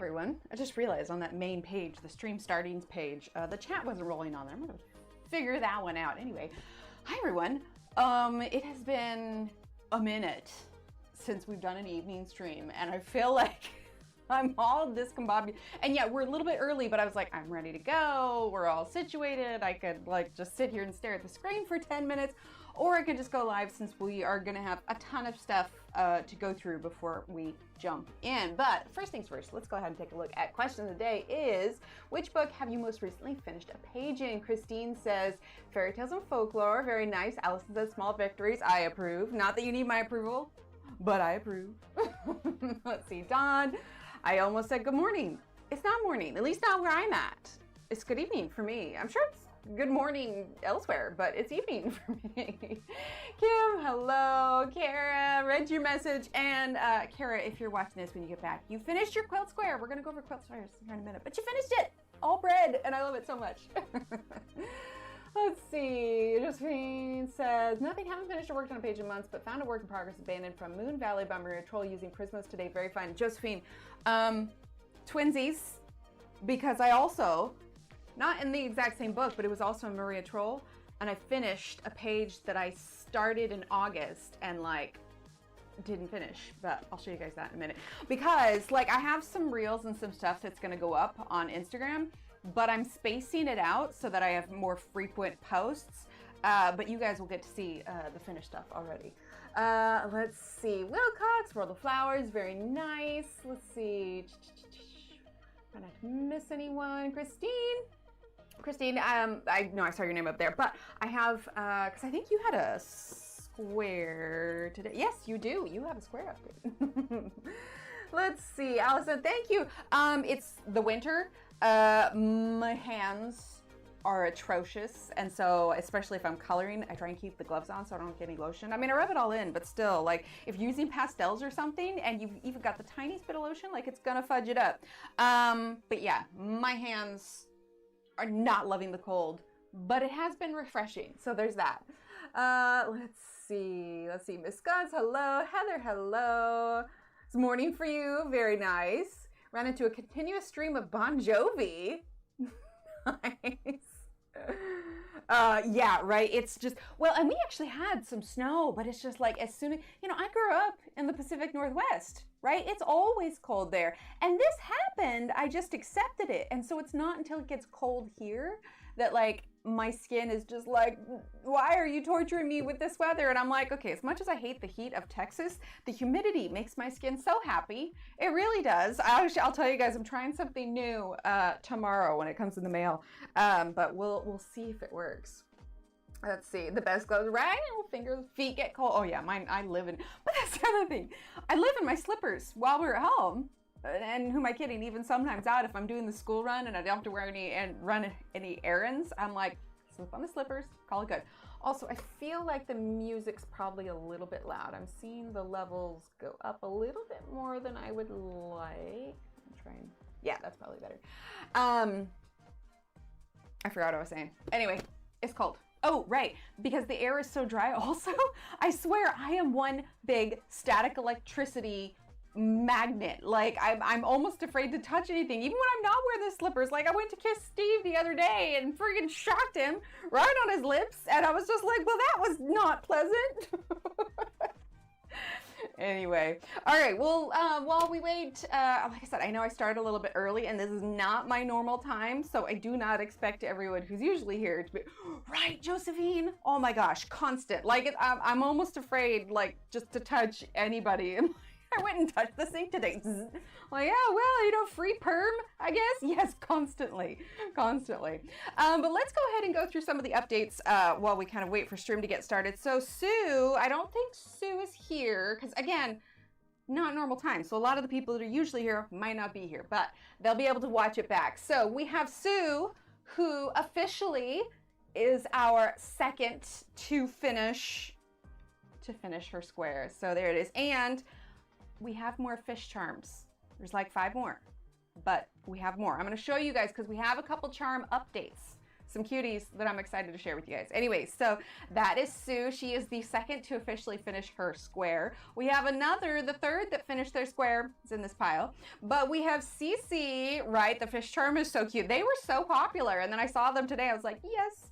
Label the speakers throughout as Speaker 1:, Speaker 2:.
Speaker 1: everyone. I just realized on that main page, the stream startings page, the chat wasn't rolling on there. I'm gonna figure that one out. Anyway, hi everyone. It has been a minute since we've done an evening stream, and I feel like I'm all discombobulated. And yeah, we're a little bit early, but I was like, I'm ready to go. We're all situated. I could like just sit here and stare at the screen for 10 minutes, or I could just go live since we are gonna have a ton of stuff to go through before we jump in. But first things first, let's go ahead and take a look at question of the day is, which book have you most recently finished a page in? Christine says, Fairy Tales and Folklore, very nice. Allison says, Small Victories, I approve. Not that you need my approval, but I approve. Let's see, Dawn, I almost said good morning. It's not morning, at least not where I'm at. It's good evening for me. I'm sure it's good morning elsewhere, but it's evening for me. Kim, hello. Kara, read your message. And Kara, if you're watching this when you get back, you finished your quilt square. We're gonna go over quilt squares here in a minute, but you finished it. All bread, and I love it so much. Let's see, Josephine says, nothing, haven't finished or worked on a page in months, but found a work in progress abandoned from Moon Valley by Maria Troll using Prismas today. Very fun. Josephine, twinsies, because I also, not in the exact same book, but it was also in Maria Troll, and I finished a page that I started in August and like didn't finish, but I'll show you guys that in a minute. Because like I have some reels and some stuff that's gonna go up on Instagram, but I'm spacing it out so that I have more frequent posts. But you guys will get to see the finished stuff already. Let's see, Wilcox, World of Flowers, very nice. Let's see, try not to miss anyone. Christine, I know I saw your name up there, but I have, because I think you had a square today. Yes, you do. You have a square update. Let's see, Allison, thank you. It's the winter. My hands are atrocious, and so especially if I'm coloring, I try and keep the gloves on so I don't get any lotion. I mean, I rub it all in, but still, like if you're using pastels or something and you've even got the tiniest bit of lotion, like it's gonna fudge it up. But yeah, my hands are not loving the cold, but it has been refreshing, so there's that. Let's see, Miss Scons, hello. Heather, hello. It's morning for you, very nice. Ran into a continuous stream of Bon Jovi. Nice. Yeah, right. It's just, well, and we actually had some snow, but it's just like as soon as, you know, I grew up in the Pacific Northwest, right? It's always cold there. And this happened, I just accepted it. And so it's not until it gets cold here that like my skin is just like, why are you torturing me with this weather? And I'm like, okay, as much as I hate the heat of Texas, the humidity makes my skin so happy. It really does. I'll tell you guys, I'm trying something new tomorrow when it comes in the mail, but we'll see if it works. Let's see, the best gloves, right? Fingers, feet get cold. Oh yeah, mine, I live in, but that's the other thing. I live in my slippers while we're at home. And who am I kidding? Even sometimes out, if I'm doing the school run and I don't have to wear run any errands, I'm like, slip on the slippers, call it good. Also, I feel like the music's probably a little bit loud. I'm seeing the levels go up a little bit more than I would like. I'm trying, yeah, that's probably better. I forgot what I was saying. Anyway, it's cold. Oh, right, because the air is so dry. Also, I swear I am one big static electricity magnet. Like I'm almost afraid to touch anything, even when I'm not wearing the slippers. Like I went to kiss Steve the other day and friggin' shocked him right on his lips, and I was just like, well, that was not pleasant. Anyway, all right, well, while we wait, like I said, I know I started a little bit early, and this is not my normal time, so I do not expect everyone who's usually here to be, right, Josephine? Oh my gosh, constant. Like, I'm almost afraid, like, just to touch anybody. I went and touched the sink today. Like, yeah, well, you know, free perm, I guess. Yes, constantly. But let's go ahead and go through some of the updates while we kind of wait for stream to get started. So Sue, I don't think Sue is here because, again, not normal time. So a lot of the people that are usually here might not be here, but they'll be able to watch it back. So we have Sue, who officially is our second to finish her square. So there it is. And we have more fish charms. There's like 5 more, but we have more. I'm going to show you guys because we have a couple charm updates. some cuties that I'm excited to share with you guys. Anyway, so that is Sue. She is the second to officially finish her square. We have another, the third that finished their square. It's in this pile. But we have Cece, right? The fish charm is so cute. They were so popular. And then I saw them today. I was like, yes.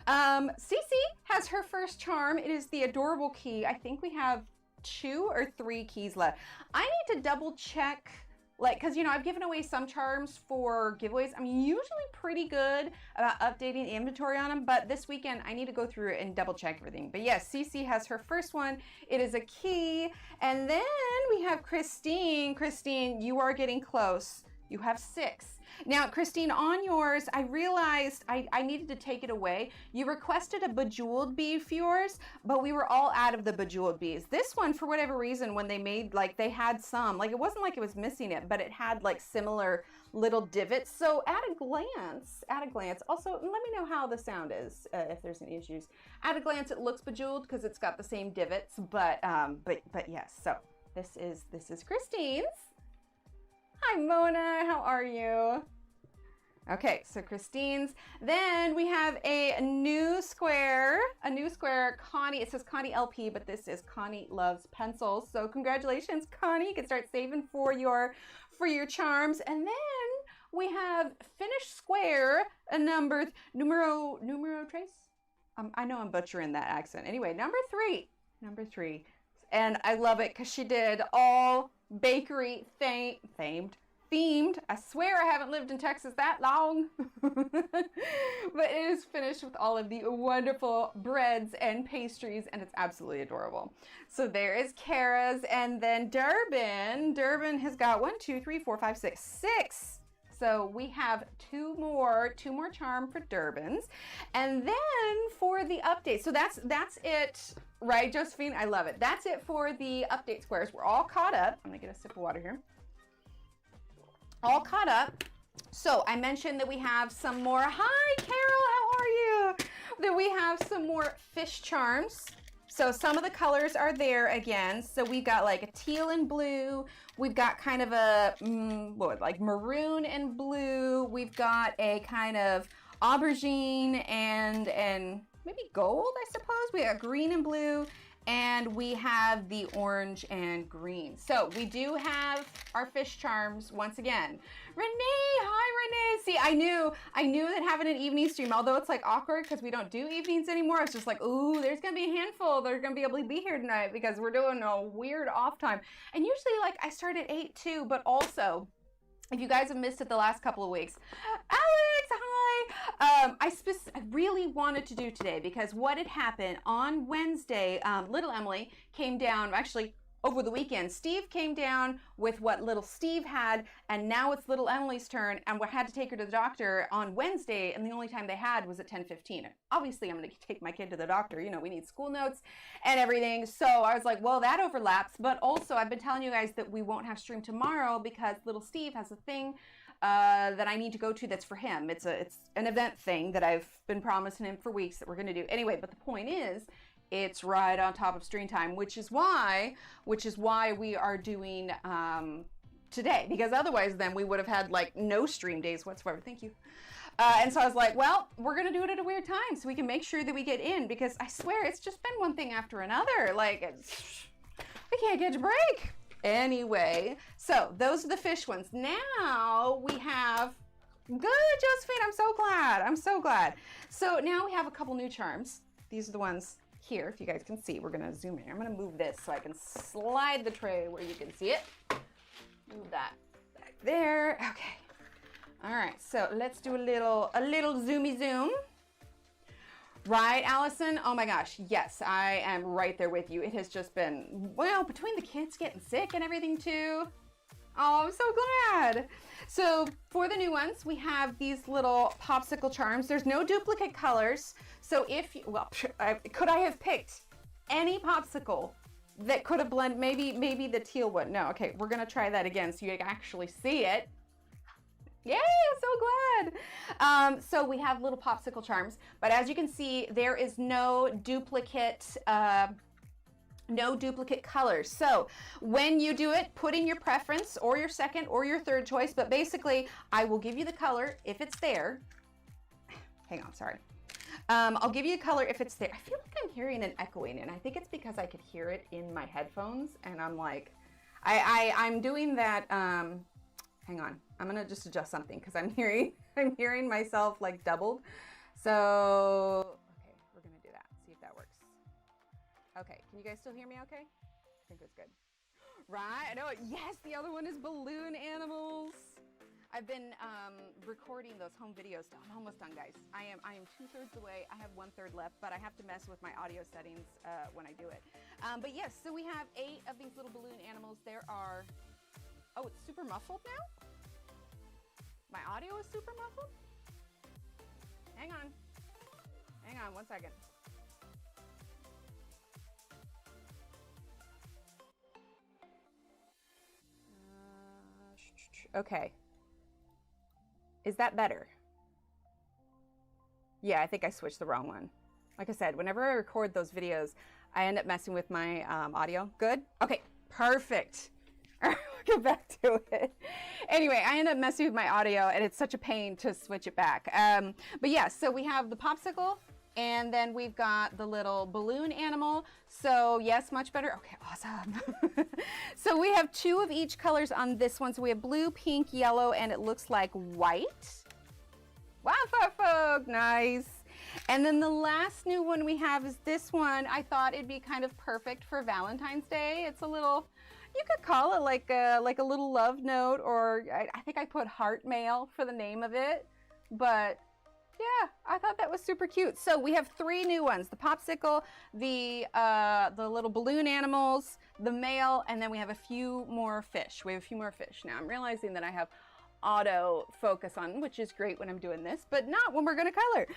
Speaker 1: Cece has her first charm. It is the adorable key. I think we have 2 or 3 keys left. I need to double check, like, because, you know, I've given away some charms for giveaways. I'm usually pretty good about updating the inventory on them, but this weekend I need to go through and double check everything. But yes, Cece has her first one. It is a key. And then we have Christine. Christine, you are getting close. You have 6. Now, Christine, on yours, I realized I needed to take it away. You requested a bejeweled bee for yours, but we were all out of the bejeweled bees. This one, for whatever reason, when they made, like, they had some, like, it wasn't like it was missing it, but it had, like, similar little divots. So at a glance, also, let me know how the sound is, if there's any issues. At a glance, it looks bejeweled because it's got the same divots, but yes, so this is Christine's. Hi, Mona, how are you? Okay, so Christine's. Then we have a new square, Connie. It says Connie LP, but this is Connie Loves Pencils. So congratulations, Connie. You can start saving for your charms. And then we have finished square, numero tres? I know I'm butchering that accent. Anyway, number three. And I love it because she did all bakery themed. I swear I haven't lived in Texas that long. But it is finished with all of the wonderful breads and pastries, and it's absolutely adorable. So there is Kara's, and then Durbin. Durbin has got 1, 2, 3, 4, 5, 6. 6. So we have two more charm for Durbin's. And then for the update, so that's it, right, Josephine? I love it. That's it for the update squares. We're all caught up. I'm gonna get a sip of water here. All caught up. So I mentioned that we have some more, hi Carol, how are you? That we have some more fish charms. So some of the colors are there again. So we've got like a teal and blue. We've got kind of a, like maroon and blue. We've got a kind of aubergine and maybe gold, I suppose. We got green and blue. And we have the orange and green. So we do have our fish charms once again. Renee, hi Renee. See, I knew that having an evening stream, although it's like awkward because we don't do evenings anymore, it's just like, ooh, there's gonna be a handful that are gonna be able to be here tonight because we're doing a weird off time. And usually like I start at 8 too, but also, if you guys have missed it the last couple of weeks, Alex, hi. I really wanted to do today because what had happened on Wednesday, little Emily came down, actually over the weekend, Steve came down with what little Steve had, and now it's little Emily's turn, and we had to take her to the doctor on Wednesday, and the only time they had was at 10:15. Obviously, I'm going to take my kid to the doctor. You know, we need school notes and everything. So I was like, well, that overlaps, but also I've been telling you guys that we won't have stream tomorrow because little Steve has a thing that I need to go to that's for him. It's an event thing that I've been promising him for weeks that we're going to do. Anyway, but the point is, it's right on top of stream time, which is why we are doing today, because otherwise then we would have had like no stream days whatsoever. Thank you. And so I was like, well, we're going to do it at a weird time so we can make sure that we get in, because I swear it's just been one thing after another. Like, we can't get a break. Anyway, so those are the fish ones. Now we have, good, Josephine, I'm so glad. So now we have a couple new charms. These are the ones here, if you guys can see. We're gonna zoom in. I'm gonna move this so I can slide the tray where you can see it. Move that back there. Okay. All right, so let's do a little zoomy zoom. Right, Allison? Oh my gosh, yes, I am right there with you. It has just been, well, between the kids getting sick and everything too. Oh, I'm so glad. So for the new ones, we have these little popsicle charms. There's no duplicate colors. So if, well, could I have picked any popsicle that could have blended, maybe the teal one? No, okay, we're gonna try that again so you can actually see it. Yay, I'm so glad. So we have little popsicle charms, but as you can see, there is no duplicate colors. So when you do it, put in your preference or your second or your third choice, but basically I will give you the color if it's there. Hang on, sorry. I'll give you a color if it's there. I feel like I'm hearing an echoing, and I think it's because I could hear it in my headphones, and I'm like, I'm doing that. Hang on, I'm gonna just adjust something because I'm hearing myself like doubled. So, okay, we're gonna do that. See if that works. Okay, can you guys still hear me? Okay, I think it's good. Right, I know it. Yes, the other one is balloon animals. I've been recording those home videos. I'm almost done, guys. I am 2/3 away. I have 1/3 left, but I have to mess with my audio settings when I do it. But yes, so we have 8 of these little balloon animals. There are, oh, it's super muffled now? My audio is super muffled? Hang on, 1 second. Okay. Is that better? Yeah, I think I switched the wrong one. Like I said, whenever I record those videos, I end up messing with my audio. Good? Okay, perfect. All right, we'll get back to it. Anyway, I end up messing with my audio, and it's such a pain to switch it back. But yeah, so we have the popsicle, and then we've got the little balloon animal. So yes, much better. Okay, awesome. So we have 2 of each colors on this one. So we have blue, pink, yellow, and it looks like white. Wildfire folk, nice. And then the last new one we have is this one. I thought it'd be kind of perfect for Valentine's Day. It's a little, you could call it like a little love note, or I think I put heart mail for the name of it, but yeah, I thought that was super cute. So we have 3 new ones: the popsicle, the little balloon animals, the mail, and then we have a few more fish. We have a few more fish. Now I'm realizing that I have auto focus on, which is great when I'm doing this, but not when we're gonna color.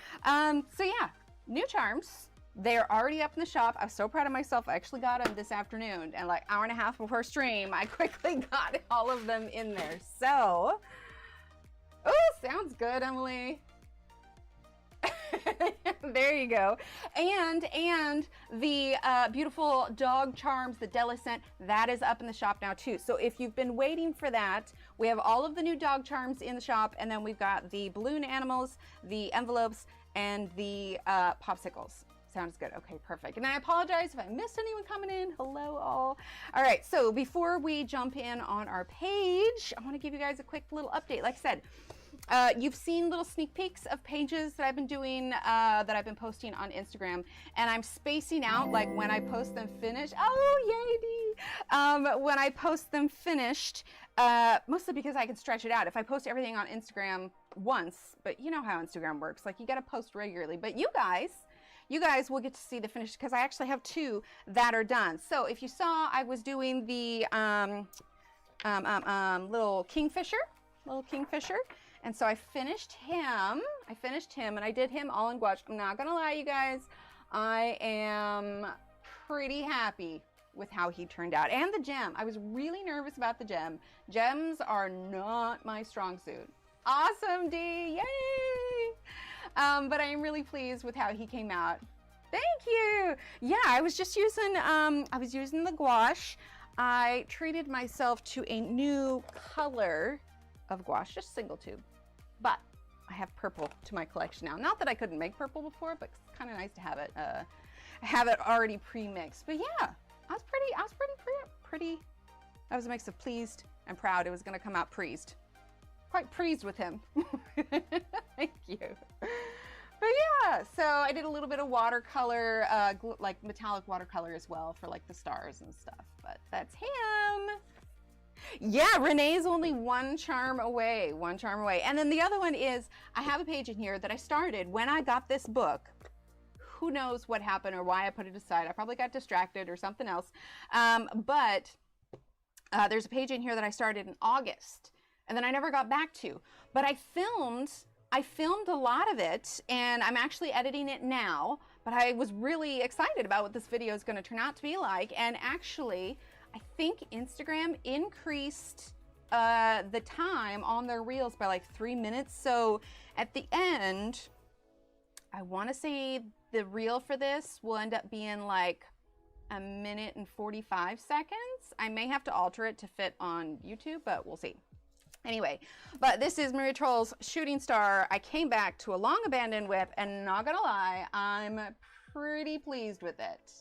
Speaker 1: So yeah, new charms. They're already up in the shop. I was so proud of myself. I actually got them this afternoon, and like hour and a half before stream, I quickly got all of them in there. So, oh, sounds good, Emily. There you go. And the beautiful dog charms that Della sent, that is up in the shop now too. So if you've been waiting for that, we have all of the new dog charms in the shop, and then we've got the balloon animals, the envelopes, and the popsicles. Sounds good. Okay, perfect. And I apologize if I missed anyone coming in. Hello all. All right, so before we jump in on our page, I want to give you guys a quick little update. Like I said, you've seen little sneak peeks of pages that I've been doing, that I've been posting on Instagram, and I'm spacing out like when I post them finished. Oh, yay, Dee! When I post them finished, mostly because I can stretch it out. If I post everything on Instagram once, but you know how Instagram works, like you got to post regularly. But you guys will get to see the finished, because I actually have 2 that are done. So if you saw, I was doing the little kingfisher. And so I finished him, and I did him all in gouache. I'm not gonna lie, you guys, I am pretty happy with how he turned out. And the gem, I was really nervous about the gem. Gems are not my strong suit. Awesome, Dee, yay! But I am really pleased with how he came out. Thank you. Yeah, I was just using, the gouache. I treated myself to a new color of gouache, just single tube. But I have purple to my collection now. Not that I couldn't make purple before, but it's kind of nice to have it already pre-mixed. But yeah, I was pretty. That was a mix of pleased and proud. It was going to come out pleased. Quite pleased with him. Thank you. But yeah, so I did a little bit of watercolor, like metallic watercolor as well for like the stars and stuff. But that's him. Yeah, Renee's only 1 charm away, 1 charm away. And then the other one is, I have a page in here that I started when I got this book. Who knows what happened or why I put it aside. I probably got distracted or something else. But there's a page in here that I started in August, and then I never got back to. But I filmed a lot of it, and I'm actually editing it now. But I was really excited about what this video is going to turn out to be like. And actually, I think Instagram increased the time on their reels by like 3 minutes. So at the end, I want to say the reel for this will end up being like 1 minute and 45 seconds. I may have to alter it to fit on YouTube, but we'll see. Anyway, but this is Maria Troll's Shooting Star. I came back to a long abandoned whip, and not gonna lie, I'm pretty pleased with it.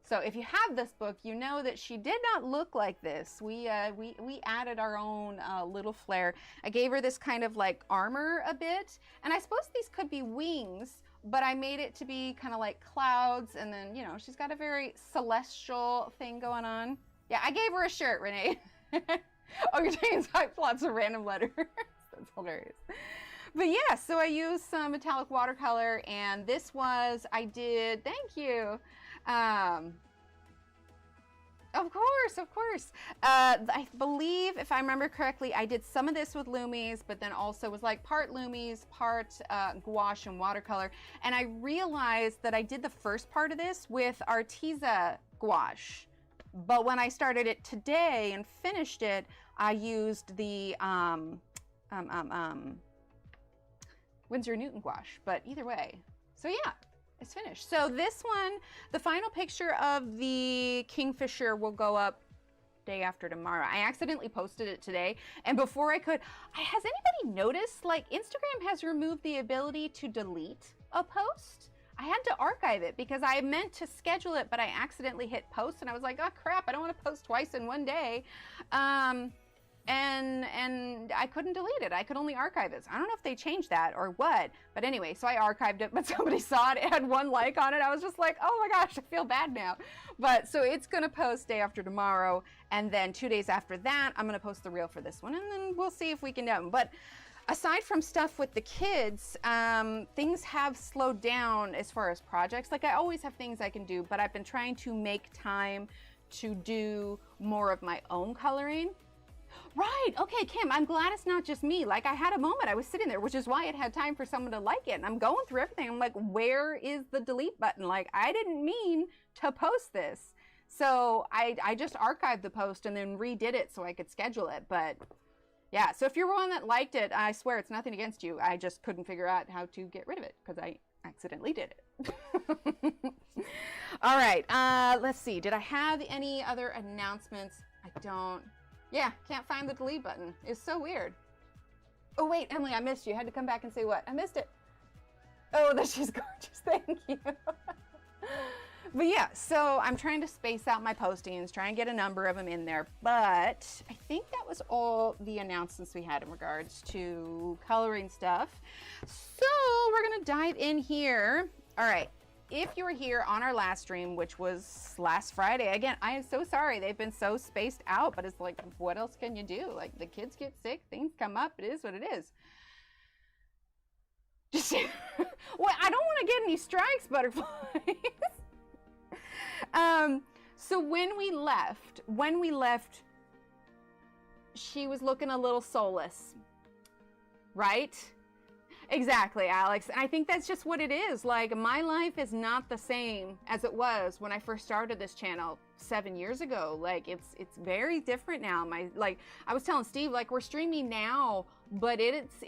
Speaker 1: So if you have this book, you know that she did not look like this. We added our own little flair. I gave her this kind of like armor a bit, and I suppose these could be wings, but I made it to be kind of like clouds, and then, you know, she's got a very celestial thing going on. Yeah, I gave her a shirt, Renee. Oh, you're taking lots of random letters. That's hilarious. But yeah, so I used some metallic watercolor, and this was, I did, thank you. Of course. I believe, if I remember correctly, I did some of this with Lumis, but then also was like part Lumis, part gouache and watercolor. And I realized that I did the first part of this with Arteza gouache. But when I started it today and finished it, I used the Winsor Newton gouache. But either way, so yeah, it's finished. So this one, the final picture of the Kingfisher will go up day after tomorrow. I accidentally posted it today, and before I could, has anybody noticed, like, Instagram has removed the ability to delete a post? I had to archive it because I meant to schedule it, but I accidentally hit post, and I was like, oh crap, I don't want to post twice in one day. And I couldn't delete it. I could only archive it. So I don't know if they changed that or what, but anyway, so I archived it, but somebody saw it. It had 1 like on it. I was just like, oh my gosh, I feel bad now. But so it's going to post day after tomorrow. And then 2 days after that, I'm going to post the reel for this one. And then we'll see if we can do them. But aside from stuff with the kids, things have slowed down as far as projects. Like, I always have things I can do, but I've been trying to make time to do more of my own coloring. Right, okay, Kim, I'm glad it's not just me. Like, I had a moment, I was sitting there, which is why it had time for someone to like it. And I'm going through everything. I'm like, where is the delete button? Like, I didn't mean to post this. So I just archived the post and then redid it so I could schedule it. But yeah, so if you're one that liked it, I swear it's nothing against you. I just couldn't figure out how to get rid of it because I accidentally did it. All right, let's see. Did I have any other announcements? I don't. Yeah, can't find the delete button. It's so weird. Oh wait, Emily, I missed you. I had to come back and say what? I missed it. Oh, that she's gorgeous. Thank you. But yeah, so I'm trying to space out my postings, try and get a number of them in there. But I think that was all the announcements we had in regards to coloring stuff. So we're gonna dive in here. All right. If you were here on our last stream, which was last Friday, again, I am so sorry. They've been so spaced out, but it's like, what else can you do? Like, the kids get sick, things come up, it is what it is. Just, well, I don't want to get any strikes, butterflies. So when we left, she was looking a little soulless, right? Exactly, Alex. And I think that's just what it is. Like, my life is not the same as it was when I first started this channel 7 years ago. Like, it's very different now. I was telling Steve, like, we're streaming now, but it's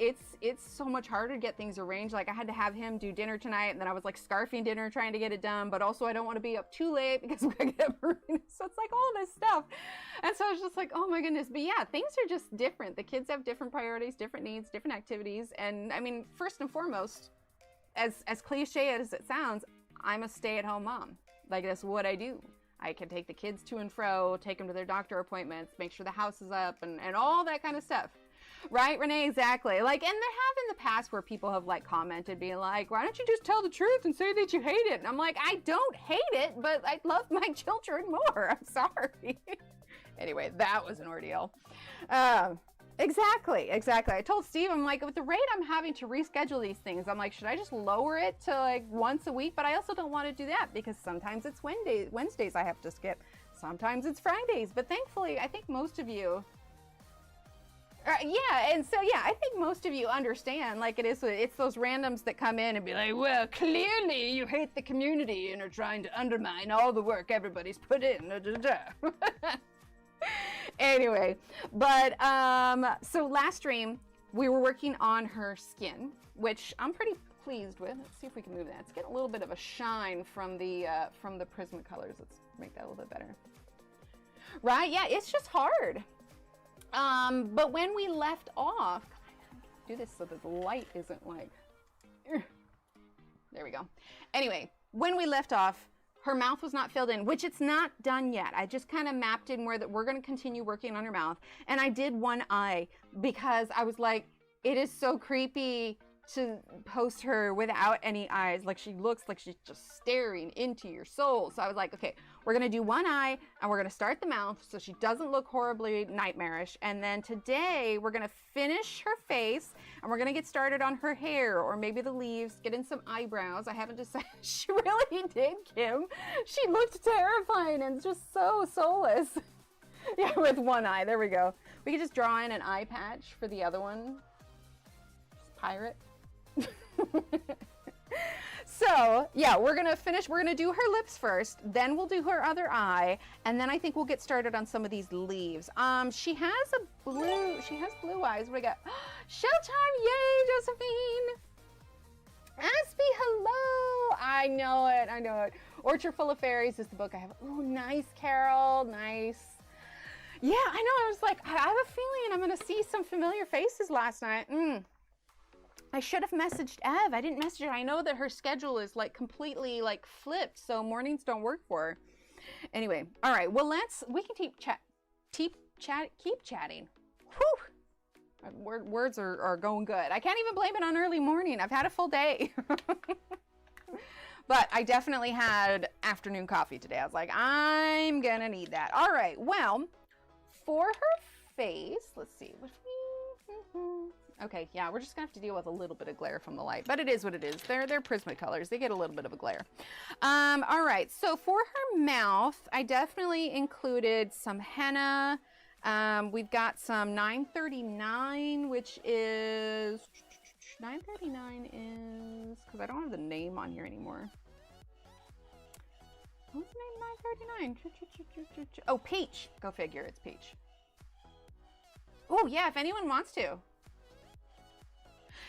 Speaker 1: so much harder to get things arranged. Like, I had to have him do dinner tonight, and then I was like scarfing dinner trying to get it done, but also I don't want to be up too late because we're gonna get marina. So it's like all this stuff. And so I was just like, oh my goodness. But yeah, things are just different. The kids have different priorities, different needs, different activities. And I mean, first and foremost, as cliche as it sounds, I'm a stay-at-home mom. Like, that's what I do. I can take the kids to and fro, take them to their doctor appointments, make sure the house is up, and all that kind of stuff. Right, Renee? Exactly. Like, and there have in the past where people have like commented being like, why don't you just tell the truth and say that you hate it? And I'm like, I don't hate it, but I love my children more. I'm sorry. Anyway, that was an ordeal. Exactly. I told Steve, I'm like, with the rate I'm having to reschedule these things, I'm like, should I just lower it to like once a week? But I also don't want to do that because sometimes it's Wednesdays I have to skip. Sometimes it's Fridays. But thankfully, I think most of you, I think most of you understand, like, it's those randoms that come in and be like, well, clearly you hate the community and are trying to undermine all the work everybody's put in. Anyway, but so last stream we were working on her skin, which I'm pretty pleased with. Let's see if we can move that. It's getting a little bit of a shine from the Prismacolors. Let's make that a little bit better. Right? Yeah, it's just hard. But when we left off, do this so that the light isn't like, there we go. Anyway, when we left off, her mouth was not filled in, which it's not done yet. I just kind of mapped in where that we're going to continue working on her mouth. And I did one eye because I was like, it is so creepy to post her without any eyes. Like, she looks like she's just staring into your soul. So I was like, okay, we're going to do one eye and we're going to start the mouth so she doesn't look horribly nightmarish. And then today we're going to finish her face and we're going to get started on her hair or maybe the leaves, get in some eyebrows. I haven't decided. She really did, Kim. She looked terrifying and just so soulless. Yeah, with one eye. There we go. We could just draw in an eye patch for the other one. Just pirate. So yeah, we're gonna do her lips first, then we'll do her other eye, and then I think we'll get started on some of these leaves. She has blue eyes. What do we got? Showtime, yay, Josephine. Aspie, hello. I know it. Orchard Full of Fairies is the book I have. Oh, nice, Carol, nice. Yeah, I know, I was like, I have a feeling I'm gonna see some familiar faces last night. I should have messaged Ev. I didn't message her. I know that her schedule is like completely like flipped, so mornings don't work for her. Anyway, all right. Well, we can keep chatting. Whew. Words are going good. I can't even blame it on early morning. I've had a full day. But I definitely had afternoon coffee today. I was like, I'm gonna need that. All right. Well, for her face, let's see. Okay, yeah, we're just gonna have to deal with a little bit of glare from the light, but it is what it is. They're Prismacolors. They get a little bit of a glare. All right, so for her mouth, I definitely included some henna. We've got some 939, which is 939 is because I don't have the name on here anymore. What's the name 939? Oh, peach. Go figure. It's peach. Oh yeah, if anyone wants to.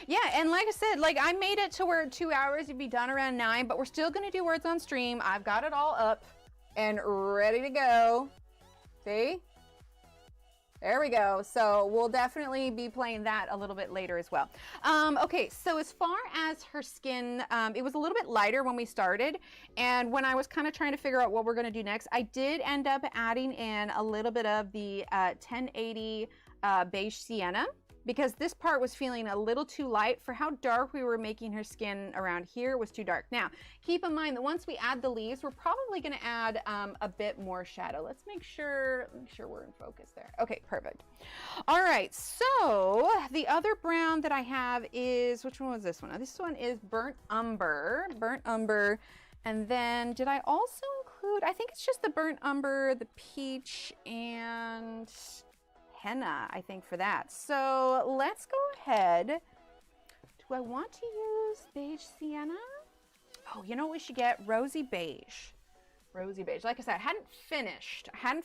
Speaker 1: Yeah, and like I said, like I made it to where 2 hours, you'd be done around 9, but we're still gonna do words on stream. I've got it all up and ready to go. See? There we go. So we'll definitely be playing that a little bit later as well. Okay, so as far as her skin, it was a little bit lighter when we started. And when I was kind of trying to figure out what we're gonna do next, I did end up adding in a little bit of the 1080 beige sienna, because this part was feeling a little too light for how dark we were making her skin around here. Was too dark. Now, keep in mind that once we add the leaves, we're probably gonna add a bit more shadow. Let's make sure we're in focus there. Okay, perfect. All right, so the other brown that I have is, which one was this one? This one is Burnt Umber. And then did I also include, I think it's just the Burnt Umber, the peach, and henna, I think, for that. So let's go ahead. Do I want to use beige sienna? Oh, you know what we should get? Rosy beige. Rosy beige. Like I said, I hadn't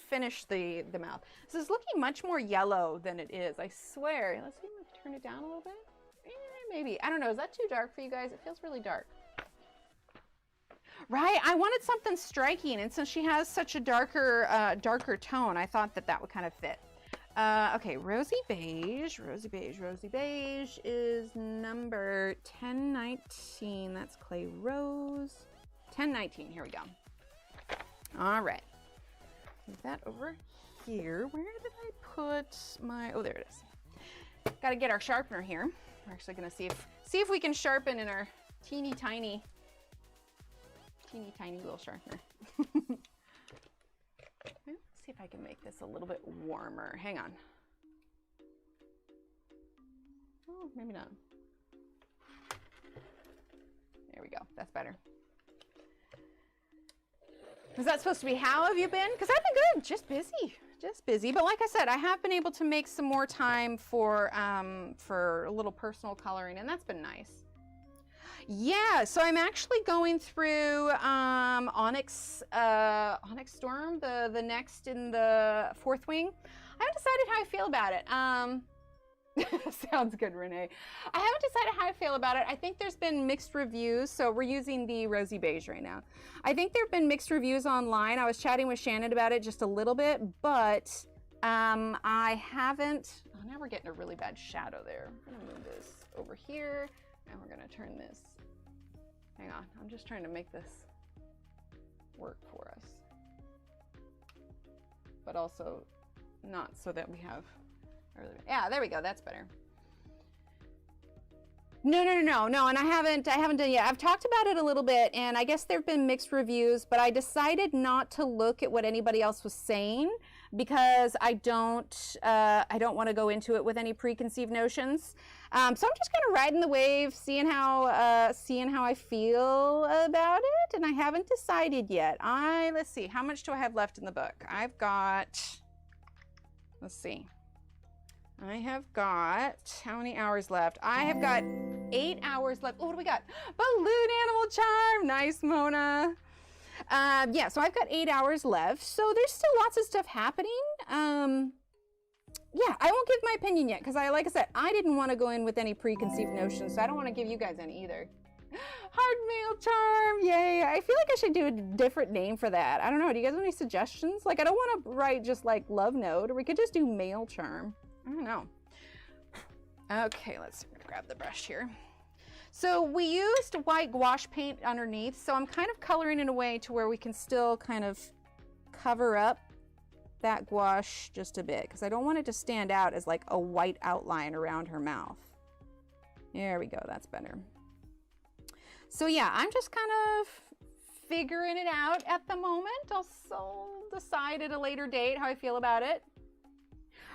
Speaker 1: finished the mouth. This is looking much more yellow than it is, I swear. Let's see if we can turn it down a little bit. Maybe. I don't know. Is that too dark for you guys? It feels really dark. Right? I wanted something striking, and since she has such a darker tone, I thought that would kind of fit. Okay, Rosy Beige is number 1019. That's Clay Rose. 1019, here we go. All right. Move that over here. Where did I put my, oh, there it is. Got to get our sharpener here. We're actually going to see if we can sharpen in our teeny tiny little sharpener. Let's see if I can make this a little bit warmer. Hang on. Oh, maybe not. There we go. That's better. Is that supposed to be how have you been? Because I've been good. Just busy. But like I said, I have been able to make some more time for a little personal coloring, and that's been nice. Yeah, so I'm actually going through Onyx Storm, the next in the fourth wing. I haven't decided how I feel about it. Sounds good, Renee. I haven't decided how I feel about it. I think there's been mixed reviews, so we're using the Rosy Beige right now. I think there have been mixed reviews online. I was chatting with Shannon about it just a little bit, but I haven't, oh, now we're getting a really bad shadow there. I'm gonna move this over here, and we're gonna turn this, hang on, I'm just trying to make this work for us. But also not so that we have, yeah, there we go, that's better. No, and I haven't done it yet. I've talked about it a little bit, and I guess there've been mixed reviews, but I decided not to look at what anybody else was saying because I don't want to go into it with any preconceived notions. So I'm just kind of riding the wave, seeing how I feel about it, and I haven't decided yet. Let's see, how much do I have left in the book? I've got, let's see. I have got, how many hours left? I have got 8 hours left. Oh, what do we got? Balloon animal charm. Nice, Mona. Yeah, so I've got 8 hours left. So there's still lots of stuff happening. Yeah, I won't give my opinion yet because like I said, I didn't want to go in with any preconceived notions, so I don't want to give you guys any either. Hard mail charm, yay. I feel like I should do a different name for that. I don't know, do you guys have any suggestions? Like, I don't want to write just like love note, or we could just do mail charm. I don't know. Okay, let's grab the brush here. So we used white gouache paint underneath, so I'm kind of coloring in a way to where we can still kind of cover up that gouache just a bit, because I don't want it to stand out as like a white outline around her mouth. There we go, that's better. So yeah, I'm just kind of figuring it out at the moment. I'll decide at a later date how I feel about it.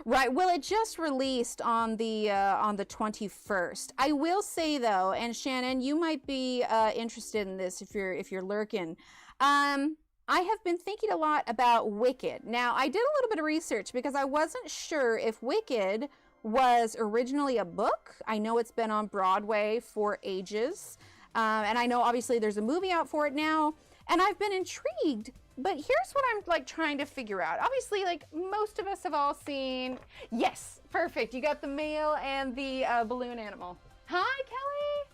Speaker 1: Right, well, it just released on the 21st. I will say though, and Shannon, you might be interested in this if you're lurking. I have been thinking a lot about Wicked. Now, I did a little bit of research because I wasn't sure if Wicked was originally a book. I know it's been on Broadway for ages, and I know obviously there's a movie out for it now, and I've been intrigued. But here's what I'm like trying to figure out. Obviously, like most of us have all seen, yes, perfect. You got the male and the balloon animal. Hi, Kelly.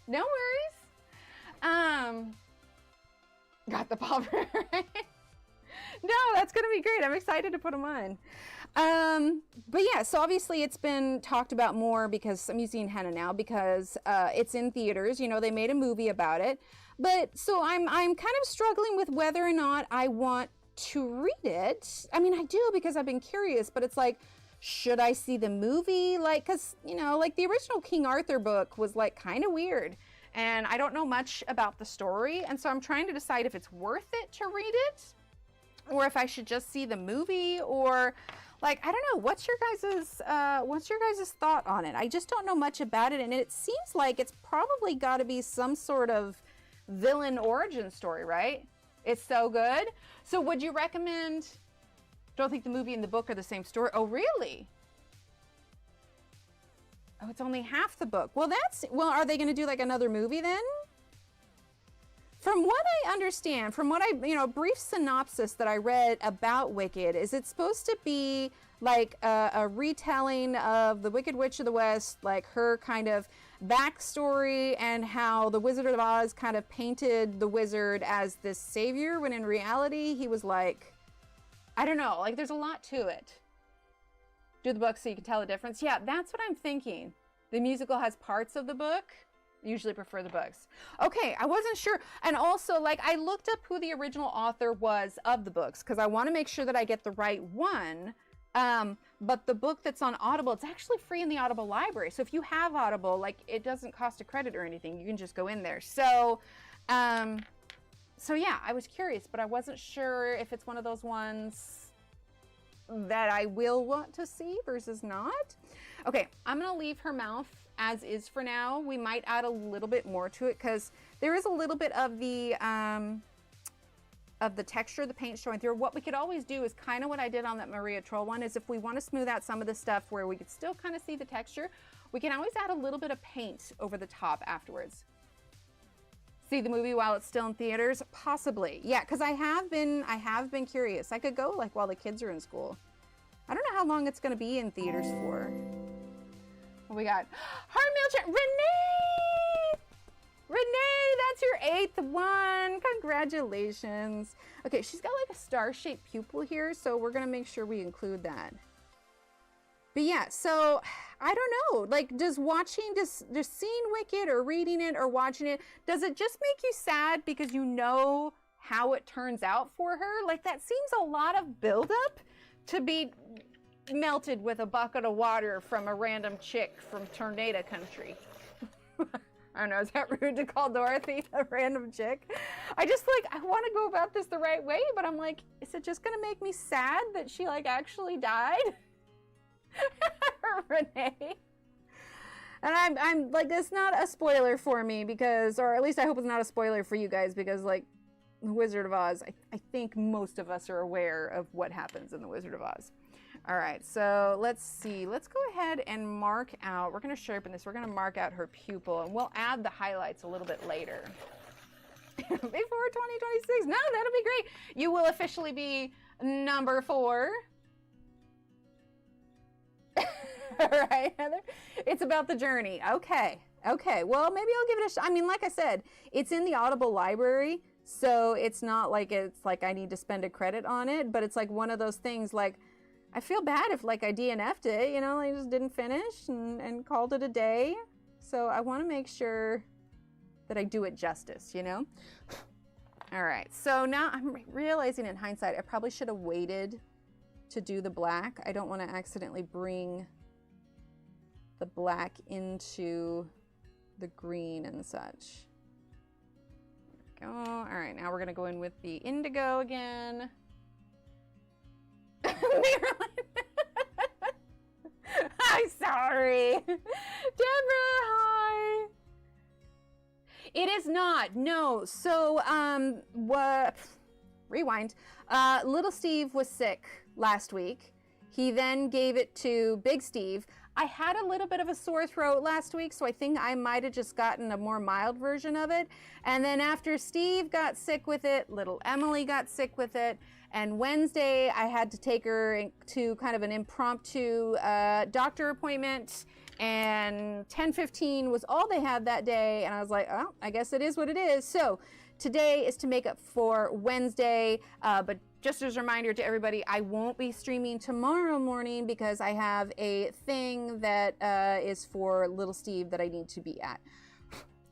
Speaker 1: No worries. Got the popper, right? No, that's gonna be great. I'm excited to put them on. But yeah, so obviously it's been talked about more because I'm using henna now because it's in theaters. You know, they made a movie about it. But so I'm kind of struggling with whether or not I want to read it. I mean, I do because I've been curious, but it's like, should I see the movie? Like, cause you know, like the original King Arthur book was like kind of weird, and I don't know much about the story, and so I'm trying to decide if it's worth it to read it, or if I should just see the movie, or like, I don't know. What's your guys' thought on it? I just don't know much about it, and it seems like it's probably got to be some sort of villain origin story, right? It's so good. So would you recommend, don't think the movie and the book are the same story? Oh, really? Oh, it's only half the book. Well, are they going to do like another movie then? From what I understand, from what a brief synopsis that I read about Wicked is it's supposed to be like a retelling of the Wicked Witch of the West, like her kind of backstory and how the Wizard of Oz kind of painted the wizard as this savior when in reality he was like, I don't know, like there's a lot to it. Do the book so you can tell the difference. Yeah, that's what I'm thinking. The musical has parts of the book. I usually prefer the books. Okay, I wasn't sure. And also, like, I looked up who the original author was of the books because I want to make sure that I get the right one. But the book that's on Audible, it's actually free in the Audible library. So if you have Audible, like it doesn't cost a credit or anything. You can just go in there. So yeah, I was curious, but I wasn't sure if it's one of those ones that I will want to see versus not. Okay, I'm going to leave her mouth as is for now. We might add a little bit more to it because there is a little bit of the texture of the paint showing through. What we could always do is kind of what I did on that Maria Troll one is if we want to smooth out some of the stuff where we could still kind of see the texture, we can always add a little bit of paint over the top afterwards. See the movie while it's still in theaters? Possibly. Yeah, because I have been curious. I could go like while the kids are in school. I don't know how long it's going to be in theaters for. What we got? Hard mail check. Renee, that's your 8th one. Congratulations. Okay, she's got like a star-shaped pupil here, so we're gonna make sure we include that. But yeah, so I don't know, like, does seeing Wicked or reading it or watching it, does it just make you sad because you know how it turns out for her? Like, that seems a lot of buildup to be melted with a bucket of water from a random chick from Tornado Country. I don't know, is that rude to call Dorothy a random chick? I just, like, I want to go about this the right way, but I'm like, is it just gonna make me sad that she, like, actually died? Renee. And I'm like, it's not a spoiler for me because, or at least I hope it's not a spoiler for you guys, because, like, The Wizard of Oz, I think most of us are aware of what happens in The Wizard of Oz. All right, so let's see. Let's go ahead and mark out. We're going to sharpen this. We're going to mark out her pupil, and we'll add the highlights a little bit later. Before 2026. No, that'll be great. You will officially be number 4. All right, Heather. It's about the journey. Okay. Okay. Well, maybe I'll give it a shot. I mean, like I said, it's in the Audible library, so it's not like it's like I need to spend a credit on it, but it's like one of those things, like, I feel bad if, like, I DNF'd it, you know, I just didn't finish and called it a day. So I want to make sure that I do it justice, you know? All right, so now I'm realizing in hindsight, I probably should have waited to do the black. I don't want to accidentally bring the black into the green and such. There we go. All right, now we're going to go in with the indigo again. I'm sorry. Deborah, hi. It is not, no. So, rewind. Little Steve was sick last week. He then gave it to Big Steve. I had a little bit of a sore throat last week, so I think I might have just gotten a more mild version of it. And then after Steve got sick with it, little Emily got sick with it. And Wednesday, I had to take her to kind of an impromptu doctor appointment. And 10:15 was all they had that day. And I was like, oh, I guess it is what it is. So today is to make up for Wednesday. But just as a reminder to everybody, I won't be streaming tomorrow morning because I have a thing that is for little Steve that I need to be at.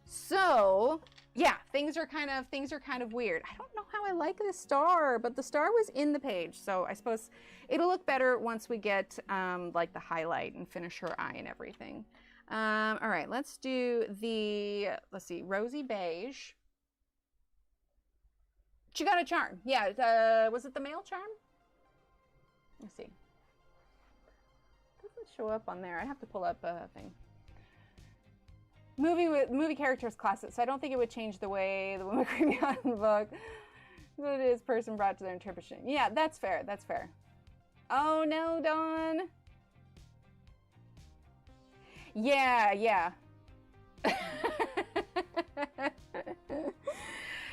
Speaker 1: So yeah, things are kind of weird. I don't know how I like this star, but the star was in the page, so I suppose it'll look better once we get like the highlight and finish her eye and everything. All right, let's do the, let's see, rosy beige. She got a charm. Yeah, was it the male charm? Let's see. Doesn't show up on there. I have to pull up a thing. Movie characters classic, so I don't think it would change the way the woman creepy out in the book. But it is person brought to their interpretation. Yeah, that's fair. That's fair. Oh no, Dawn. Yeah.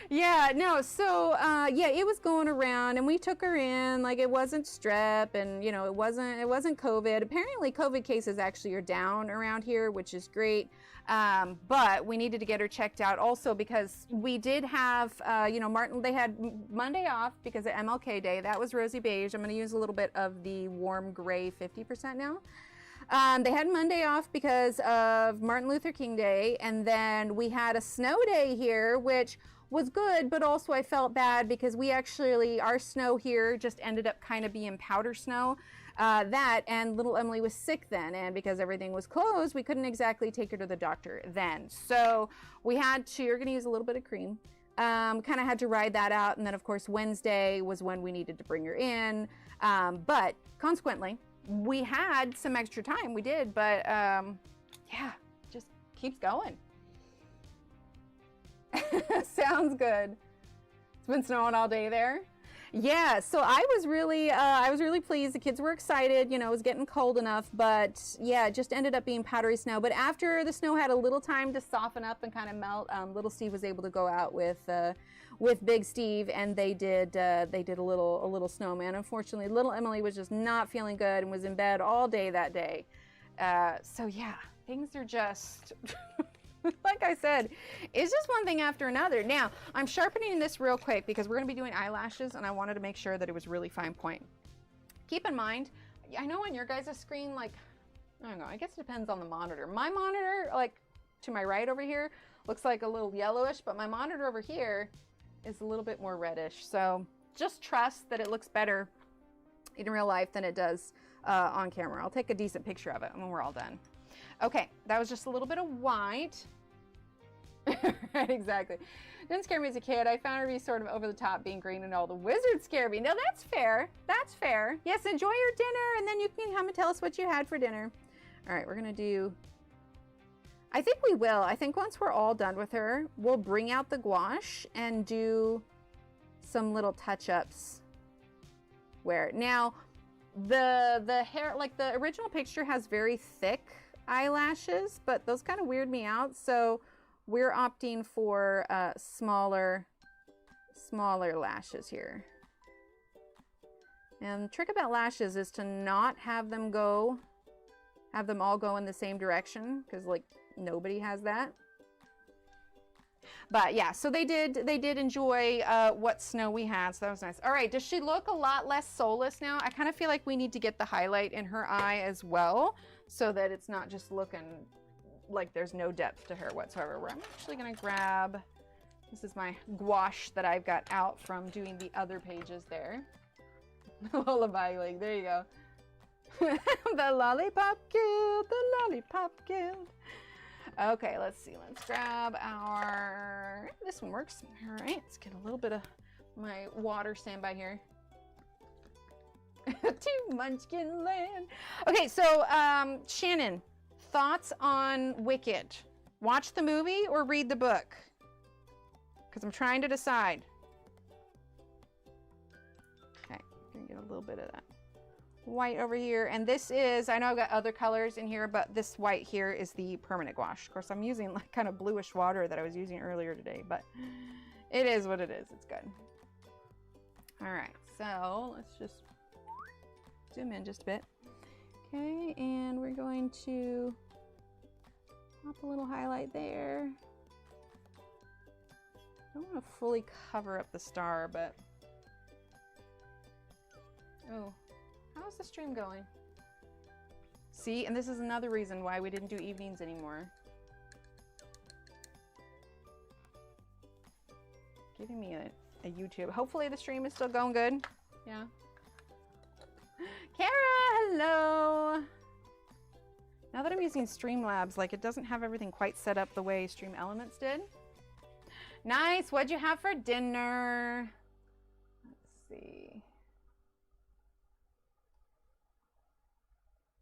Speaker 1: Yeah, no, so, yeah, it was going around, and we took her in, like, it wasn't strep, and, you know, it wasn't COVID. Apparently, COVID cases actually are down around here, which is great, but we needed to get her checked out also because we did have, you know, they had Monday off because of MLK Day. That was rosy beige. I'm going to use a little bit of the warm gray 50% now. They had Monday off because of Martin Luther King Day, and then we had a snow day here, which was good, but also I felt bad because our snow here just ended up kind of being powder snow. And little Emily was sick then, and because everything was closed, we couldn't exactly take her to the doctor then. So we you're gonna use a little bit of cream. Kind of had to ride that out, and then of course Wednesday was when we needed to bring her in. But consequently, we had some extra time, we did, but yeah, just keeps going. Sounds good. It's been snowing all day there. Yeah, so I was really pleased. The kids were excited, you know, it was getting cold enough, but yeah, it just ended up being powdery snow. But after the snow had a little time to soften up and kind of melt, little Steve was able to go out with Big Steve, and they did a little snowman. Unfortunately, little Emily was just not feeling good and was in bed all day that day. So yeah, things are just like I said, it's just one thing after another. Now, I'm sharpening this real quick because we're going to be doing eyelashes, and I wanted to make sure that it was really fine point. Keep in mind, I know on your guys' screen, like, I don't know, I guess it depends on the monitor. My monitor, like to my right over here, looks like a little yellowish, but my monitor over here is a little bit more reddish. So just trust that it looks better in real life than it does on camera. I'll take a decent picture of it when we're all done. Okay, that was just a little bit of white. Right, exactly. Didn't scare me as a kid. I found her to be sort of over the top, being green and all. The wizards scare me. No, that's fair. That's fair. Yes, enjoy your dinner, and then you can come and tell us what you had for dinner. All right, we're gonna do, I think we will. I think once we're all done with her, we'll bring out the gouache and do some little touch-ups. Where now, the hair, like the original picture has very thick eyelashes, but those kind of weird me out. So we're opting for smaller lashes here. And the trick about lashes is to not have them all go in the same direction, because like nobody has that. But yeah, so they did enjoy what snow we had, so that was nice. All right, does she look a lot less soulless now? I kind of feel like we need to get the highlight in her eye as well, so that it's not just looking like there's no depth to her whatsoever. I'm actually gonna grab, this is my gouache that I've got out from doing the other pages there. Lullaby, like, there you go. The lollipop guild, the lollipop guild. Okay, let's see, let's grab our, this one works. All right, let's get a little bit of my water standby here. To Munchkin Land. Okay, so Shannon, thoughts on Wicked? Watch the movie or read the book? Because I'm trying to decide. Okay, gonna get a little bit of that white over here. And this is, I know I've got other colors in here, but this white here is the permanent gouache. Of course, I'm using like kind of bluish water that I was using earlier today, but it is what it is. It's good. All right, so let's just zoom in just a bit. Okay, and we're going to pop a little highlight there. I don't want to fully cover up the star, but oh, how's the stream going? See, and this is another reason why we didn't do evenings anymore. Giving me a YouTube. Hopefully the stream is still going good. Yeah. Kara, hello. Now that I'm using Streamlabs, like it doesn't have everything quite set up the way Stream Elements did. Nice, what'd you have for dinner? Let's see.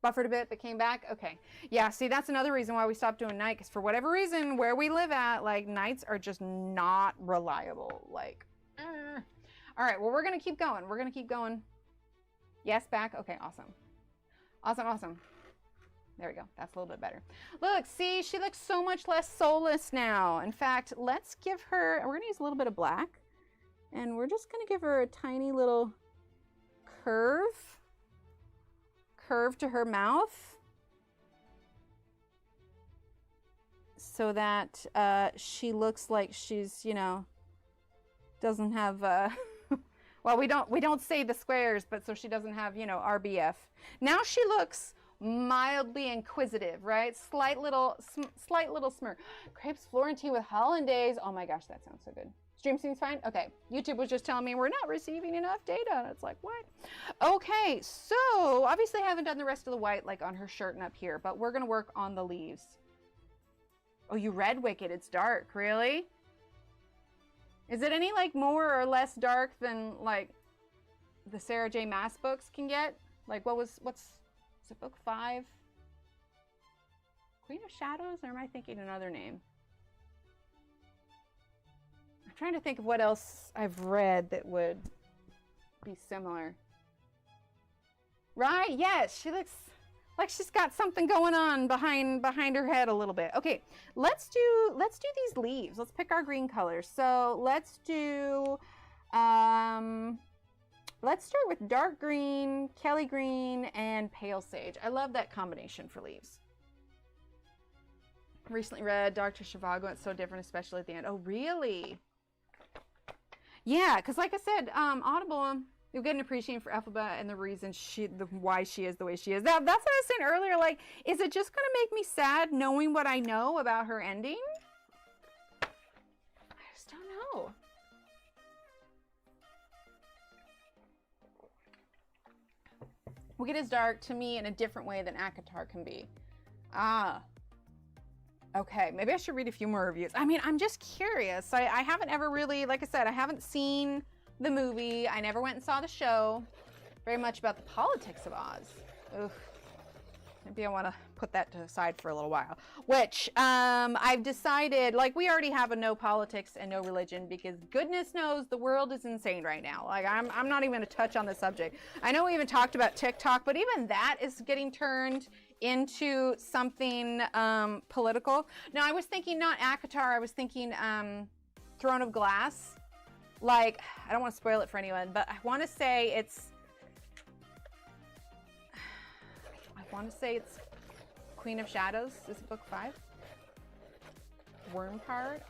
Speaker 1: Buffered a bit, but came back? Okay. Yeah, see, that's another reason why we stopped doing night, because for whatever reason, where we live at, like, nights are just not reliable. Like, All right, well, we're gonna keep going. We're gonna keep going. Yes, back? Okay, awesome. Awesome, awesome. There we go. That's a little bit better. Look, see, she looks so much less soulless now. In fact, let's give her, we're gonna use a little bit of black, and we're just gonna give her a tiny little curve to her mouth so that she looks like she's, you know, doesn't have well, we don't say the squares, but so she doesn't have, you know, RBF. Now she looks mildly inquisitive, right? Slight little smirk. Crepes Florentine with hollandaise. Oh my gosh, that sounds so good. Stream seems fine? Okay. YouTube was just telling me we're not receiving enough data. And it's like, what? Okay, so obviously I haven't done the rest of the white like on her shirt and up here, but we're gonna work on the leaves. Oh, you read Wicked, it's dark, really? Is it any like more or less dark than like the Sarah J. Maas books can get? Like what's is it book 5? Queen of Shadows, or am I thinking another name? I'm trying to think of what else I've read that would be similar. Right? Yes, she looks like she's got something going on behind her head a little bit. Okay, let's do these leaves. Let's pick our green colors. So let's do let's start with dark green, Kelly green, and pale sage. I love that combination for leaves. Recently read Dr. Zhivago. It's so different, especially at the end. Oh, really? Yeah, because like I said, Audible, You get an appreciation for Elphaba and the reason why she is the way she is. That's what I was saying earlier. Like, is it just going to make me sad knowing what I know about her ending? I just don't know. Wicked is dark to me in a different way than ACOTAR can be. Ah. Okay, maybe I should read a few more reviews. I mean, I'm just curious. I haven't ever really, like I said, I haven't seen the movie. I never went and saw the show. Very much about the politics of Oz. Ugh. Maybe I want to put that to the side for a little while. Which, I've decided, like, we already have a no politics and no religion because goodness knows the world is insane right now. Like, I'm not even going to touch on the subject. I know we even talked about TikTok, but even that is getting turned into something political. No, I was thinking not ACOTAR. I was thinking Throne of Glass. Like, I don't want to spoil it for anyone, but I want to say it's Queen of Shadows. Is it book 5? Worm card?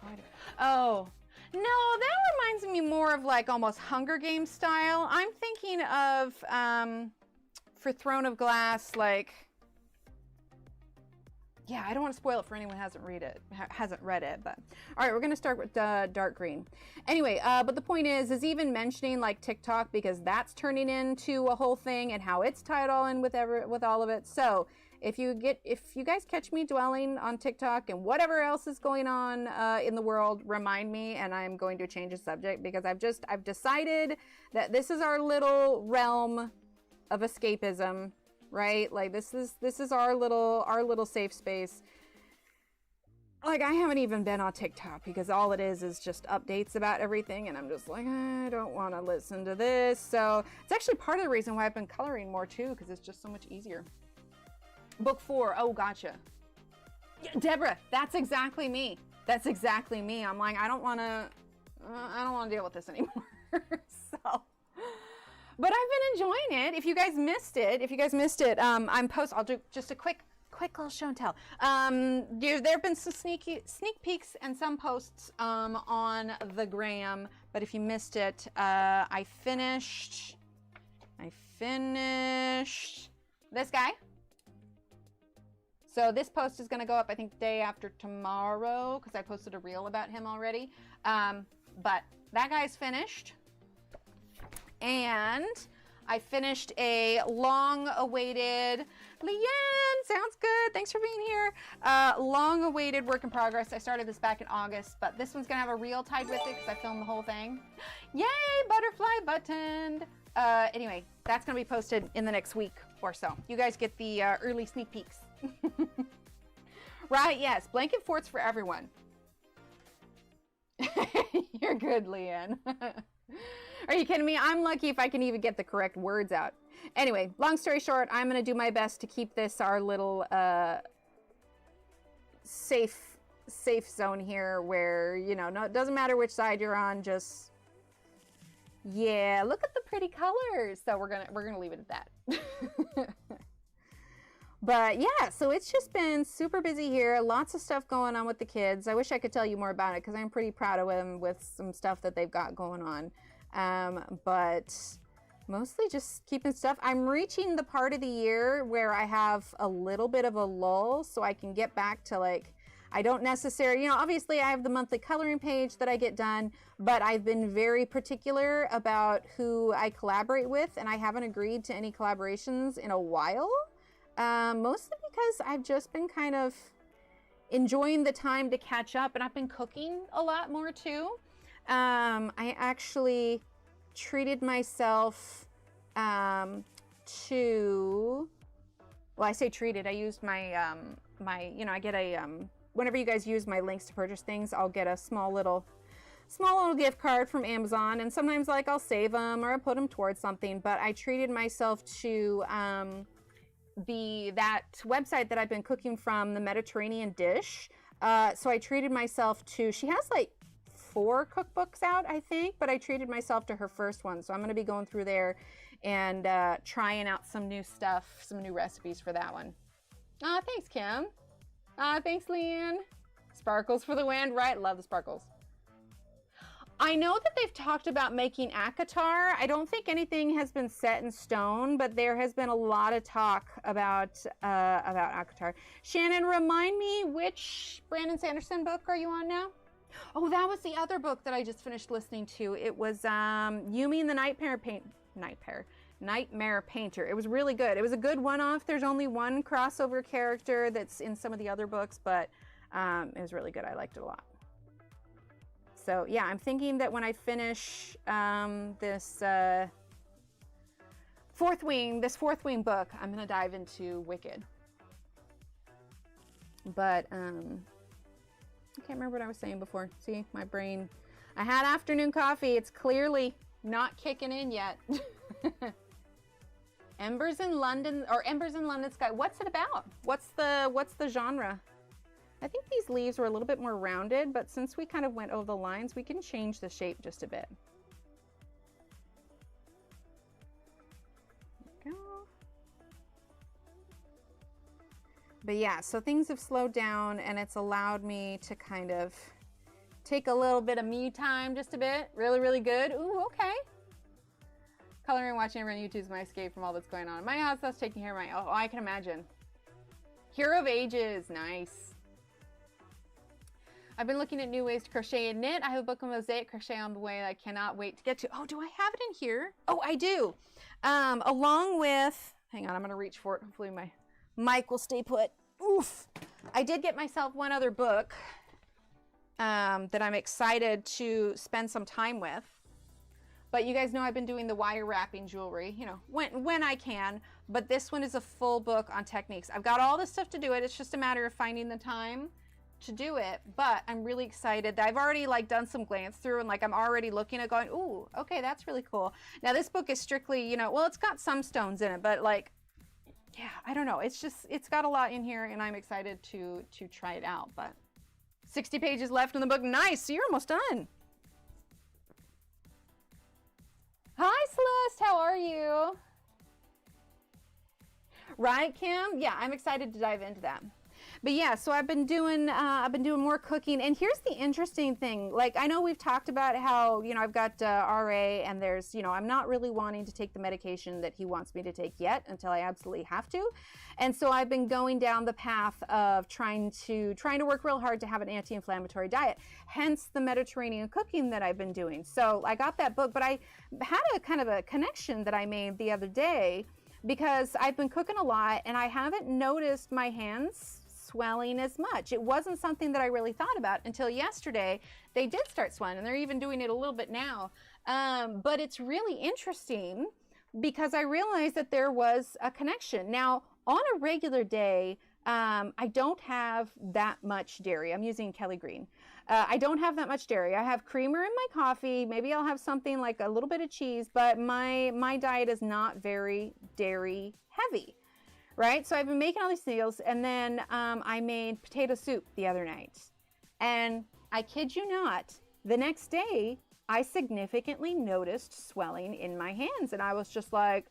Speaker 1: Oh, no, that reminds me more of like almost Hunger Games style. I'm thinking of, for Throne of Glass, like, yeah, I don't want to spoil it for anyone who hasn't read it, but all right, we're going to start with dark green. Anyway, but the point is even mentioning like TikTok because that's turning into a whole thing and how it's tied all in with all of it. So if you guys catch me dwelling on TikTok and whatever else is going on in the world, remind me, and I'm going to change the subject because I've decided that this is our little realm of escapism. Right? Like this is our little safe space. Like I haven't even been on TikTok because all it is just updates about everything and I'm just like, I don't want to listen to this. So it's actually part of the reason why I've been coloring more too, because it's just so much easier. Book 4. Oh, gotcha. Yeah, Deborah, that's exactly me. That's exactly me. I'm like, I don't want to deal with this anymore. So but I've been enjoying it. If you guys missed it, I'll do just a quick little show and tell. There have been some sneak peeks and some posts on the gram, but if you missed it, I finished this guy. So this post is going to go up, I think, day after tomorrow because I posted a reel about him already. But that guy's finished. And I finished a long-awaited, Leanne, sounds good, thanks for being here. Long-awaited work in progress. I started this back in August, but this one's gonna have a reel tied with it because I filmed the whole thing. Yay, butterfly buttoned. Anyway, that's gonna be posted in the next week or so. You guys get the early sneak peeks. Right, yes, blanket forts for everyone. You're good, Leanne. Are you kidding me? I'm lucky if I can even get the correct words out. Anyway, long story short, I'm going to do my best to keep this our little safe zone here where, you know, no, it doesn't matter which side you're on, just, yeah, look at the pretty colors. So we're going to leave it at that. But yeah, so it's just been super busy here. Lots of stuff going on with the kids. I wish I could tell you more about it because I'm pretty proud of them with some stuff that they've got going on. But mostly just keeping stuff. I'm reaching the part of the year where I have a little bit of a lull so I can get back to like, I don't necessarily, you know, obviously I have the monthly coloring page that I get done, but I've been very particular about who I collaborate with and I haven't agreed to any collaborations in a while. Mostly because I've just been kind of enjoying the time to catch up and I've been cooking a lot more too. I actually treated myself to, well, I say treated, I used my, you know, I get a, whenever you guys use my links to purchase things, I'll get a small little gift card from Amazon, and sometimes like I'll save them or I'll put them towards something, but I treated myself to that website that I've been cooking from, the Mediterranean Dish. So I treated myself to, she has like 4 cookbooks out, I think, but I treated myself to her first one. So I'm going to be going through there and trying out some new stuff, some new recipes for that one. Oh, thanks, Kim. Thanks, Leanne. Sparkles for the win, right? Love the sparkles. I know that they've talked about making ACOTAR. I don't think anything has been set in stone, but there has been a lot of talk about ACOTAR. Shannon, remind me, which Brandon Sanderson book are you on now? Oh, that was the other book that I just finished listening to. It was Yumi and the Nightmare Painter. It was really good. It was a good one-off. There's only one crossover character that's in some of the other books, but it was really good. I liked it a lot. So yeah, I'm thinking that when I finish this fourth wing book, I'm gonna dive into Wicked. But I can't remember what I was saying before. See, my brain. I had afternoon coffee. It's clearly not kicking in yet. Embers in London, or Embers in London Sky. What's it about? What's the genre? I think these leaves were a little bit more rounded, but since we kind of went over the lines, we can change the shape just a bit. There we go. But yeah, so things have slowed down and it's allowed me to kind of take a little bit of me time just a bit. Really, really good. Ooh, okay. Coloring, watching over on YouTube is my escape from all that's going on in my house. That's taking care of my, oh, I can imagine. Hero of Ages, nice. I've been looking at new ways to crochet and knit. I have a book of mosaic crochet on the way that I cannot wait to get to. Oh, do I have it in here? Oh, I do. Along with, hang on, I'm gonna reach for it. Hopefully my mic will stay put. Oof. I did get myself one other book that I'm excited to spend some time with. But you guys know I've been doing the wire wrapping jewelry, you know, when I can. But this one is a full book on techniques. I've got all the stuff to do it. It's just a matter of finding the time to do it, but I'm really excited. I've already like done some glance through and like I'm already looking at going, ooh, okay, that's really cool. Now this book is strictly, you know, well, it's got some stones in it, but like, yeah, I don't know. It's just, it's got a lot in here and I'm excited to try it out, but 60 pages left in the book. Nice, so you're almost done. Hi Celeste, how are you? Right, Kim? Yeah, I'm excited to dive into that. But yeah, so I've been doing more cooking, and here's the interesting thing. Like, I know we've talked about how, you know, I've got RA, and there's, you know, I'm not really wanting to take the medication that he wants me to take yet until I absolutely have to. And so I've been going down the path of trying to work real hard to have an anti-inflammatory diet, hence the Mediterranean cooking that I've been doing. So I got that book, but I had a kind of a connection that I made the other day because I've been cooking a lot and I haven't noticed my hands swelling as much. It wasn't something that I really thought about until yesterday. They did start swelling and they're even doing it a little bit now. But it's really interesting because I realized that there was a connection. Now, on a regular day, I don't have that much dairy. I'm using Kelly Green. I don't have that much dairy. I have creamer in my coffee. Maybe I'll have something like a little bit of cheese, but my diet is not very dairy heavy. Right? So I've been making all these meals, and then I made potato soup the other night. And I kid you not, the next day, I significantly noticed swelling in my hands. And I was just like,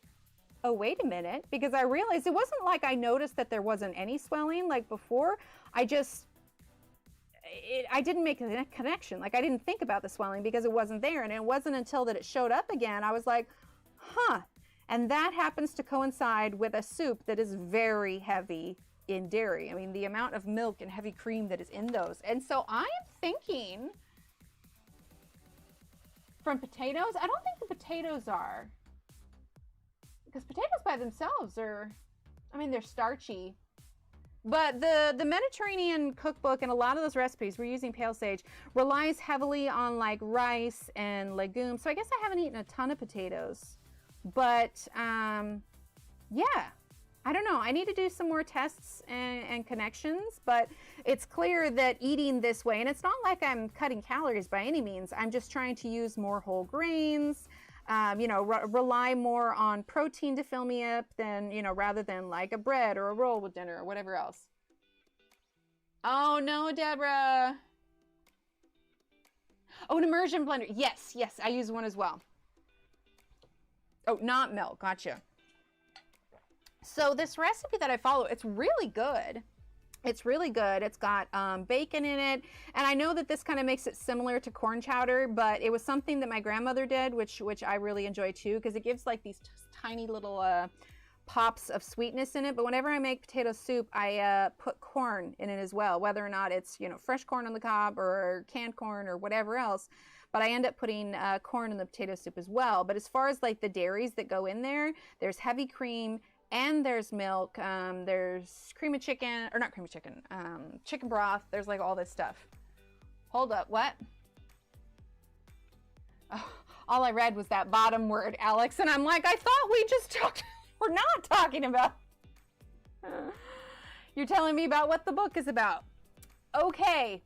Speaker 1: oh, wait a minute. Because I realized it wasn't like I noticed that there wasn't any swelling like before. I didn't make a connection. Like I didn't think about the swelling because it wasn't there. And it wasn't until that it showed up again, I was like, huh. And that happens to coincide with a soup that is very heavy in dairy. I mean, the amount of milk and heavy cream that is in those. And so I am thinking from potatoes, I don't think the potatoes are. Because potatoes by themselves are, I mean, they're starchy. But the Mediterranean cookbook and a lot of those recipes, we're using pale sage, relies heavily on like rice and legumes. So I guess I haven't eaten a ton of potatoes. But yeah, I don't know. I need to do some more tests and connections, but it's clear that eating this way, and it's not like I'm cutting calories by any means. I'm just trying to use more whole grains, you know, rely more on protein to fill me up than, you know, rather than like a bread or a roll with dinner or whatever else. Oh no, Deborah. Oh, an immersion blender. Yes, yes, I use one as well. Oh, not milk. Gotcha. So this recipe that I follow, it's really good. It's really good. It's got bacon in it. And I know that this kind of makes it similar to corn chowder, but it was something that my grandmother did, which I really enjoy too, because it gives like these tiny little pops of sweetness in it. But whenever I make potato soup, I put corn in it as well, whether or not it's, you know, fresh corn on the cob or canned corn or whatever else. But I end up putting corn in the potato soup as well. But as far as like the dairies that go in there, there's heavy cream, and there's milk, there's cream of chicken, or not cream of chicken, chicken broth. There's like all this stuff. Hold up, what? Oh, all I read was that bottom word, Alex, and I'm like, I thought we just talked, we're not talking about. You're telling me about what the book is about. Okay,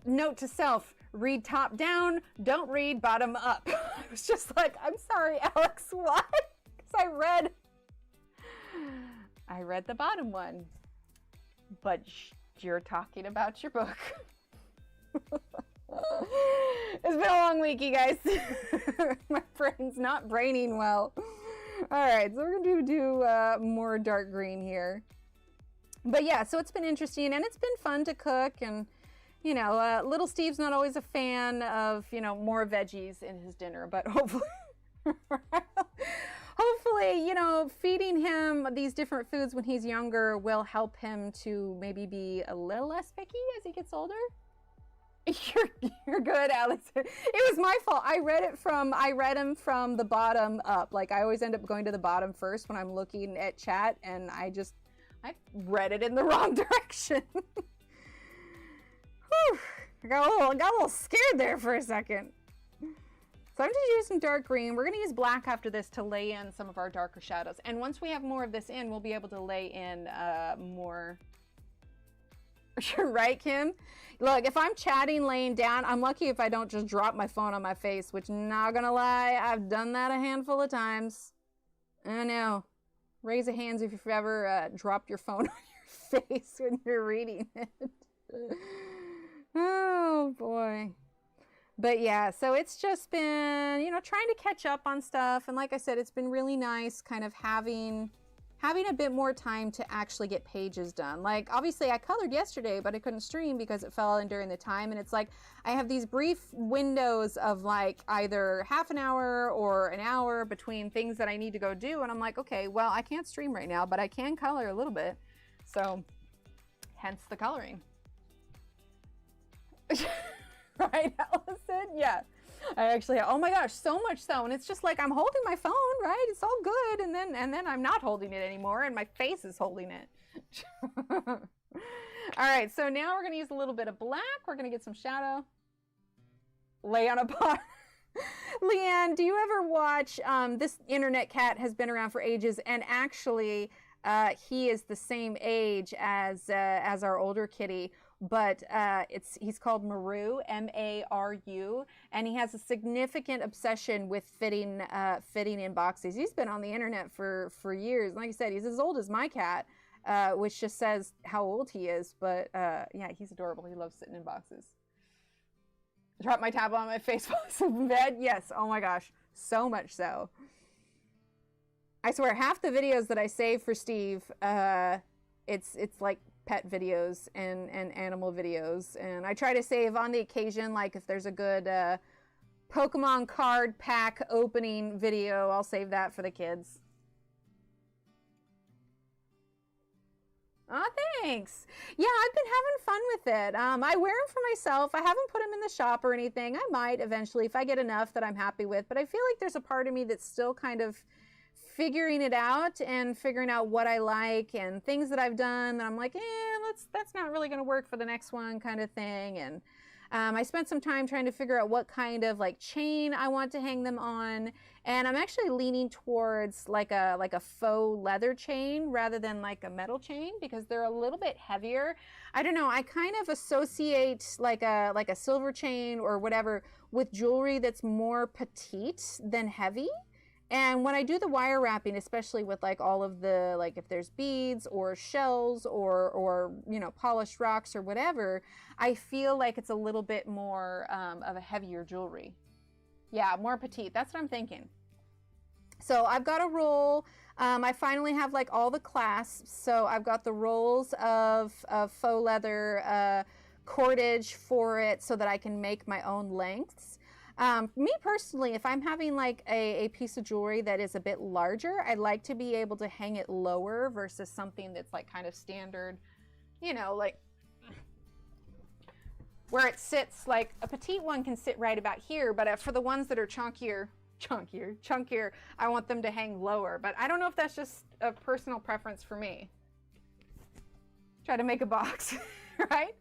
Speaker 1: note to self, read top down, don't read bottom up. I was just like, I'm sorry, Alex, what? Because I read the bottom one, but you're talking about your book. It's been a long week, you guys. My brain's not braining well. All right, so we're gonna do more dark green here. But yeah, so it's been interesting, and it's been fun to cook, and you know, little Steve's not always a fan of, you know, more veggies in his dinner, but hopefully hopefully, you know, feeding him these different foods when he's younger will help him to maybe be a little less picky as he gets older. You're good, Alex. It was my fault. I read him from the bottom up. Like, I always end up going to the bottom first when I'm looking at chat, and I read it in the wrong direction. Whew. I got a little scared there for a second. So I'm just using dark green. We're going to use black after this to lay in some of our darker shadows. And once we have more of this in, we'll be able to lay in more. You're right, Kim. Look, if I'm chatting laying down, I'm lucky if I don't just drop my phone on my face, which, not going to lie, I've done that a handful of times. I know. Raise your hands if you've ever dropped your phone on your face when you're reading it. Oh, boy. But yeah, so it's just been, you know, trying to catch up on stuff. And like I said, it's been really nice kind of having a bit more time to actually get pages done. Like, obviously I colored yesterday, but I couldn't stream because it fell in during the time. And it's like, I have these brief windows of like either half an hour or an hour between things that I need to go do. And I'm like, okay, well, I can't stream right now, but I can color a little bit. So hence the coloring. Right, Allison? Yeah. I actually, oh my gosh, so much so. And it's just like, I'm holding my phone, right? It's all good. And then I'm not holding it anymore, and my face is holding it. All right, so now we're going to use a little bit of black. We're going to get some shadow. Lay on a pot. Leanne, do you ever watch, this internet cat has been around for ages, and actually he is the same age as our older kitty. But he's called Maru, M-A-R-U, and he has a significant obsession with fitting in boxes. He's been on the internet for years. Like I said, he's as old as my cat, which just says how old he is. But yeah, he's adorable. He loves sitting in boxes. Drop my tablet on my face while I in bed. Yes. Oh my gosh, so much so. I swear, half the videos that I save for Steve, it's like pet videos and animal videos, and I try to save on the occasion, like if there's a good Pokemon card pack opening video, I'll save that for the kids. Oh, thanks. Yeah, I've been having fun with it. I wear them for myself. I haven't put them in the shop or anything. I might eventually if I get enough that I'm happy with, but I feel like there's a part of me that's still kind of figuring it out and figuring out what I like and things that I've done that I'm like, that's not really going to work for the next one kind of thing. And I spent some time trying to figure out what kind of like chain I want to hang them on. And I'm actually leaning towards like a faux leather chain rather than like a metal chain because they're a little bit heavier. I don't know. I kind of associate like a silver chain or whatever with jewelry that's more petite than heavy. And when I do the wire wrapping, especially with like all of the, like if there's beads or shells or you know, polished rocks or whatever, I feel like it's a little bit more of a heavier jewelry. Yeah, more petite. That's what I'm thinking. So I've got a roll. I finally have like all the clasps. So I've got the rolls of faux leather cordage for it so that I can make my own lengths. Me personally, if I'm having like a piece of jewelry that is a bit larger, I'd like to be able to hang it lower versus something that's like kind of standard, you know, like where it sits. Like a petite one can sit right about here, but for the ones that are chunkier, I want them to hang lower. But I don't know if that's just a personal preference for me. Try to make a box, right?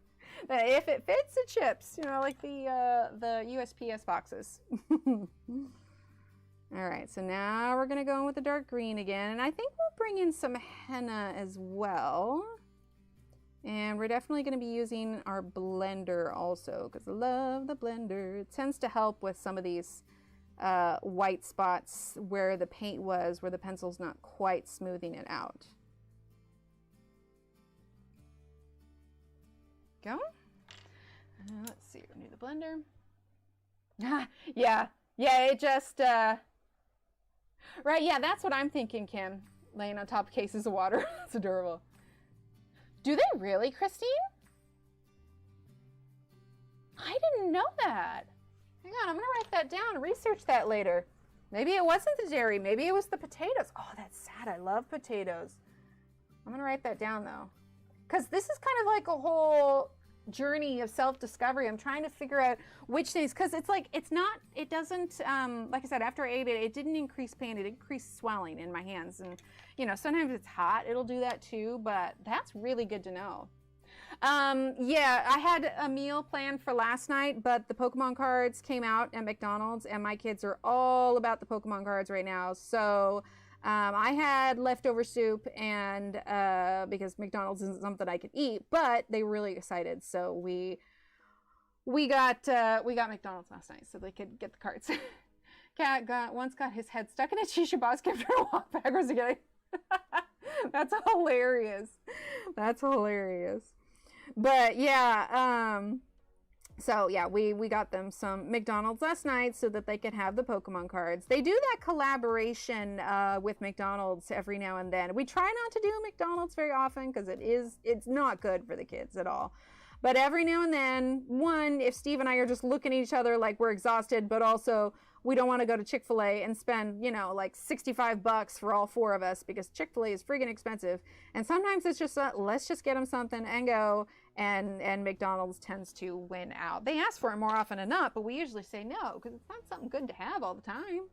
Speaker 1: That if it fits, it ships. You know, like the USPS boxes. All right, so now we're gonna go in with the dark green again, and I think we'll bring in some henna as well. And we're definitely going to be using our blender also, because I love the blender. It tends to help with some of these white spots where the paint was, where the pencil's not quite smoothing it out. Go. Let's see, renew the blender. yeah, it just, right, yeah, that's what I'm thinking, Kim. Laying on top of cases of water. That's adorable. Do they really, Christine? I didn't know that. Hang on, I'm gonna write that down and research that later. Maybe it wasn't the dairy, maybe it was the potatoes. Oh, that's sad, I love potatoes. I'm gonna write that down though. Because this is kind of like a whole journey of self-discovery. I'm trying to figure out which things, because it's like, it doesn't, like I said, after I ate it, it didn't increase pain, it increased swelling in my hands. And, you know, sometimes it's hot, it'll do that too, but that's really good to know. Yeah, I had a meal planned for last night, but the Pokemon cards came out at McDonald's, and my kids are all about the Pokemon cards right now. So I had leftover soup, and because McDonald's isn't something I could eat, but they were really excited, so we got McDonald's last night so they could get the cards. Cat once got his head stuck in a shisha box, kept trying to walk backwards again. That's hilarious. That's hilarious. But yeah, so yeah, we got them some McDonald's last night so that they could have the Pokemon cards. They do that collaboration with McDonald's every now and then. We try not to do McDonald's very often because it's not good for the kids at all. But every now and then, one, if Steve and I are just looking at each other like we're exhausted, but also we don't want to go to Chick-fil-A and spend, you know, like $65 for all four of us because Chick-fil-A is freaking expensive. And sometimes it's just, let's just get them something and go. And McDonald's tends to win out. They ask for it more often than not, but we usually say no because it's not something good to have all the time.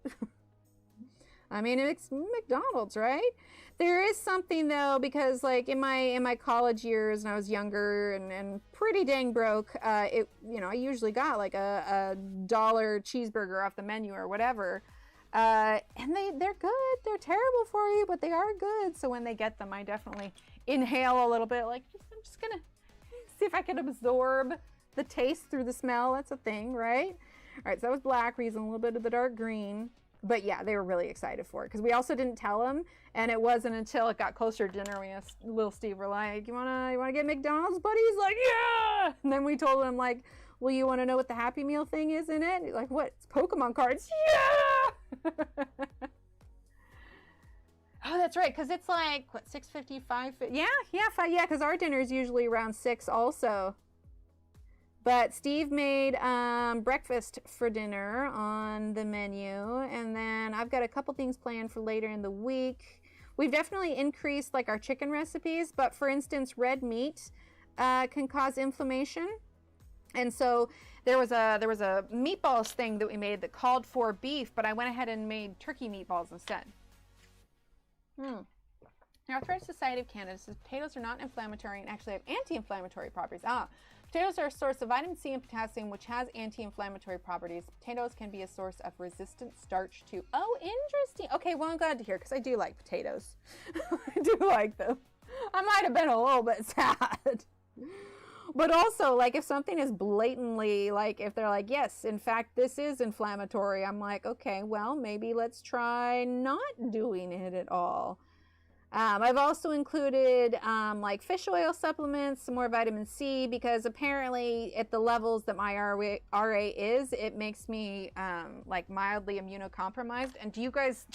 Speaker 1: I mean, it's McDonald's, right? There is something though, because like in my college years, and I was younger and pretty dang broke. You know, I usually got like a $1 cheeseburger off the menu or whatever. And they're good. They're terrible for you, but they are good. So when they get them, I definitely inhale a little bit. Like I'm just gonna see if I can absorb the taste through the smell. That's a thing, right? All right, so that was black. We're using a little bit of the dark green. But yeah, they were really excited for it because we also didn't tell them, and it wasn't until it got closer to dinner we asked little Steve, we're like, you wanna get McDonald's, buddy? He's like, yeah. And then we told him like, well, you want to know what the Happy Meal thing is in it? And he's like, what? It's Pokemon cards. Yeah. Oh, that's right, because it's like what, $6.55? Yeah, because our dinner is usually around 6 also. But Steve made breakfast for dinner on the menu, and then I've got a couple things planned for later in the week. We've definitely increased like our chicken recipes, but for instance, red meat can cause inflammation. And so there was a meatballs thing that we made that called for beef, but I went ahead and made turkey meatballs instead. The Arthritis Society of Canada says potatoes are not inflammatory and actually have anti-inflammatory properties. Potatoes are a source of vitamin C and potassium, which has anti-inflammatory properties. Potatoes can be a source of resistant starch too. Oh, interesting. Okay, well, I'm glad to hear because I do like potatoes. I do like them. I might have been a little bit sad. But also, like, if something is blatantly, like, if they're like, yes, in fact, this is inflammatory, I'm like, okay, well, maybe let's try not doing it at all.
Speaker 2: I've also included like fish oil supplements, some more vitamin C, because apparently at the levels that my RA is, it makes me like mildly immunocompromised. And do you guys,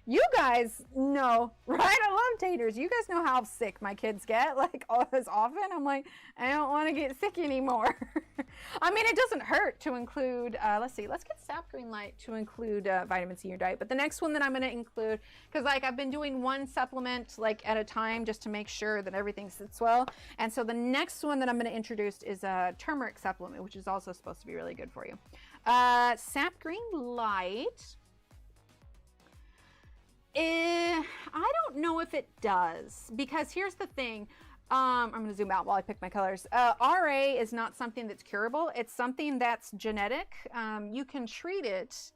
Speaker 2: you guys know, right? I love taters. You guys know how sick my kids get, like all this often. I'm like, I don't want to get sick anymore. I mean, it doesn't hurt to include, let's see, let's get sap green light to include vitamin C in your diet. But the next one that I'm going to include, because like I've been doing one supplement like at a time just to make sure that everything sits well. And so the next one that I'm going to introduce is a turmeric supplement, which is also supposed to be really good for you. Sap green light. I don't know if it does, because here's the thing. I'm going to zoom out while I pick my colors. RA is not something that's curable. It's something that's genetic. You can treat it.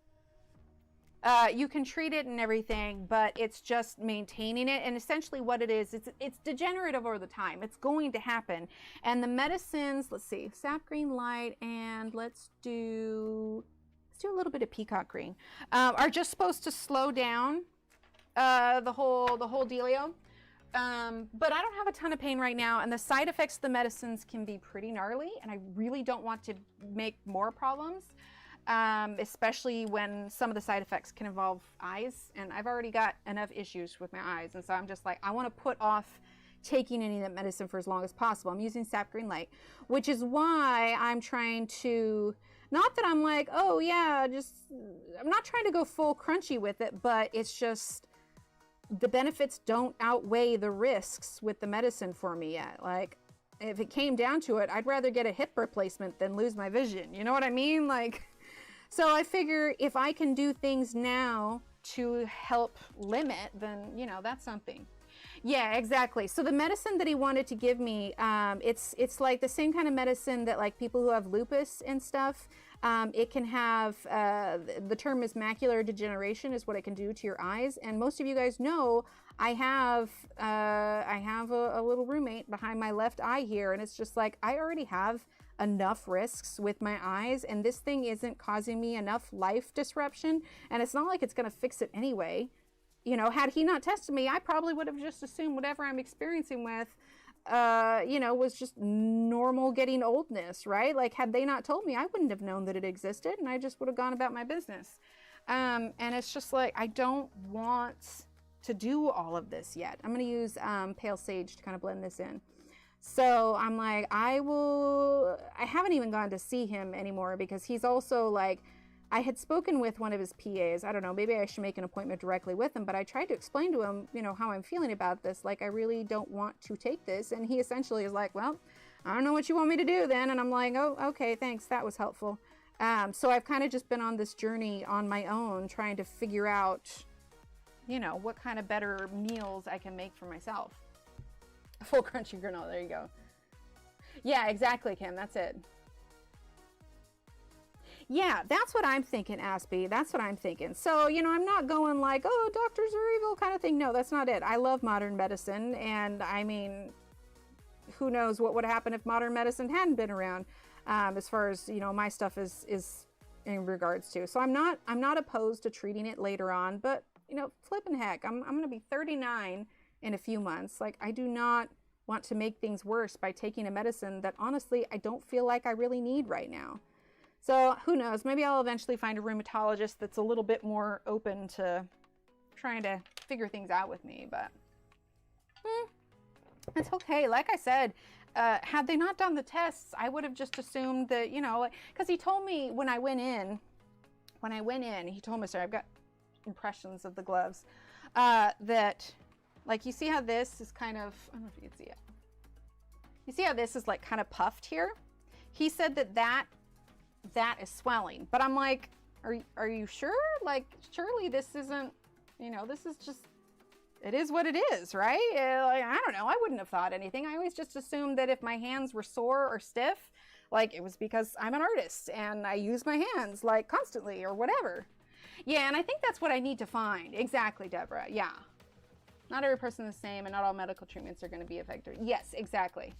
Speaker 2: You can treat it and everything, but it's just maintaining it. And essentially what it is, it's degenerative over the time. It's going to happen. And the medicines, let's see, sap green light, and let's do a little bit of peacock green, are just supposed to slow down the whole dealio. But I don't have a ton of pain right now, and the side effects of the medicines can be pretty gnarly, and I really don't want to make more problems, especially when some of the side effects can involve eyes, and I've already got enough issues with my eyes, and so I'm just like, I want to put off taking any of that medicine for as long as possible. I'm using sap green light, which is why I'm trying to, not that I'm like, oh yeah, I'm not trying to go full crunchy with it, but it's just, the benefits don't outweigh the risks with the medicine for me yet. Like, if it came down to it, I'd rather get a hip replacement than lose my vision. You know what I mean? Like, so I figure if I can do things now to help limit, then, you know, that's something. Yeah, exactly. So the medicine that he wanted to give me, it's like the same kind of medicine that like people who have lupus and stuff, it can have, the term is macular degeneration is what it can do to your eyes. And most of you guys know I have a little roommate behind my left eye here, and it's just like, I already have enough risks with my eyes, and this thing isn't causing me enough life disruption, and it's not like it's going to fix it anyway. You know, had he not tested me, I probably would have just assumed whatever I'm experiencing with, you know, was just normal getting oldness, right? Like, had they not told me, I wouldn't have known that it existed, and I just would have gone about my business. And it's just like, I don't want to do all of this yet. I'm going to use pale sage to kind of blend this in. So I'm like, I haven't even gone to see him anymore, because he's also like, I had spoken with one of his PAs. I don't know, maybe I should make an appointment directly with him, but I tried to explain to him, you know, how I'm feeling about this. Like, I really don't want to take this. And he essentially is like, well, I don't know what you want me to do then. And I'm like, oh, okay, thanks. That was helpful. So I've kind of just been on this journey on my own, trying to figure out, you know, what kind of better meals I can make for myself. Full crunchy granola, there you go. Yeah, exactly, Kim, that's it. Yeah, that's what I'm thinking, Aspie. That's what I'm thinking. So, you know, I'm not going like, oh, doctors are evil kind of thing. No, that's not it. I love modern medicine. And I mean, who knows what would happen if modern medicine hadn't been around, as far as, you know, my stuff is in regards to. So I'm not opposed to treating it later on, but, you know, flipping heck, I'm going to be 39 in a few months. Like, I do not want to make things worse by taking a medicine that honestly, I don't feel like I really need right now. So who knows, maybe I'll eventually find a rheumatologist that's a little bit more open to trying to figure things out with me, but it's okay. Like I said, had they not done the tests, I would have just assumed that, you know, because he told me when I went in, he told me, sorry, I've got impressions of the gloves, that, like, you see how this is kind of, I don't know if you can see it. You see how this is like kind of puffed here? He said that is swelling, but I'm like, are you sure? Like, surely this isn't, you know, this is just, it is what it is, right? Like, I don't know, I wouldn't have thought anything. I always just assumed that if my hands were sore or stiff, like, it was because I'm an artist and I use my hands like constantly or whatever. Yeah, and I think that's what I need to find. Exactly, Deborah. Yeah. Not every person is the same, and not all medical treatments are going to be effective. Yes, exactly.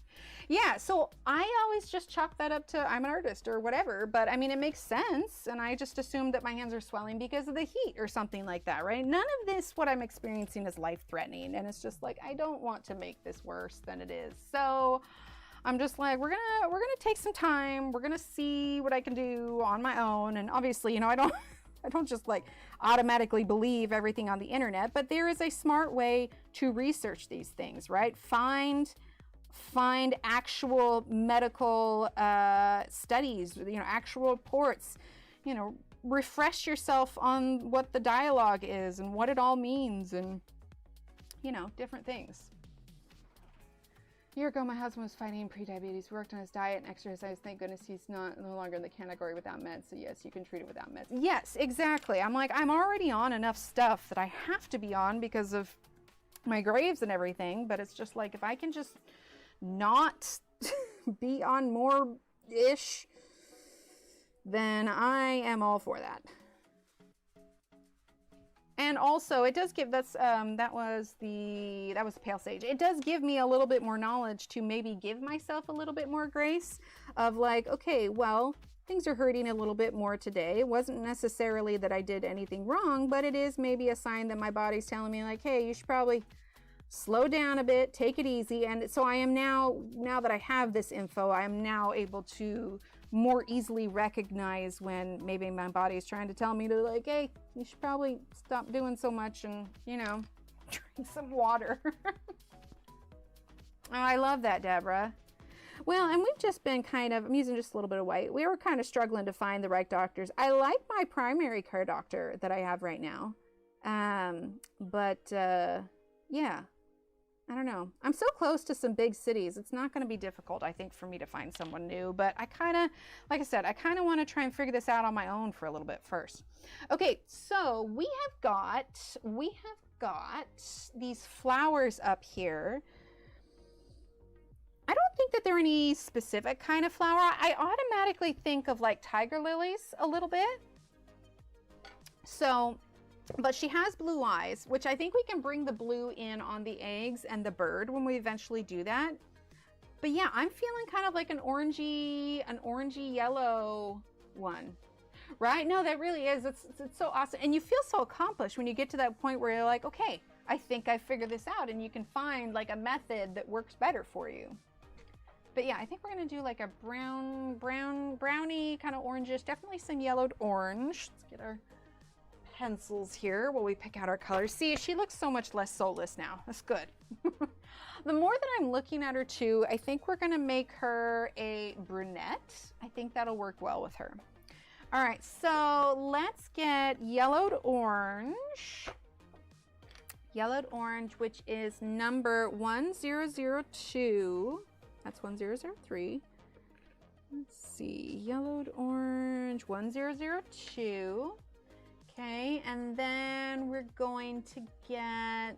Speaker 2: Yeah, so I always just chalk that up to I'm an artist or whatever, but I mean, it makes sense, and I just assumed that my hands are swelling because of the heat or something like that, right? None of this, what I'm experiencing, is life-threatening, and it's just like, I don't want to make this worse than it is. So I'm just like, we're gonna take some time. We're gonna see what I can do on my own, and obviously, you know, I don't just like automatically believe everything on the internet, but there is a smart way to research these things, right? Find actual medical studies, you know, actual reports, you know, refresh yourself on what the dialogue is and what it all means, and, you know, different things. A year ago, my husband was fighting pre-diabetes. We worked on his diet and exercise. Thank goodness he's no longer in the category without meds. So yes, you can treat it without meds. Yes, exactly. I'm like, I'm already on enough stuff that I have to be on because of my graves and everything. But it's just like, if I can just not be on more-ish, then I am all for that. And also, it does give, that was the pale sage. It does give me a little bit more knowledge to maybe give myself a little bit more grace of like, okay, well, things are hurting a little bit more today. It wasn't necessarily that I did anything wrong, but it is maybe a sign that my body's telling me like, hey, you should probably slow down a bit, take it easy. And so I am now that I have this info, I am now able to more easily recognize when maybe my body is trying to tell me to like, hey, you should probably stop doing so much and, you know, drink some water. Oh, I love that, Deborah. Well, and we've just been kind of, I'm using just a little bit of white. We were kind of struggling to find the right doctors. I like my primary care doctor that I have right now. Yeah. I don't know. I'm so close to some big cities. It's not going to be difficult, I think, for me to find someone new. But I kind of, like I said, I kind of want to try and figure this out on my own for a little bit first. Okay, so we have got these flowers up here. I don't think that they're any specific kind of flower. I automatically think of like tiger lilies a little bit. So, but she has blue eyes, which I think we can bring the blue in on the eggs and the bird when we eventually do that. But yeah, I'm feeling kind of like an orangey yellow one, right? No, that really is. It's so awesome. And you feel so accomplished when you get to that point where you're like, okay, I think I figured this out, and you can find like a method that works better for you. But yeah, I think we're gonna do like a brownie kind of orangish, definitely some yellowed orange. Let's get our pencils here while we pick out our colors. See, she looks so much less soulless now. That's good. The more that I'm looking at her too, I think we're gonna make her a brunette. I think that'll work well with her. All right, so let's get yellowed orange. Yellowed orange, which is number 1002. That's 1003. Let's see, yellowed orange 1002. Okay, and then we're going to get,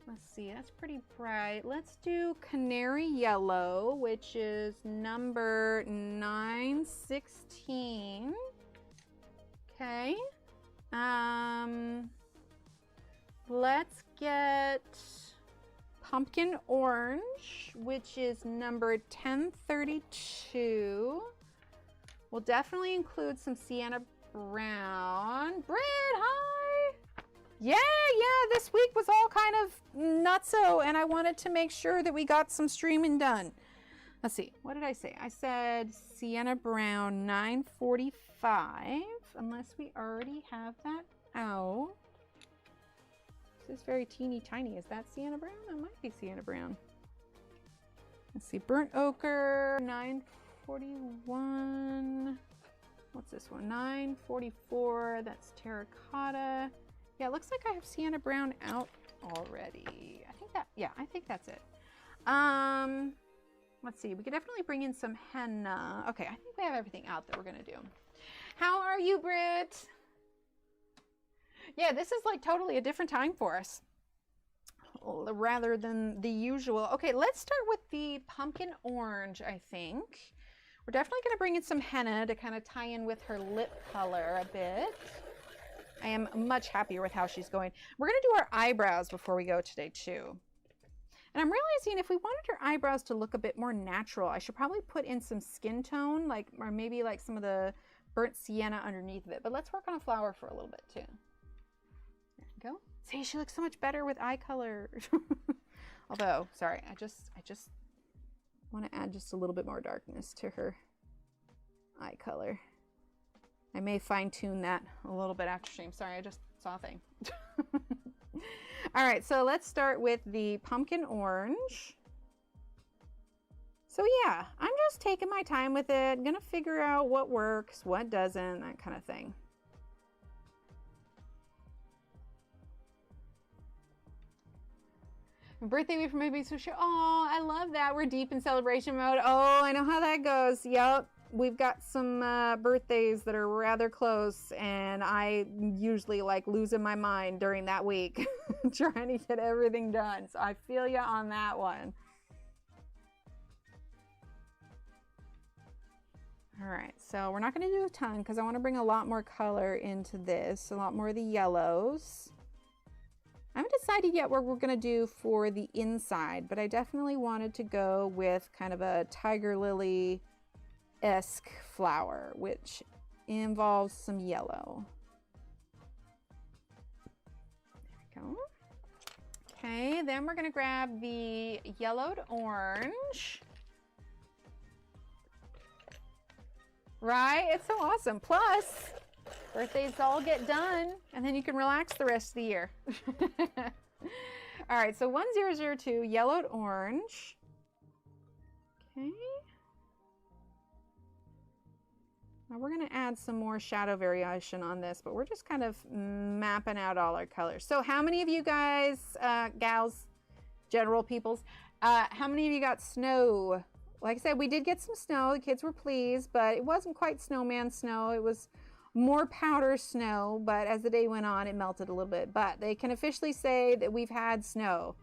Speaker 2: let's see, that's pretty bright. Let's do canary yellow, which is number 916. Okay. Let's get pumpkin orange, which is number 1032. We'll definitely include some sienna brown. Britt, hi! Yeah, this week was all kind of nutso, and I wanted to make sure that we got some streaming done. Let's see, what did I say? I said sienna brown 945, unless we already have that out. This is very teeny tiny. Is that sienna brown? That might be sienna brown. Let's see, burnt ochre 941. What's this one? 944. That's terracotta. Yeah, it looks like I have sienna brown out already. I think that's it. Let's see. We could definitely bring in some henna. Okay, I think we have everything out that we're gonna do. How are you, Britt? Yeah, this is like totally a different time for us, rather than the usual. Okay, let's start with the pumpkin orange, I think. We're definitely going to bring in some henna to kind of tie in with her lip color a bit. I am much happier with how she's going. We're going to do our eyebrows before we go today too. And I'm realizing if we wanted her eyebrows to look a bit more natural, I should probably put in some skin tone, like, or maybe like some of the burnt sienna underneath of it. But let's work on a flower for a little bit too. There we go. See, she looks so much better with eye color. Although, sorry, I just want to add just a little bit more darkness to her eye color. I may fine tune that a little bit after stream. Sorry, I just saw a thing. All right, so let's start with the pumpkin orange. So yeah, I'm just taking my time with it. I'm gonna figure out what works, what doesn't, that kind of thing. Birthday week for my baby show. Oh, I love that. We're deep in celebration mode. Oh, I know how that goes. Yep. We've got some birthdays that are rather close, and I usually like losing my mind during that week trying to get everything done. So I feel you on that one. All right, so we're not going to do a ton because I want to bring a lot more color into this, a lot more of the yellows. I haven't decided yet what we're going to do for the inside, but I definitely wanted to go with kind of a tiger lily-esque flower, which involves some yellow. There we go. Okay, then we're going to grab the yellowed orange. Right? It's so awesome. Plus, birthdays all get done, and then you can relax the rest of the year. All right, so 1002 yellowed orange. Okay. Now we're going to add some more shadow variation on this, but we're just kind of mapping out all our colors. So how many of you guys, gals, general peoples, how many of you got snow? Like I said, we did get some snow. The kids were pleased, but it wasn't quite snowman snow. It was more powder snow, but as the day went on, it melted a little bit. But they can officially say that we've had snow.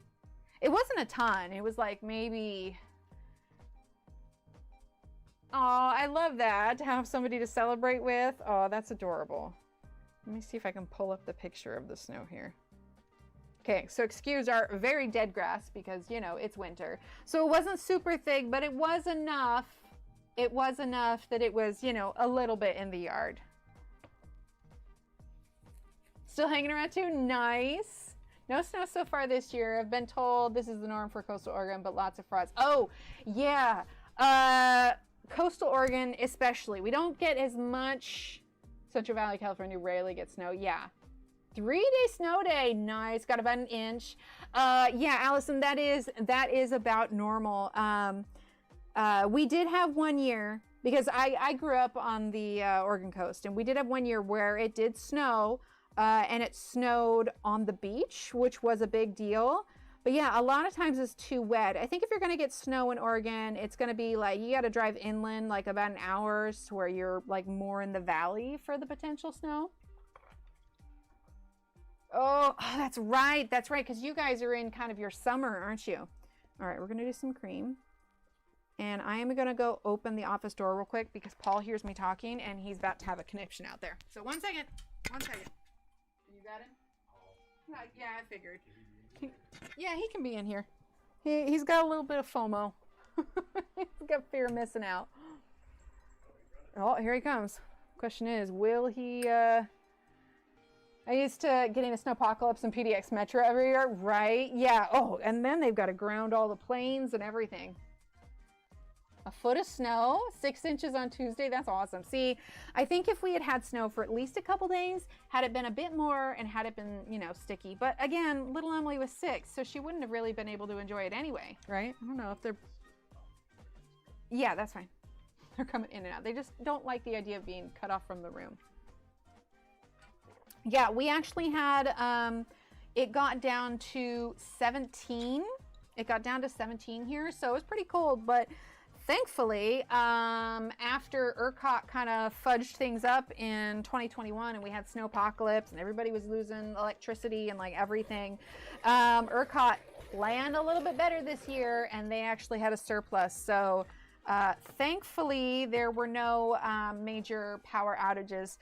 Speaker 2: It wasn't a ton. It was like maybe... Oh, I love that, to have somebody to celebrate with. Oh, that's adorable. Let me see if I can pull up the picture of the snow here. Okay, so excuse our very dead grass because, you know, it's winter. So it wasn't super thick, but it was enough. It was enough that it was, you know, a little bit in the yard. Still hanging around too? Nice. No snow so far this year. I've been told this is the norm for coastal Oregon, but lots of frost. Oh, yeah. Coastal Oregon especially. We don't get as much. Central Valley, California rarely gets snow. Yeah. 3-day snow day. Nice. Got about an inch. Yeah, Allison, that is about normal. We did have one year, because I grew up on the Oregon coast, and we did have one year where it did snow, and it snowed on the beach, which was a big deal. But yeah, a lot of times it's too wet. I think if you're going to get snow in Oregon, it's going to be like, you got to drive inland like about an hour to where you're like more in the valley for the potential snow. Oh, that's right. That's right. Because you guys are in kind of your summer, aren't you? All right, we're going to do some cream. And I am going to go open the office door real quick because Paul hears me talking and he's about to have a conniption out there. So 1 second. 1 second. You got it? Yeah, I figured. Yeah, he can be in here. He's got a little bit of FOMO. He's got fear of missing out. Oh, here he comes. Question is, will he... I used to getting a Snowpocalypse and PDX Metro every year, right? Yeah. Oh, and then they've got to ground all the planes and everything. A foot of snow, 6 inches on Tuesday. That's awesome. See, I think if we had had snow for at least a couple days, had it been a bit more and had it been, you know, sticky. But again, little Emily was 6, so she wouldn't have really been able to enjoy it anyway, right? I don't know if they're... Yeah, that's fine. They're coming in and out. They just don't like the idea of being cut off from the room. Yeah, we actually had, it got down to 17. It got down to 17 here, so it was pretty cold, but thankfully, after ERCOT kind of fudged things up in 2021 and we had Snowpocalypse and everybody was losing electricity and like everything, ERCOT planned a little bit better this year and they actually had a surplus. So thankfully, there were no major power outages.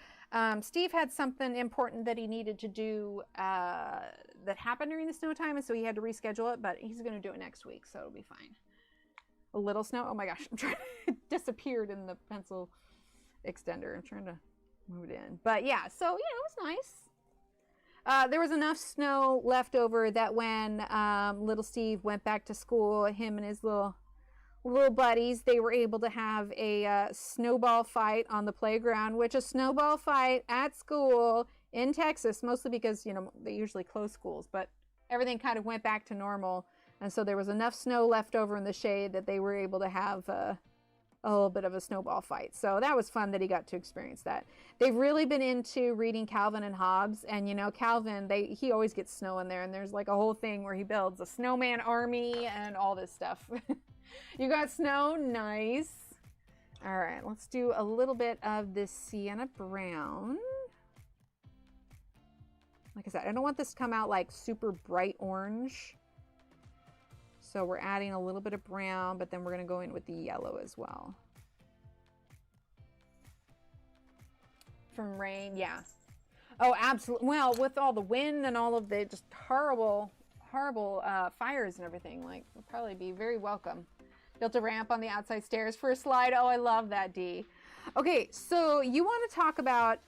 Speaker 2: Steve had something important that he needed to do that happened during the snow time, and so he had to reschedule it, but he's going to do it next week, so it'll be fine. A little snow? Oh my gosh, I'm trying it disappeared in the pencil extender. I'm trying to move it in. But yeah, so, you know, it was nice. There was enough snow left over that when little Steve went back to school, him and his little buddies, they were able to have a snowball fight on the playground, which a snowball fight at school in Texas, mostly because, you know, they usually close schools, but everything kind of went back to normal. And so there was enough snow left over in the shade that they were able to have a little bit of a snowball fight. So that was fun that he got to experience that. They've really been into reading Calvin and Hobbes. And, you know, Calvin, he always gets snow in there. And there's like a whole thing where he builds a snowman army and all this stuff. You got snow? Nice. All right, let's do a little bit of this sienna brown. Like I said, I don't want this to come out like super bright orange. So we're adding a little bit of brown, but then we're going to go in with the yellow as well. From rain, yeah. Oh, absolutely. Well, with all the wind and all of the just horrible fires and everything, like, would probably be very welcome. Built a ramp on the outside stairs for a slide. Oh, I love that, Dee. Okay, so you want to talk about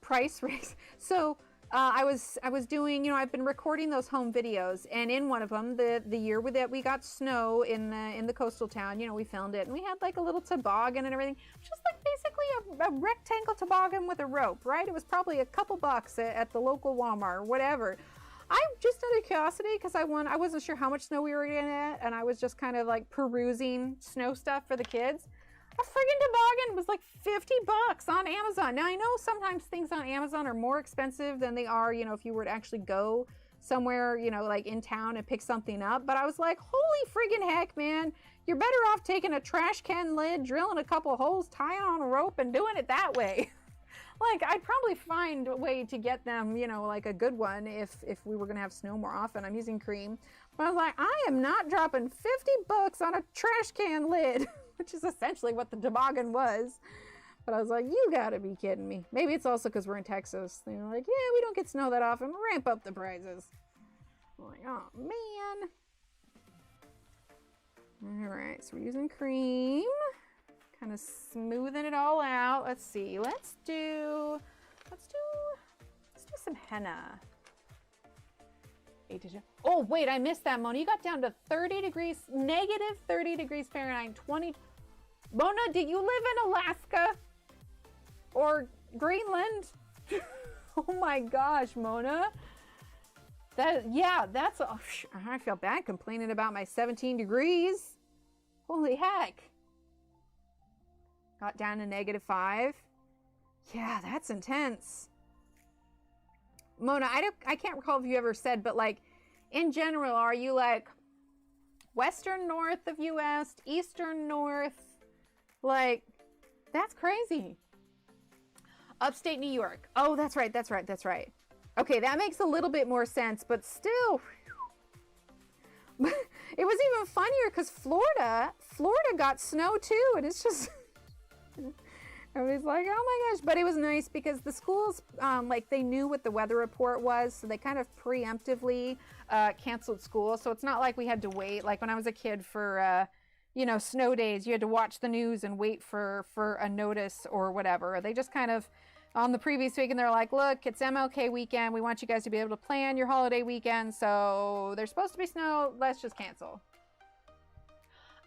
Speaker 2: price raise. So I was doing, you know, I've been recording those home videos, and in one of them, the year that we got snow in the coastal town, you know, we filmed it, and we had like a little toboggan and everything, just like basically a rectangle toboggan with a rope, right? It was probably a couple bucks at the local Walmart or whatever. I just out of curiosity, because I wasn't sure how much snow we were getting at, and I was just kind of like perusing snow stuff for the kids. A friggin' toboggan was like 50 bucks on Amazon. Now I know sometimes things on Amazon are more expensive than they are, you know, if you were to actually go somewhere, you know, like in town and pick something up. But I was like, holy friggin' heck, man, you're better off taking a trash can lid, drilling a couple holes, tying on a rope, and doing it that way. Like, I'd probably find a way to get them, you know, like a good one if we were going to have snow more often. I'm using cream. But I was like, I am not dropping 50 bucks on a trash can lid, which is essentially what the toboggan was. But I was like, you got to be kidding me. Maybe it's also because we're in Texas. They're like, yeah, we don't get snow that often. Ramp up the prices. I'm like, oh, man. All right, so we're using cream. Kind of smoothing it all out. Let's see. Let's do some henna. Oh wait, I missed that, Mona. You got down to 30 degrees, negative 30 degrees Fahrenheit, 20. Mona, do you live in Alaska or Greenland? Oh my gosh, Mona. That's. Oh, I feel bad complaining about my 17 degrees. Holy heck. Got down to -5. Yeah, that's intense. Mona, I can't recall if you ever said, but like in general, are you like western north of US, eastern north? Like, that's crazy. Upstate New York. Oh, that's right. Okay, that makes a little bit more sense, but still. It was even funnier because Florida got snow too, and it's just everybody's like, oh my gosh. But it was nice because the schools, like, they knew what the weather report was, so they kind of preemptively canceled school. So it's not like we had to wait. Like when I was a kid for, you know, snow days, you had to watch the news and wait for a notice or whatever. They just kind of, on the previous week, and they're like, look, it's MLK weekend. We want you guys to be able to plan your holiday weekend. So there's supposed to be snow. Let's just cancel.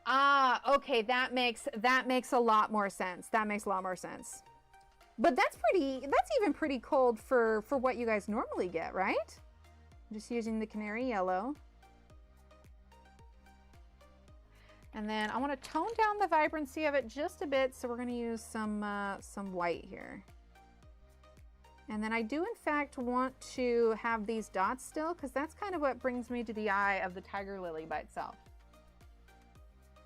Speaker 2: Ah, okay, that makes a lot more sense. That makes a lot more sense. But that's even pretty cold for what you guys normally get, right? I'm just using the canary yellow. And then I want to tone down the vibrancy of it just a bit, so we're going to use some white here. And then I do in fact want to have these dots still, because that's kind of what brings me to the eye of the tiger lily by itself.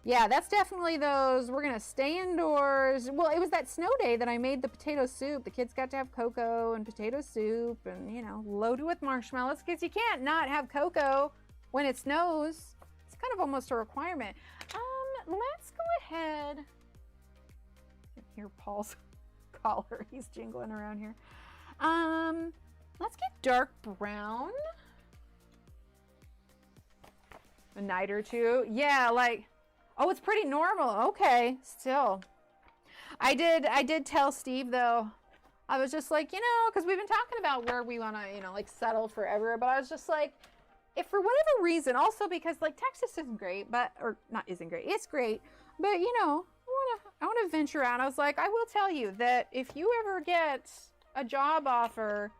Speaker 2: Yeah, that's definitely those. We're going to stay indoors. Well, it was that snow day that I made the potato soup. The kids got to have cocoa and potato soup and, you know, loaded with marshmallows, because you can't not have cocoa when it snows. It's kind of almost a requirement. Let's go ahead. I can hear Paul's collar. He's jingling around here. Let's get dark brown. A night or two. Yeah, like, oh, it's pretty normal. Okay, still. I did tell Steve, though, I was just like, you know, because we've been talking about where we want to, you know, like settle forever. But I was just like, if for whatever reason, also because like Texas isn't great, but, or not isn't great, it's great. But, you know, I want to venture out. I was like, I will tell you that if you ever get a job offer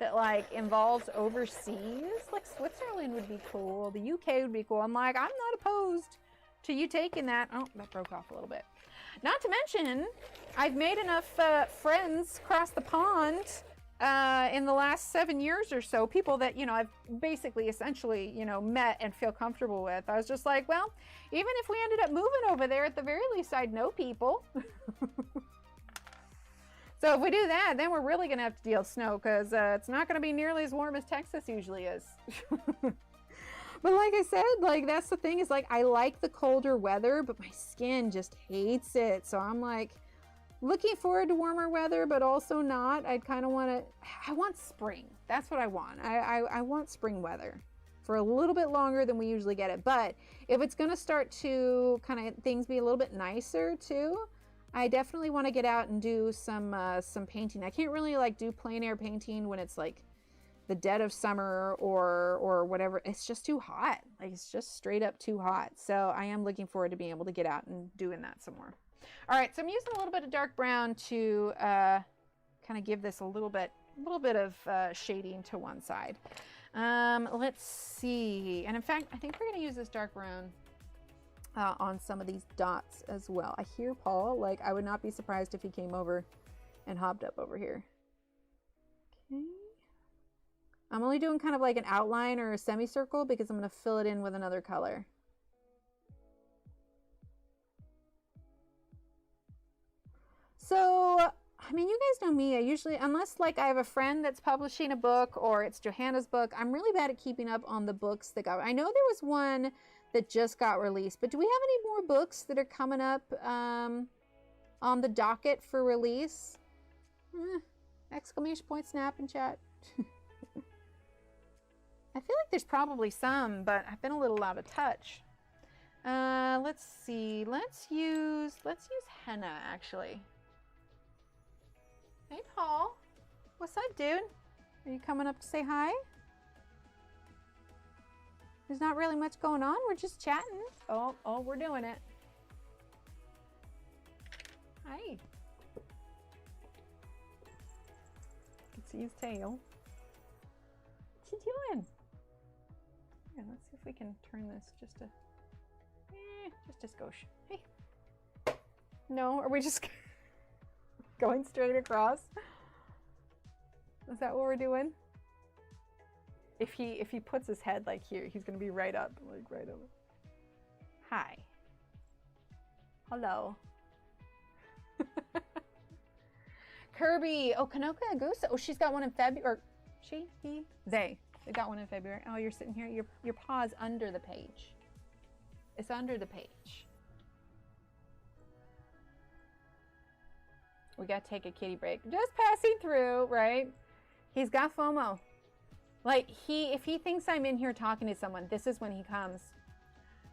Speaker 2: that like involves overseas, like Switzerland would be cool, the UK would be cool. I'm like, I'm not opposed to you taking that. Oh, that broke off a little bit. Not to mention, I've made enough friends across the pond in the last 7 years or so, people that, you know, I've basically essentially, you know, met and feel comfortable with. I was just like, well, even if we ended up moving over there, at the very least, I'd know people. So if we do that, then we're really going to have to deal with snow, because it's not going to be nearly as warm as Texas usually is. But like I said, like that's the thing, is like I like the colder weather, but my skin just hates it. So I'm like looking forward to warmer weather, but also not. I'd kind of want to, I want spring. That's what I want. I want spring weather for a little bit longer than we usually get it. But if it's going to start to kind of things be a little bit nicer too, I definitely want to get out and do some painting. I can't really like do plein air painting when it's like the dead of summer or whatever. It's just too hot. Like it's just straight up too hot. So I am looking forward to being able to get out and doing that some more. All right, so I'm using a little bit of dark brown to kind of give this a little bit of shading to one side. Let's see. And in fact, I think we're going to use this dark brown on some of these dots as well. I hear Paul. Like I would not be surprised if he came over and hopped up over here. Okay. I'm only doing kind of like an outline or a semicircle because I'm going to fill it in with another color. So, I mean, you guys know me. I usually, unless like I have a friend that's publishing a book or it's Johanna's book, I'm really bad at keeping up on the books that got, I know there was one that just got released, but do we have any more books that are coming up on the docket for release? Exclamation point snap in chat. I feel like there's probably some, but I've been a little out of touch. Let's see. Let's use henna actually. Hey Paul, what's up, dude? Are you coming up to say hi? There's not really much going on. We're just chatting. Oh, we're doing it. Hi. Can see his tail. What you doing? Yeah, let's see if we can turn this just a skosh. Hey. No, are we just going straight across? Is that what we're doing? If he puts his head like here, he's gonna be right up, like right over. Hi. Hello. Kirby. Oh, Kanoka Agusa. Oh, she's got one in February. Or she, he, they got one in February. Oh, you're sitting here. Your paw's under the page. It's under the page. We gotta take a kitty break. Just passing through, right? He's got FOMO. Like if he thinks I'm in here talking to someone, this is when he comes.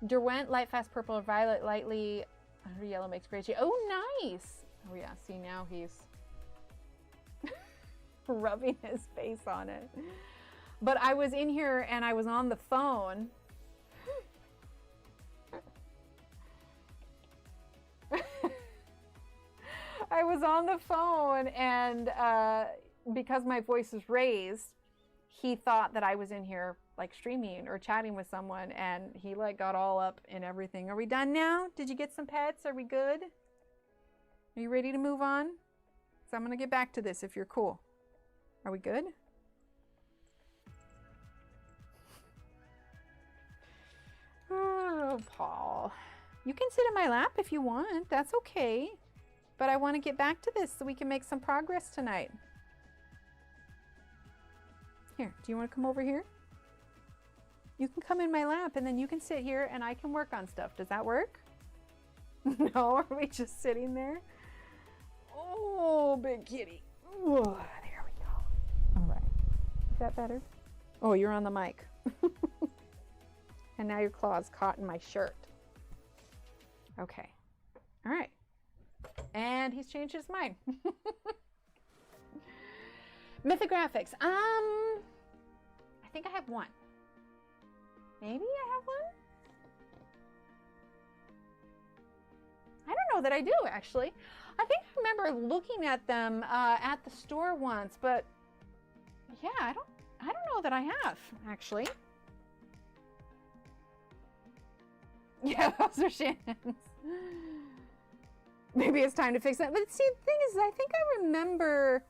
Speaker 2: Derwent, light, fast, purple, or violet, lightly under yellow makes great shade. Oh, nice. Oh yeah, see now he's rubbing his face on it. But I was in here and I was on the phone. I was on the phone and because my voice is raised, he thought that I was in here like streaming or chatting with someone, and he like got all up in everything. Are we done now? Did you get some pets? Are we good? Are you ready to move on? So I'm gonna get back to this if you're cool. Are we good? Oh, Paul. You can sit in my lap if you want. That's okay. But I want to get back to this so we can make some progress tonight. Here, do you want to come over here? You can come in my lap and then you can sit here and I can work on stuff. Does that work? No, are we just sitting there? Oh, big kitty. Oh, there we go. All right. Is that better? Oh, you're on the mic. And now your claw's caught in my shirt. Okay. All right. And he's changed his mind. Mythographics. I think I have one. Maybe I have one? I don't know that I do, actually. I think I remember looking at them at the store once, but yeah, I don't know that I have, actually. Yeah, those are Shannon's. Maybe it's time to fix that. But see, the thing is, I think I remember,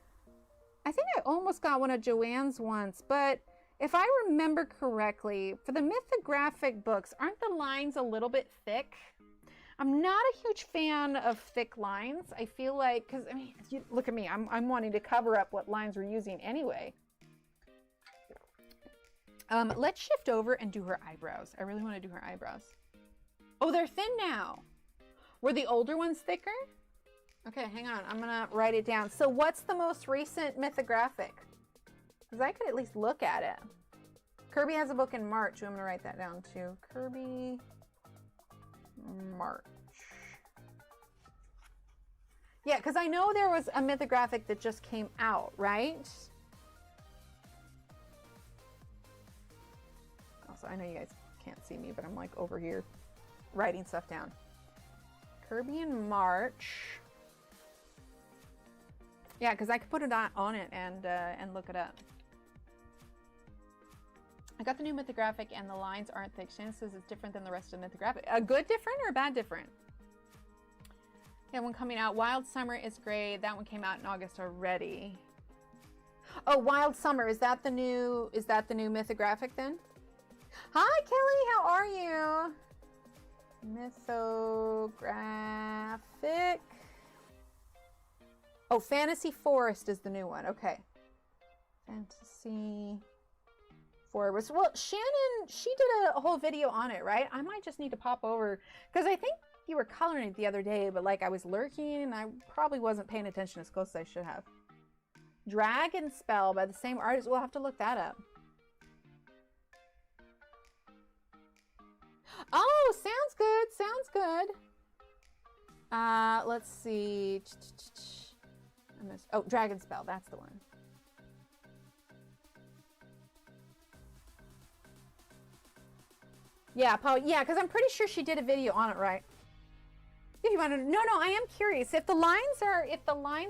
Speaker 2: I think I almost got one of Joanne's once, but if I remember correctly, for the mythographic books, aren't the lines a little bit thick? I'm not a huge fan of thick lines. I feel like, because, I mean, look at me. I'm wanting to cover up what lines we're using anyway. Let's shift over and do her eyebrows. I really want to do her eyebrows. Oh, they're thin now. Were the older ones thicker? Okay, hang on. I'm going to write it down. So what's the most recent mythographic? Because I could at least look at it. Kirby has a book in March. I'm going to write that down too. Kirby, March. Yeah, because I know there was a mythographic that just came out, right? Also, I know you guys can't see me, but I'm like over here writing stuff down. Kirby in March. Yeah, because I could put it on it and look it up. I got the new mythographic and the lines aren't thick. Shannon says it's different than the rest of the mythographic. A good different or a bad different? Yeah, one coming out. Wild Summer is great. That one came out in August already. Oh, Wild Summer. Is that the new mythographic then? Hi, Kelly. How are you? Mythographic. Oh, Fantasy Forest is the new one. Okay. Fantasy Forest. Well, Shannon, she did a whole video on it, right? I might just need to pop over because I think you were coloring it the other day, but like I was lurking and I probably wasn't paying attention as close as I should have. Dragon Spell by the same artist. We'll have to look that up. Oh, sounds good. Sounds good. Let's see. Oh, Dragon Spell. That's the one. Yeah, Paul. Yeah, because I'm pretty sure she did a video on it, right? If you want to, no, I am curious. If the lines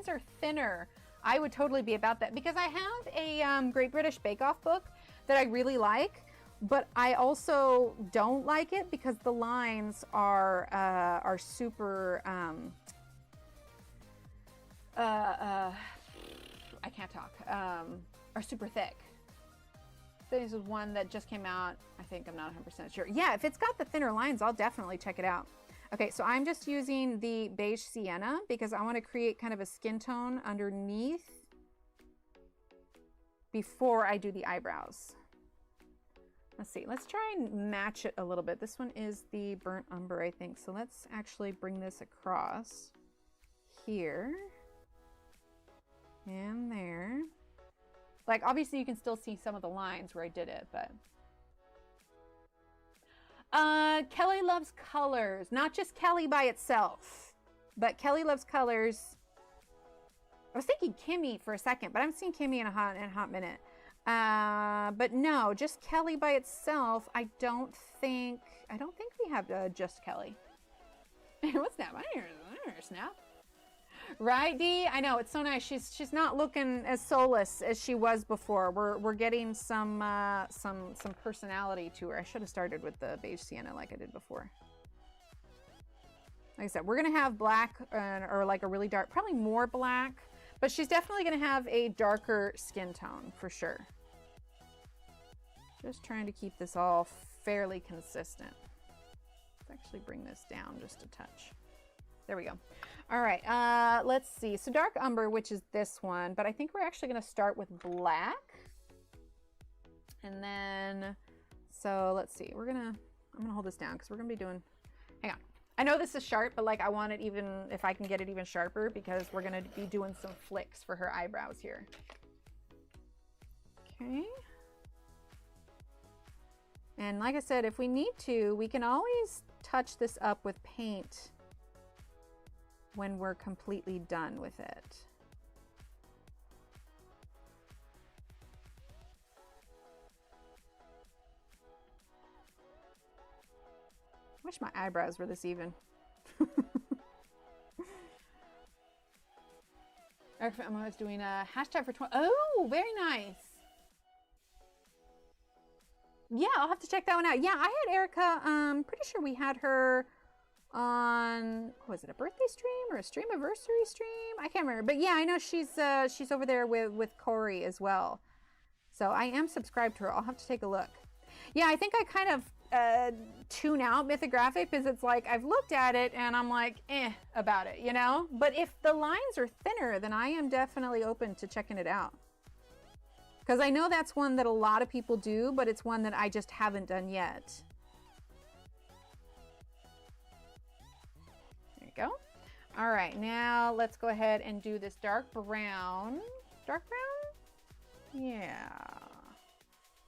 Speaker 2: are thinner, I would totally be about that because I have a Great British Bake Off book that I really like, but I also don't like it because the lines are super. I can't talk. Are super thick. This is one that just came out. I think I'm not 100% sure. Yeah, if it's got the thinner lines, I'll definitely check it out. Okay, so I'm just using the beige sienna because I want to create kind of a skin tone underneath before I do the eyebrows. Let's see, let's try and match it a little bit. This one is the burnt umber, I think. So let's actually bring this across here and there. Like, obviously you can still see some of the lines where I did it, but. Kelly Loves Colors. Not just Kelly by itself, but Kelly Loves Colors. I was thinking Kimmy for a second, but I haven't seen Kimmy in a hot minute. But no, just Kelly by itself. I don't think we have just Kelly. What's Snap? I don't hear Snap. Right, Dee? I know, it's so nice. She's not looking as soulless as she was before. We're getting some personality to her. I should have started with the beige sienna like I did before. Like I said, we're gonna have black or like a really dark, probably more black, but she's definitely gonna have a darker skin tone for sure. Just trying to keep this all fairly consistent. Let's actually bring this down just a touch. There we go. All right, let's see. So dark umber, which is this one, but I think we're actually gonna start with black. And then, so let's see, I'm gonna hold this down because we're gonna be doing, hang on. I know this is sharp, but like I want it even, if I can get it even sharper, because we're gonna be doing some flicks for her eyebrows here. Okay. And like I said, if we need to, we can always touch this up with paint when we're completely done with it. Wish my eyebrows were this even. I was doing a hashtag for 20. Oh, very nice. Yeah, I'll have to check that one out. Yeah, I had Erica, pretty sure we had her on, was it a birthday stream or a stream anniversary stream? I can't remember. But yeah, I know she's over there with Corey as well. So I am subscribed to her. I'll have to take a look. Yeah, I think I kind of tune out Mythographic because it's like I've looked at it and I'm like about it, you know? But if the lines are thinner, then I am definitely open to checking it out. Because I know that's one that a lot of people do, but it's one that I just haven't done yet. There you go. All right, now let's go ahead and do this dark brown. Dark brown? Yeah.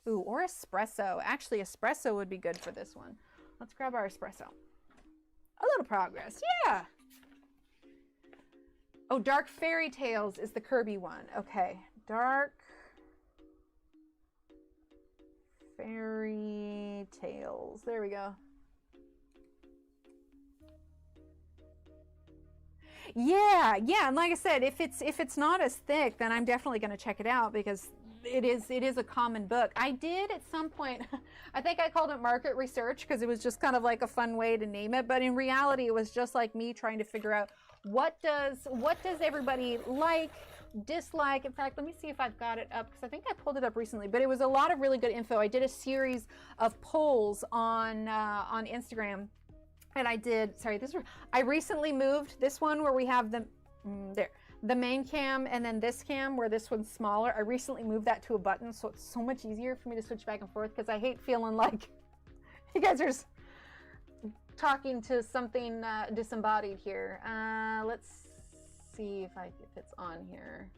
Speaker 2: Ooh, or espresso. Actually, espresso would be good for this one. Let's grab our espresso. A little progress, yeah. Oh, Dark Fairy Tales is the Kirby one. Okay, Dark Fairy Tales. There we go. Yeah, and like I said, if it's not as thick, then I'm definitely going to check it out because it is a common book. I did at some point, I think I called it market research because it was just kind of like a fun way to name it, but in reality it was just like me trying to figure out what does everybody like, dislike. In fact, let me see if I've got it up because I think I pulled it up recently, but it was a lot of really good info. I did a series of polls on Instagram, and I did, I recently moved this one where we have the main cam and then this cam where this one's smaller. I recently moved that to a button, so it's so much easier for me to switch back and forth because I hate feeling like you guys are talking to something disembodied here. Let's see if it's on here,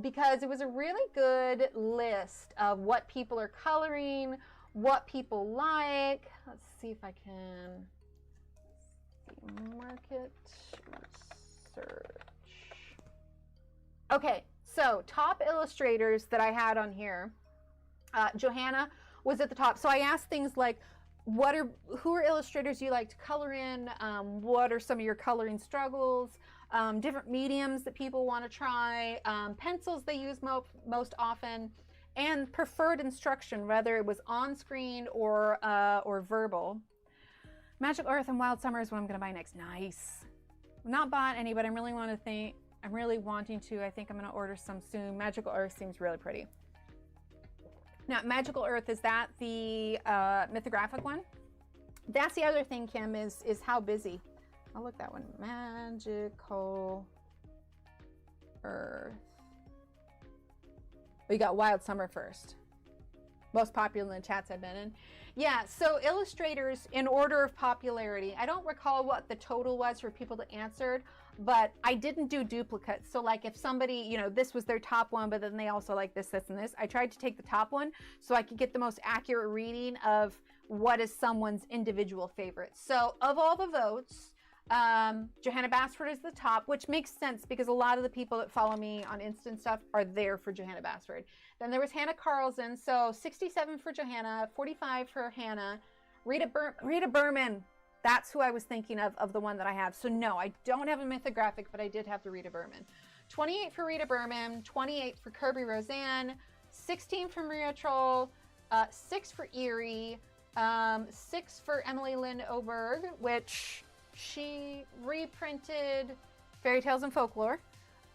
Speaker 2: because it was a really good list of what people are coloring, what people like. Let's see if I can market research. Okay, so top illustrators that I had on here, Johanna was at the top. So I asked things like, who are illustrators you like to color in? What are some of your coloring struggles? Different mediums that people want to try, pencils they use most often, and preferred instruction, whether it was on screen or verbal. Magical Earth and Wild Summer is what I'm going to buy next. Nice. Not bought any, but I'm really wanting to. I think I'm going to order some soon. Magical Earth seems really pretty. Now, Magical Earth, is that the mythographic one? That's the other thing, Kim, is how busy. I'll look that one. Magical Earth. We got Wild Summer first. Most popular in the chats I've been in. Yeah, so illustrators in order of popularity. I don't recall what the total was for people that answered, but I didn't do duplicates. So like if somebody, this was their top one, but then they also like this, this, and this, I tried to take the top one so I could get the most accurate reading of what is someone's individual favorite. So of all the votes, Johanna Basford is the top, which makes sense because a lot of the people that follow me on Insta and stuff are there for Johanna Basford. Then there was Hanna Karlzon, so 67 for Johanna, 45 for Hannah. Rita Berman, that's who I was thinking of the one that I have. So no, I don't have a mythographic, but I did have the Rita Berman. 28 for Rita Berman, 28 for Kirby Roseanne, 16 for Maria Troll, 6 for Erie, 6 for Emily Lynn Oberg, which she reprinted Fairy Tales and Folklore.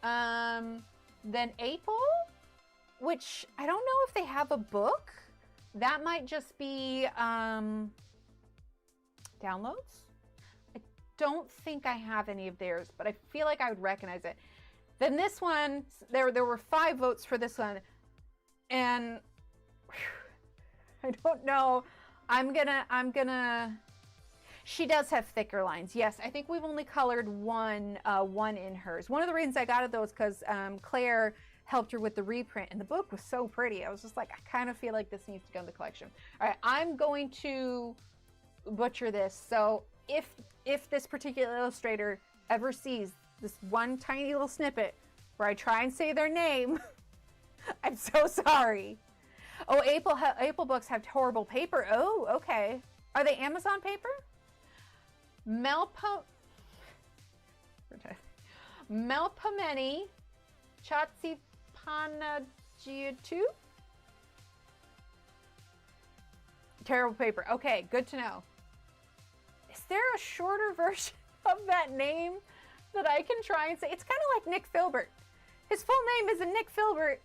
Speaker 2: Then April, which I don't know if they have a book. That might just be downloads. I don't think I have any of theirs, but I feel like I would recognize it. Then this one, there were 5 votes for this one, and whew, I don't know. I'm gonna. She does have thicker lines. Yes, I think we've only colored one in hers. One of the reasons I got it though is because Claire helped her with the reprint, and the book was so pretty. I was just like, I kind of feel like this needs to go in the collection. All right, I'm going to butcher this. So if this particular illustrator ever sees this one tiny little snippet where I try and say their name, I'm so sorry. Oh, April books have horrible paper. Oh, okay. Are they Amazon paper? Melpomene Chatsipanagiatu. Terrible paper. Okay, good to know. Is there a shorter version of that name that I can try and say? It's kind of like Nick Filbert. His full name isn't Nick Filbert,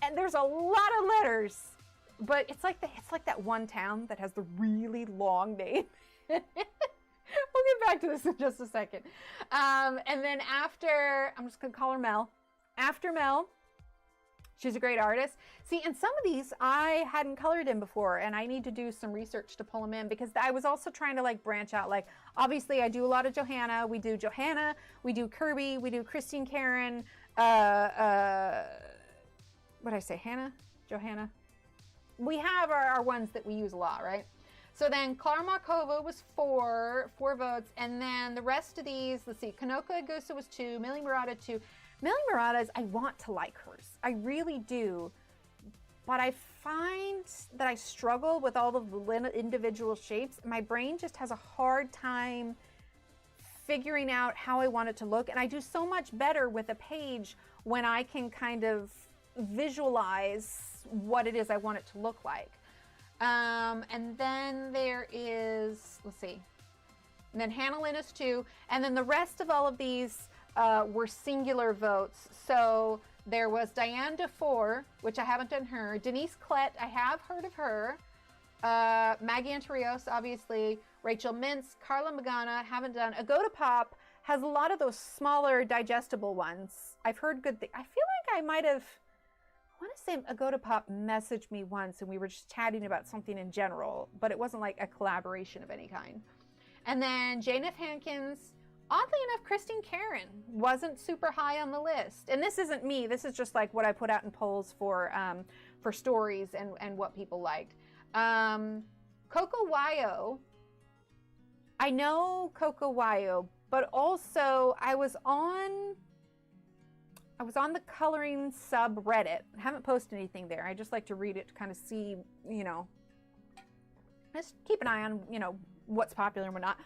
Speaker 2: and there's a lot of letters, but it's like that one town that has the really long name. We'll get back to this in just a second. And then after, I'm just gonna call her Mel. After Mel, she's a great artist. See, and some of these I hadn't colored in before, and I need to do some research to pull them in, because I was also trying to like branch out. Like, obviously I do a lot of Johanna. We do Johanna, we do Kirby, we do Christine Karen, what did I say, Hannah? Johanna? We have our ones that we use a lot, right? So then Clara Markova was four votes, and then the rest of these, let's see, Kanoka Agusa was 2, Millie Murata 2. Millie Murata's, I want to like hers. I really do. But I find that I struggle with all of the individual shapes. My brain just has a hard time figuring out how I want it to look. And I do so much better with a page when I can kind of visualize what it is I want it to look like. And then there is, let's see, and then Hannah Lynn is 2, and then the rest of all of these were singular votes. So there was Diane DeFore, which I haven't done her, Denise Klett, I have heard of her, Maggie Anterios, obviously, Rachel Mintz, Carla Magana, haven't done. Agoda Pop has a lot of those smaller digestible ones. I've heard good things. I feel like I might have, I want to say Agoda Pop messaged me once and we were just chatting about something in general, but it wasn't like a collaboration of any kind. And then Jane F. Hankins, oddly enough, Christine Karen wasn't super high on the list. And this isn't me, this is just like what I put out in polls for stories and what people liked. Coco Wayo, I know Coco Wayo, but also I was on the coloring subreddit. I haven't posted anything there. I just like to read it to kind of see, you know, just keep an eye on, you know, what's popular and whatnot.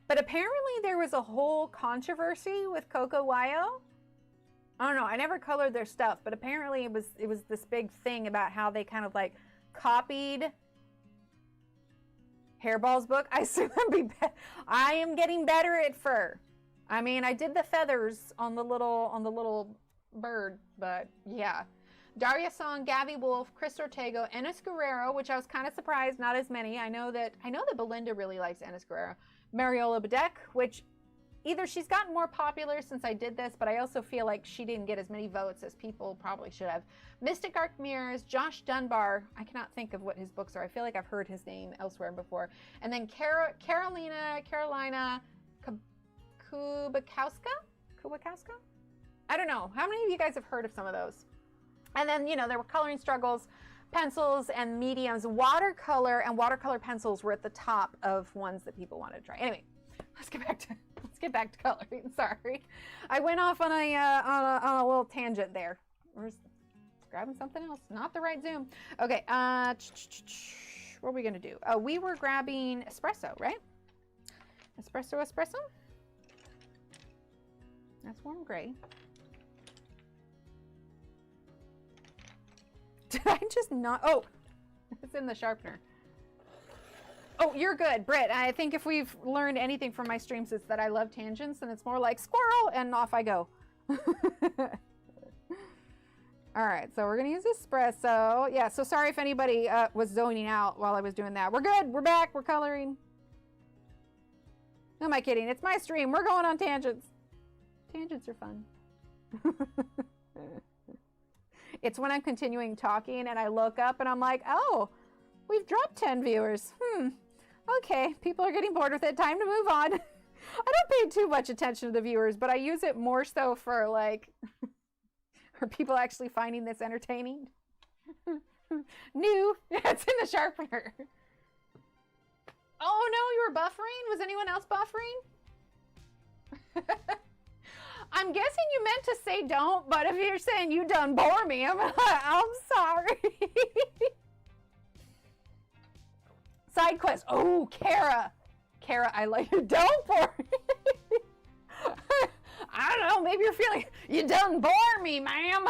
Speaker 2: But apparently there was a whole controversy with Coco Wayo. I don't know. I never colored their stuff, but apparently it was this big thing about how they kind of like copied Hairball's book. I am getting better at fur. I mean, I did the feathers on the little bird, but yeah. Daria Song, Gabby Wolf, Chris Ortego, Enes Guerrero, which I was kind of surprised not as many. I know that Belinda really likes Enes Guerrero. Mariola Bedeck, which either she's gotten more popular since I did this, but I also feel like she didn't get as many votes as people probably should have. Mystic Arc Mirrors, Josh Dunbar, I cannot think of what his books are. I feel like I've heard his name elsewhere before. And then Carolina Kubakowska? I don't know. How many of you guys have heard of some of those? And then, you know, there were coloring struggles, pencils and mediums. Watercolor and watercolor pencils were at the top of ones that people wanted to try. Anyway, let's get back to coloring. Sorry, I went off on a little tangent there. We're just grabbing something else, not the right zoom. Okay, what are we gonna do? We were grabbing espresso, right? Espresso. That's warm gray. Did I just not? Oh, it's in the sharpener. Oh, you're good, Britt. I think if we've learned anything from my streams, it's that I love tangents, and it's more like squirrel, and off I go. All right, so we're gonna use espresso. Yeah, so sorry if anybody was zoning out while I was doing that. We're good, we're back, we're coloring. Who am I kidding? It's my stream, we're going on tangents. Tangents are fun. It's when I'm continuing talking and I look up and I'm like, oh, we've dropped 10 viewers. Okay, people are getting bored with it. Time to move on. I don't pay too much attention to the viewers, but I use it more so for like, are people actually finding this entertaining? New. It's in the sharpener. Oh no, you were buffering? Was anyone else buffering? I'm guessing you meant to say don't, but if you're saying you done bore me, I'm sorry. Side quest. Oh, Kara. Kara, I like you. Don't bore me. I don't know. Maybe you're feeling you done bore me, ma'am.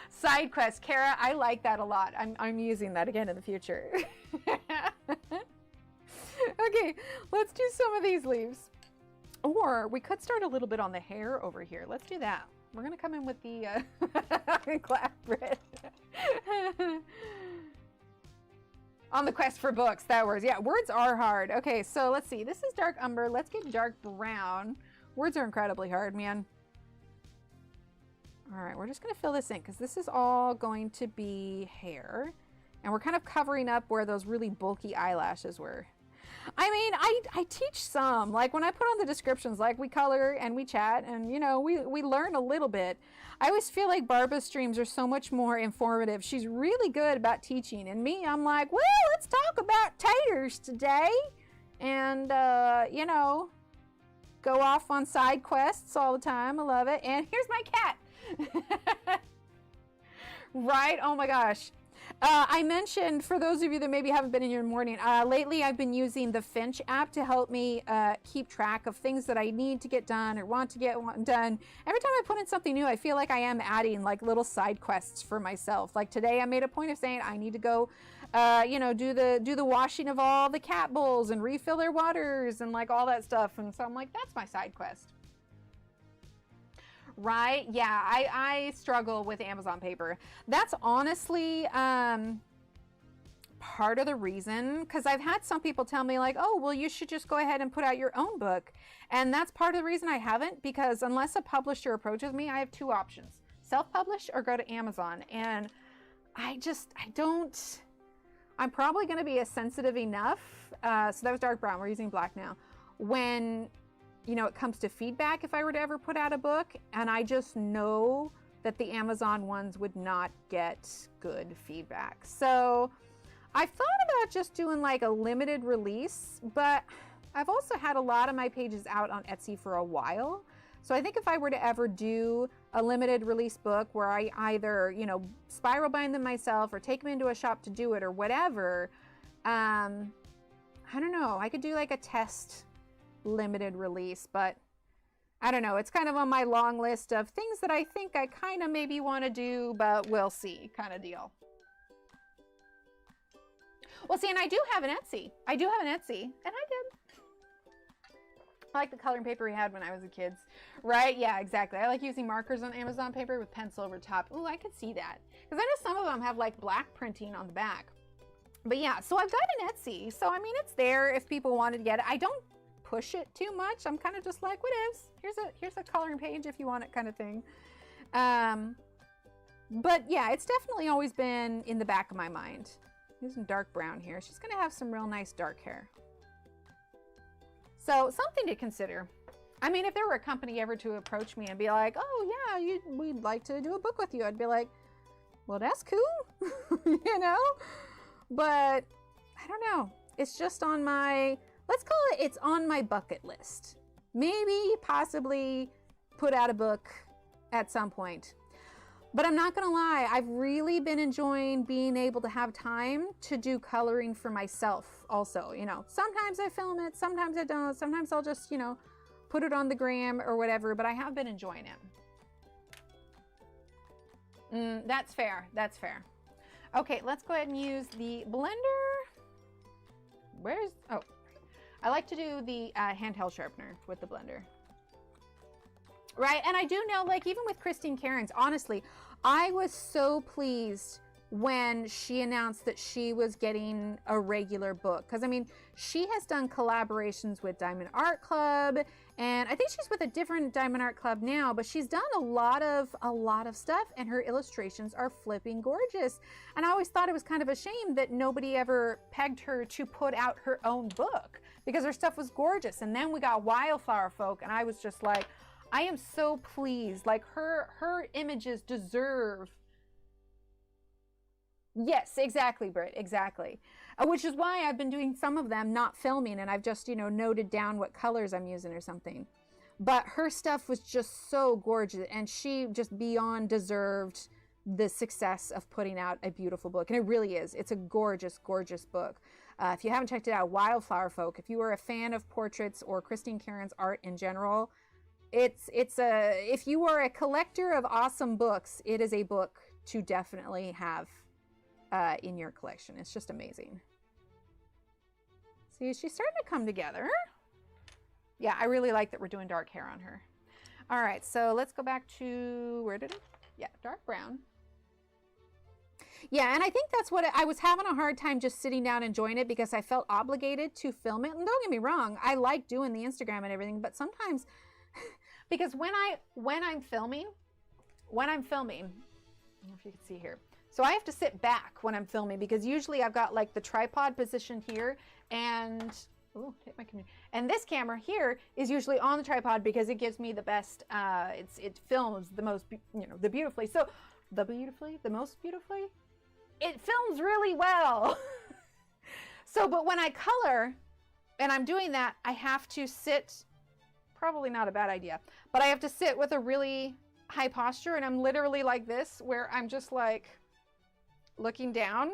Speaker 2: Side quest. Kara, I like that a lot. I'm using that again in the future. Okay, let's do some of these leaves. Or we could start a little bit on the hair over here. Let's do that. We're going to come in with the glass bread. On the quest for books, that words. Yeah, words are hard. Okay, so let's see. This is dark umber. Let's get dark brown. Words are incredibly hard, man. All right, we're just going to fill this in because this is all going to be hair. And we're kind of covering up where those really bulky eyelashes were. I mean, I teach some, like when I put on the descriptions, like we color and we chat and, you know, we learn a little bit. I always feel like Barbara's streams are so much more informative. She's really good about teaching. And me, I'm like, well, let's talk about taters today. And, you know, go off on side quests all the time. I love it. And here's my cat. Right? Oh my gosh. I mentioned, for those of you that maybe haven't been in your morning, lately I've been using the Finch app to help me keep track of things that I need to get done or want to get done. Every time I put in something new, I feel like I am adding like little side quests for myself. Like today I made a point of saying I need to go, you know, do the washing of all the cat bowls and refill their waters and like all that stuff. And so I'm like, that's my side quest. Right? Yeah, I struggle with Amazon paper. That's honestly part of the reason, because I've had some people tell me like, oh, well, you should just go ahead and put out your own book. And that's part of the reason I haven't, because unless a publisher approaches me, I have two options: self-publish or go to Amazon. And I'm probably going to be sensitive enough. So that was dark brown. We're using black now. When you know, it comes to feedback, if I were to ever put out a book, and I just know that the Amazon ones would not get good feedback. So I've thought about just doing like a limited release, but I've also had a lot of my pages out on Etsy for a while. So I think if I were to ever do a limited release book where I either, you know, spiral bind them myself or take them into a shop to do it or whatever, I don't know, I could do like a test limited release, but I don't know, it's kind of on my long list of things that I think I kind of maybe want to do, but we'll see kind of deal. Well, see, and I do have an Etsy. And I did. I like the coloring paper we had when I was a kid. Right? Yeah, exactly. I like using markers on Amazon paper with pencil over top. Ooh, I could see that. Because I know some of them have like black printing on the back. But yeah, so I've got an Etsy. So, I mean, it's there if people wanted to get it. I don't push it too much. I'm kind of just like, what is? Here's a coloring page if you want it kind of thing. But yeah, it's definitely always been in the back of my mind. Using dark brown here. She's going to have some real nice dark hair. So something to consider. I mean, if there were a company ever to approach me and be like, oh yeah, we'd like to do a book with you, I'd be like, well, that's cool. You know? But I don't know. It's just on my, let's call it, it's on my bucket list. Maybe, possibly put out a book at some point. But I'm not gonna lie, I've really been enjoying being able to have time to do coloring for myself also. You know, sometimes I film it, sometimes I don't, sometimes I'll just, you know, put it on the gram or whatever, but I have been enjoying it. That's fair, that's fair. Okay, let's go ahead and use the blender. Oh, I like to do the handheld sharpener with the blender. Right, and I do know, like, even with Christine Cairns, honestly, I was so pleased when she announced that she was getting a regular book. Because I mean, she has done collaborations with Diamond Art Club, and I think she's with a different Diamond Art Club now, but she's done a lot of stuff, and her illustrations are flipping gorgeous. And I always thought it was kind of a shame that nobody ever pegged her to put out her own book, because her stuff was gorgeous. And then we got Wildflower Folk, and I was just like, I am so pleased. Like, her images deserve. Yes, exactly, Britt, exactly. Which is why I've been doing some of them not filming, and I've just, you know, noted down what colors I'm using or something. But her stuff was just so gorgeous, and she just beyond deserved the success of putting out a beautiful book. And it really is. It's a gorgeous, gorgeous book. If you haven't checked it out, Wildflower Folk, if you are a fan of portraits or Christine Karen's art in general, if you are a collector of awesome books, it is a book to definitely have in your collection. It's just amazing. See, she's starting to come together. Yeah, I really like that we're doing dark hair on her. All right, so let's go back to, where did it? Yeah, dark brown. Yeah, and I think that's what I was having a hard time just sitting down enjoying it, because I felt obligated to film it. And don't get me wrong, I like doing the Instagram and everything, but sometimes, because when I'm filming, I don't know if you can see here. So I have to sit back when I'm filming, because usually I've got like the tripod positioned here, and oh, hit my camera. And this camera here is usually on the tripod because it gives me the best. It films the most, you know, the most beautifully. It films really well. So, but when I color, and I'm doing that, I have to sit. Probably not a bad idea, but I have to sit with a really high posture, and I'm literally like this, where I'm just like looking down,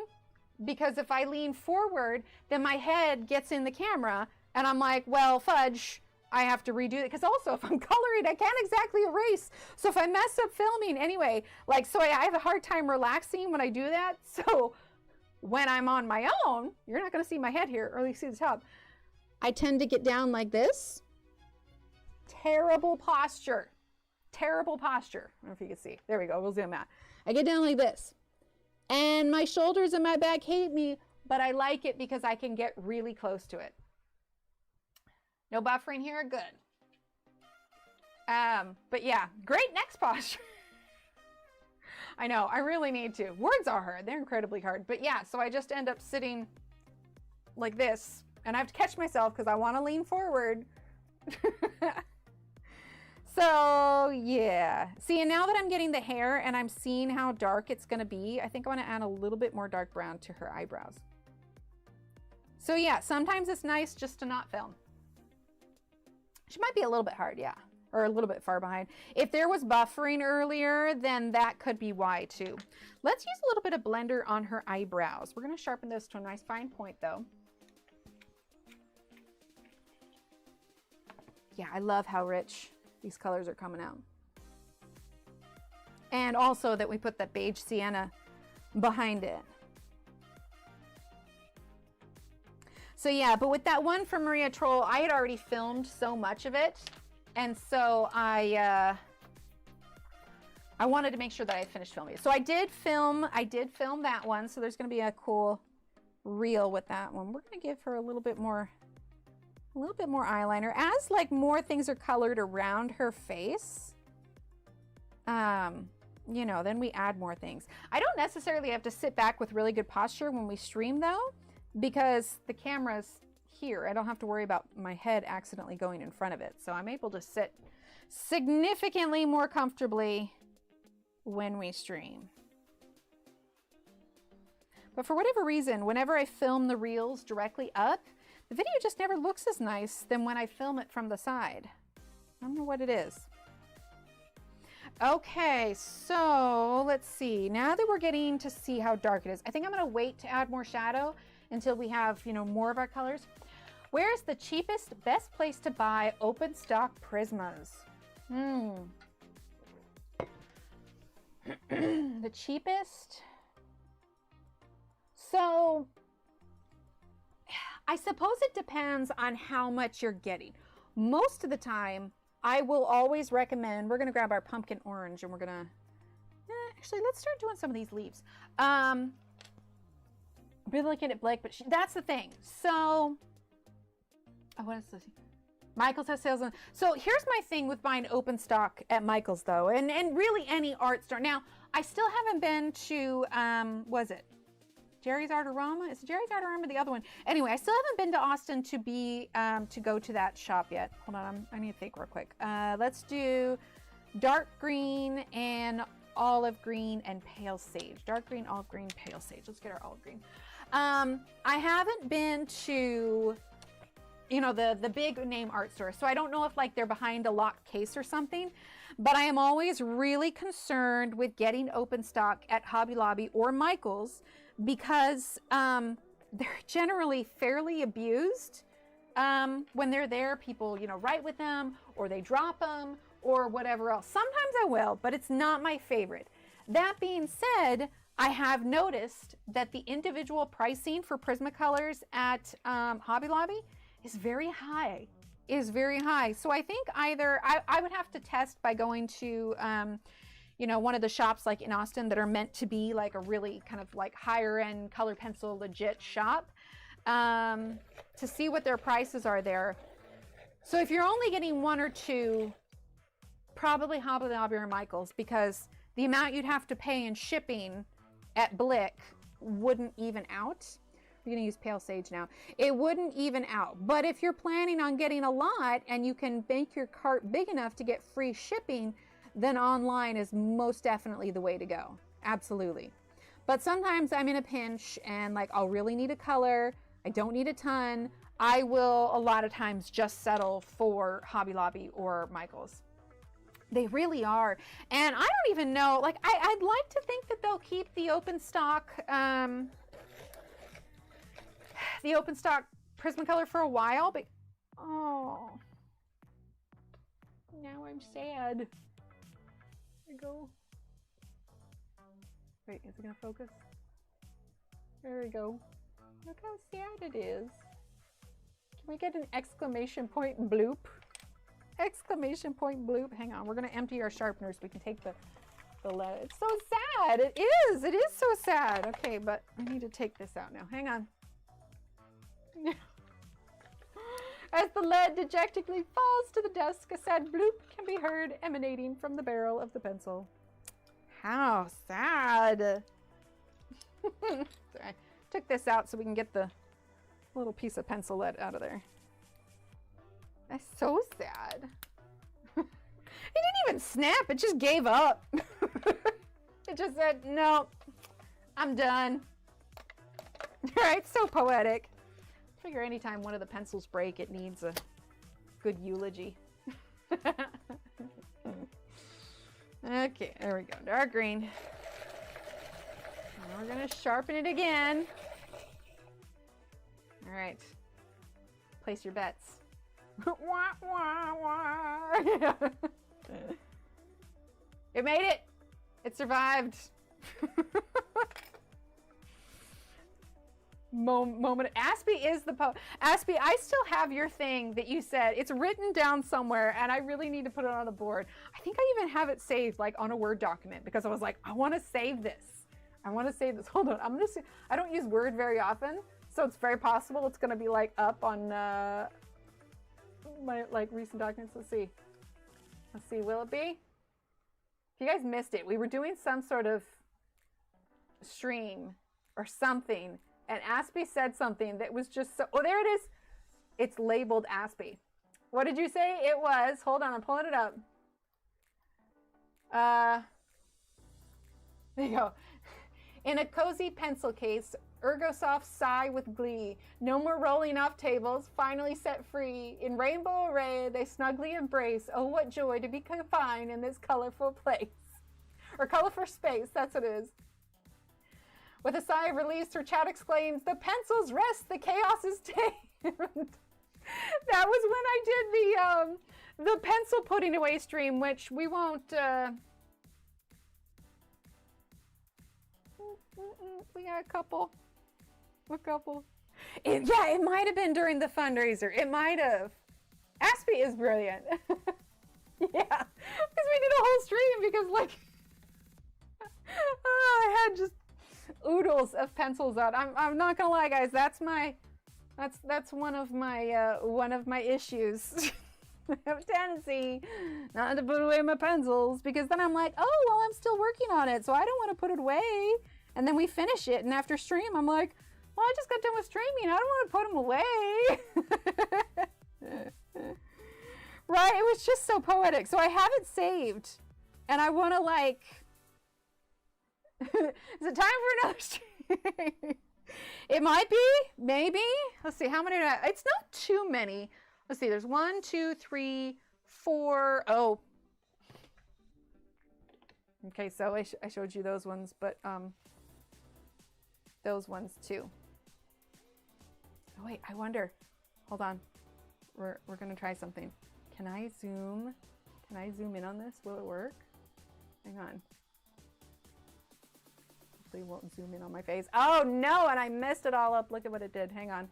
Speaker 2: because if I lean forward, then my head gets in the camera, and I'm like, well, fudge, I have to redo it. Because also, if I'm coloring, I can't exactly erase. So if I mess up filming, anyway, like, so I have a hard time relaxing when I do that. So when I'm on my own, you're not going to see my head here, or at least see the top. I tend to get down like this. Terrible posture. Terrible posture. I don't know if you can see. There we go. We'll zoom out. I get down like this. And my shoulders and my back hate me, but I like it because I can get really close to it. No buffering here, good. But yeah, great neck posture. I know, I really need to. Words are hard, they're incredibly hard. But yeah, so I just end up sitting like this, and I have to catch myself because I want to lean forward. So yeah, see, and now that I'm getting the hair and I'm seeing how dark it's gonna be, I think I want to add a little bit more dark brown to her eyebrows. So yeah, sometimes it's nice just to not film. She might be a little bit hard, yeah, or a little bit far behind. If there was buffering earlier, then that could be why too. Let's use a little bit of blender on her eyebrows. We're gonna sharpen this to a nice fine point though. Yeah, I love how rich these colors are coming out. And also that we put that beige sienna behind it. So yeah, but with that one from Maria Troll, I had already filmed so much of it. And so I wanted to make sure that I finished filming it. So I did film that one. So there's gonna be a cool reel with that one. We're gonna give her a little bit more eyeliner. As like more things are colored around her face, you know, then we add more things. I don't necessarily have to sit back with really good posture when we stream though, because the camera's here. I don't have to worry about my head accidentally going in front of it. So I'm able to sit significantly more comfortably when we stream. But for whatever reason, whenever I film the reels directly up, the video just never looks as nice than when I film it from the side. I don't know what it is. Okay, so let's see. Now that we're getting to see how dark it is, I think I'm gonna wait to add more shadow until we have, you know, more of our colors. Where's the cheapest, best place to buy open stock Prismas? The cheapest? So, I suppose it depends on how much you're getting. Most of the time, I will always recommend, we're gonna grab our pumpkin orange and we're gonna, Actually, let's start doing some of these leaves. I've been looking at Blake, but that's the thing. So, oh, what is this? Michaels has sales on. So here's my thing with buying open stock at Michaels, though, and really any art store. Now, I still haven't been to, was it Jerry's Artorama? Is it Jerry's Artorama the other one? Anyway, I still haven't been to Austin to be, to go to that shop yet. Hold on, I need to think real quick. Let's do dark green and olive green and pale sage. Dark green, olive green, pale sage. Let's get our olive green. I haven't been to, you know, the big name art stores, so I don't know if like they're behind a locked case or something, but I am always really concerned with getting open stock at Hobby Lobby or Michaels because they're generally fairly abused. When they're there, people, you know, write with them or they drop them or whatever else. Sometimes I will, but it's not my favorite. That being said, I have noticed that the individual pricing for Prismacolors at Hobby Lobby is very high, So I think either, I would have to test by going to, you know, one of the shops like in Austin that are meant to be like a really kind of like higher end color pencil legit shop to see what their prices are there. So if you're only getting one or two, probably Hobby Lobby or Michaels, because the amount you'd have to pay in shipping at Blick wouldn't even out. We're going to use pale sage now. It wouldn't even out. But if you're planning on getting a lot and you can make your cart big enough to get free shipping, then online is most definitely the way to go. Absolutely. But sometimes I'm in a pinch and like I'll really need a color. I don't need a ton. I will a lot of times just settle for Hobby Lobby or Michaels. They really are. And I don't even know, like I'd like to think that they'll keep the open stock Prismacolor for a while, but oh, now I'm sad. There we go. Wait, is it gonna focus? There we go. Look how sad it is. Can we get an exclamation point bloop? Exclamation point bloop. Hang on, we're gonna empty our sharpeners. We can take the lead. It's so sad. It is so sad. Okay, but I need to take this out now. Hang on. As the lead dejectedly falls to the desk, a sad bloop can be heard emanating from the barrel of the pencil. How sad. Sorry, I took this out so we can get the little piece of pencil lead out of there. That's so sad. It didn't even snap, it just gave up. It just said, no, I'm done. Right, so poetic. I figure anytime one of the pencils break, it needs a good eulogy. Okay, there we go, dark green. And we're gonna sharpen it again. All right, place your bets. Wah, wah, wah. It made it. It survived. Moment. Aspie is the Aspie, I still have your thing that you said. It's written down somewhere and I really need to put it on a board. I think I even have it saved like on a Word document because I was like, I want to save this. I want to save this. Hold on. I'm going to see. I don't use Word very often, so it's very possible it's going to be like up on my like recent documents. Let's see. Will it be? If you guys missed it, we were doing some sort of stream or something, and Aspie said something that was just so. Oh, there it is. It's labeled Aspie. What did you say? It was. Hold on, I'm pulling it up. There you go. In a cozy pencil case, Ergosoft sigh with glee. No more rolling off tables, finally set free. In rainbow array, they snugly embrace. Oh, what joy to be confined in this colorful place. Or colorful space, that's what it is. With a sigh of release, her chat exclaims, the pencils rest, the chaos is tamed. That was when I did the pencil putting away stream, which we won't, we got a couple. Yeah, it might have been during the fundraiser. It might have. Aspie is brilliant. Yeah, because we did a whole stream because like, I had just oodles of pencils out. I'm not gonna lie, guys. That's one of my issues. I have a tendency not to put away my pencils because then I'm like, oh, well, I'm still working on it, so I don't want to put it away. And then we finish it, and after stream, I'm like, well, I just got done with streaming. I don't want to put them away. Right? It was just so poetic. So I have it saved, and I want to like, is it time for another stream? It might be, maybe. Let's see, how many do I have? It's not too many. Let's see, there's 1, 2, 3, 4. Oh. Okay, so I showed you those ones, but those ones too. Oh wait, I wonder. Hold on. We're gonna try something. Can I zoom in on this? Will it work? Hang on. Hopefully it won't zoom in on my face. Oh no, and I messed it all up. Look at what it did. Hang on.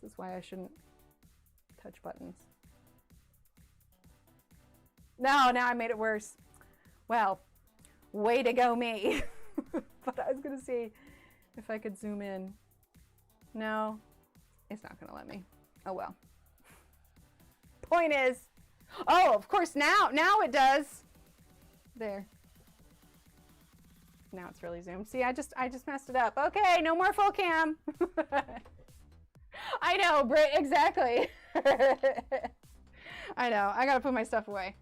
Speaker 2: This is why I shouldn't touch buttons. No, now I made it worse. Well, way to go me. But I was gonna see if I could zoom in. No, it's not gonna let me. Oh well. Point is, oh, of course now it does. There. Now it's really zoomed. See, I just messed it up. Okay, no more full cam. I know, Britt, exactly. I know, I gotta put my stuff away.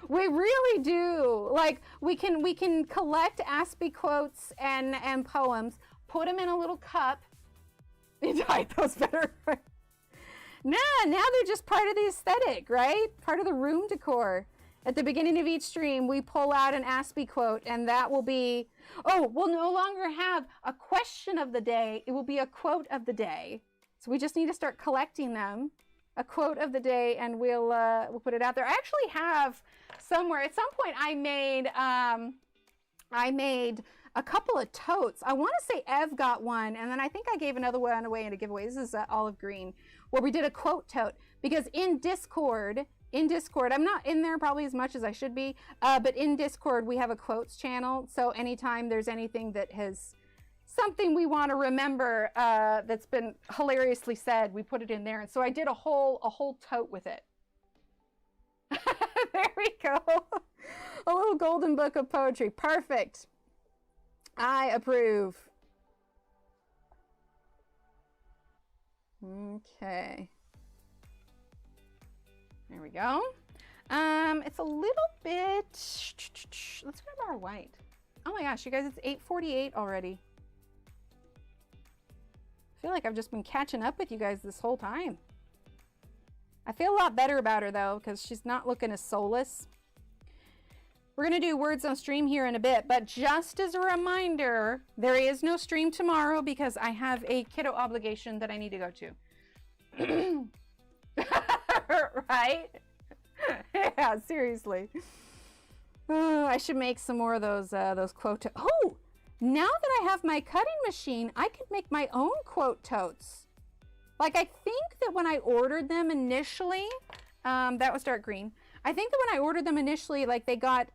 Speaker 2: We really do. Like, we can collect Aspie quotes and poems, put them in a little cup. I those better. Now they're just part of the aesthetic, right? Part of the room decor. At the beginning of each stream, we pull out an Aspie quote, and that will be, oh, we'll no longer have a question of the day. It will be a quote of the day. So we just need to start collecting them. A quote of the day, and we'll put it out there. I actually have somewhere, at some point I made a couple of totes. I want to say Ev got one, and then I think I gave another one away in a giveaway. This is olive green, where we did a quote tote, because in Discord, I'm not in there probably as much as I should be, but in Discord we have a quotes channel, so anytime there's anything that has something we want to remember that's been hilariously said, we put it in there. And so I did a whole tote with it. There we go. A little golden book of poetry. Perfect. I approve. Okay. There we go. It's a little bit, let's grab our white. Oh my gosh, you guys, it's 8:48 already. I feel like I've just been catching up with you guys this whole time. I feel a lot better about her though, because she's not looking as soulless. We're going to do words on stream here in a bit, but just as a reminder, there is no stream tomorrow because I have a kiddo obligation that I need to go to. Right? Yeah, seriously. Oh, I should make some more of those quote. Oh, now that I have my cutting machine, I could make my own quote totes. Like, I think that when I ordered them initially, that was dark green. I think that when I ordered them initially, like they got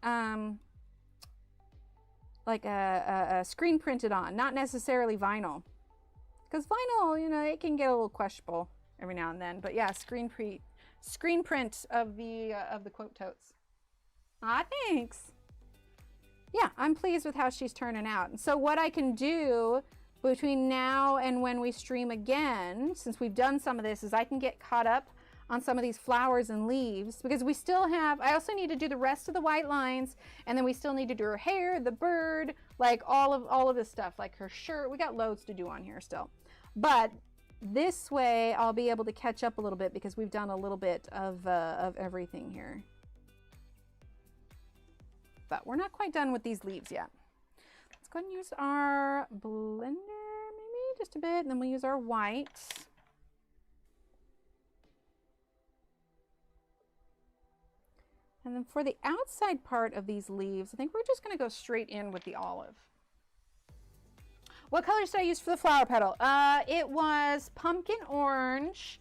Speaker 2: like a screen printed on, not necessarily vinyl. Because vinyl, you know, it can get a little questionable every now and then. But yeah, screen print of the quote totes. Ah, thanks. Yeah, I'm pleased with how she's turning out. And so what I can do between now and when we stream again, since we've done some of this, is I can get caught up on some of these flowers and leaves, because we still have, I also need to do the rest of the white lines, and then we still need to do her hair, the bird, like all of this stuff, like her shirt. We got loads to do on here still. But this way I'll be able to catch up a little bit because we've done a little bit of everything here. But we're not quite done with these leaves yet. Let's go ahead and use our blender, maybe just a bit, and then we'll use our white. And then for the outside part of these leaves, I think we're just gonna go straight in with the olive. What colors did I use for the flower petal? It was pumpkin orange,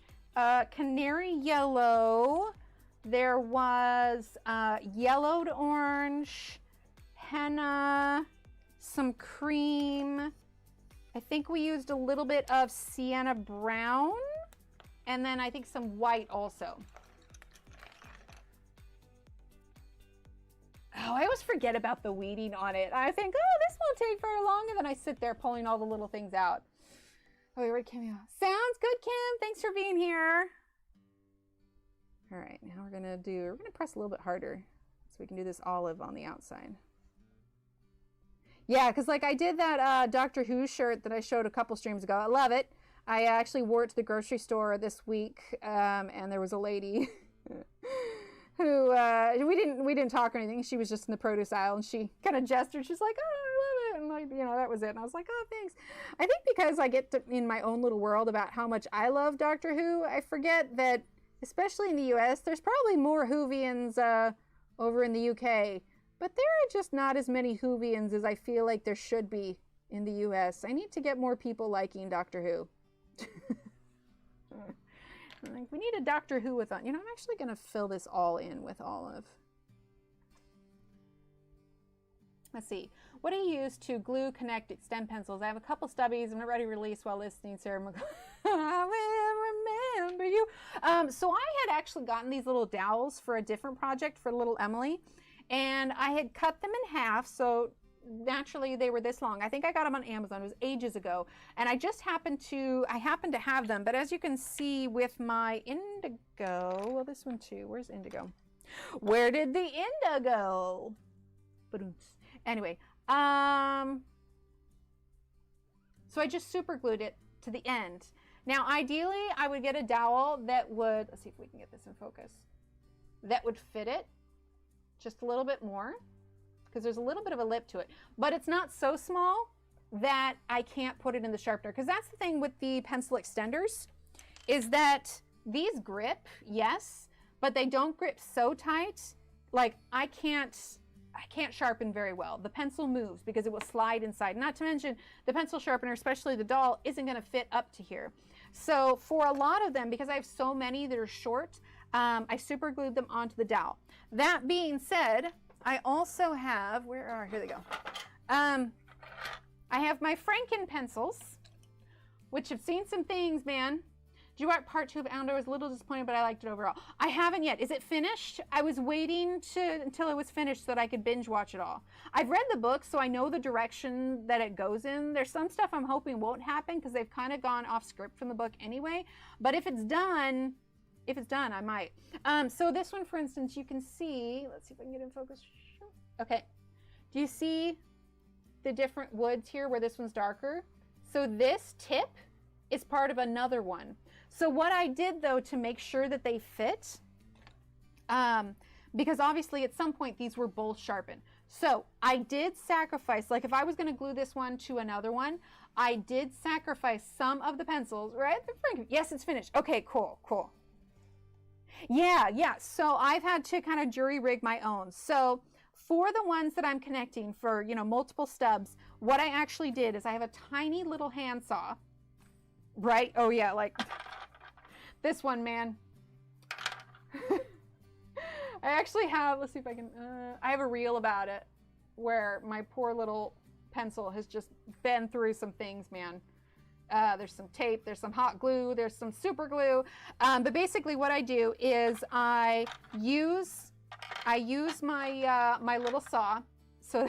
Speaker 2: canary yellow, there was yellowed orange, henna, some cream. I think we used a little bit of sienna brown, and then I think some white also. Oh, I always forget about the weeding on it. I think, oh, this won't take very long, and then I sit there pulling all the little things out. Oh, we already came out. Sounds good, Kim. Thanks for being here. All right, now we're gonna press a little bit harder so we can do this olive on the outside. Yeah, because like I did that Doctor Who shirt that I showed a couple streams ago. I love it. I actually wore it to the grocery store this week, and there was a lady who we didn't talk or anything. She was just in the produce aisle, and she kind of gestured. She's like, "Oh, I love it," and like, you know, that was it. And I was like, "Oh, thanks." I think because I get to, in my own little world about how much I love Doctor Who, I forget that, especially in the U.S., there's probably more Whovians over in the U.K., but there are just not as many Whovians as I feel like there should be in the U.S. I need to get more people liking Doctor Who. Like, we need a Doctor Who with, you know, I'm actually going to fill this all in with olive. Let's see. What do you use to glue, connect, extend pencils? I have a couple stubbies. I'm not ready to release while listening. Sarah I will remember you. So I had actually gotten these little dowels for a different project for little Emily, and I had cut them in half, so naturally they were this long. I think I got them on Amazon. It was ages ago, and I just happened to have them. But as you can see with my indigo, well, this one too. Where's indigo? Where did the indigo? Anyway, so I just super glued it to the end. Now, ideally, I would get a dowel that would, let's see if we can get this in focus, that would fit it just a little bit more, because there's a little bit of a lip to it, but it's not so small that I can't put it in the sharpener. Because that's the thing with the pencil extenders, is that these grip, yes, but they don't grip so tight. Like I can't sharpen very well. The pencil moves because it will slide inside. Not to mention the pencil sharpener, especially the doll, isn't going to fit up to here. So for a lot of them, because I have so many that are short, I super glued them onto the dowel. That being said, I also have, here they go. I have my Franken pencils, which have seen some things, man. Did you watch part 2 of Ounder? I was a little disappointed, but I liked it overall. I haven't yet. Is it finished? I was waiting until it was finished so that I could binge watch it all. I've read the book, so I know the direction that it goes in. There's some stuff I'm hoping won't happen because they've kind of gone off script from the book anyway. But if it's done, I might. So this one, for instance, you can see, let's see if I can get in focus. Okay. Do you see the different woods here where this one's darker? So this tip is part of another one. So what I did, though, to make sure that they fit, because obviously at some point these were both sharpened. So I did sacrifice, like if I was going to glue this one to another one, I did sacrifice some of the pencils, right? Yes, it's finished. Okay, cool. Yeah. So I've had to kind of jury rig my own. So for the ones that I'm connecting for, you know, multiple stubs, what I actually did is I have a tiny little handsaw, right? Oh yeah, like this one, man. I actually have, let's see if I can, I have a reel about it where my poor little pencil has just been through some things, man. There's some tape, there's some hot glue, there's some super glue. But basically what I do is I use my my little saw. So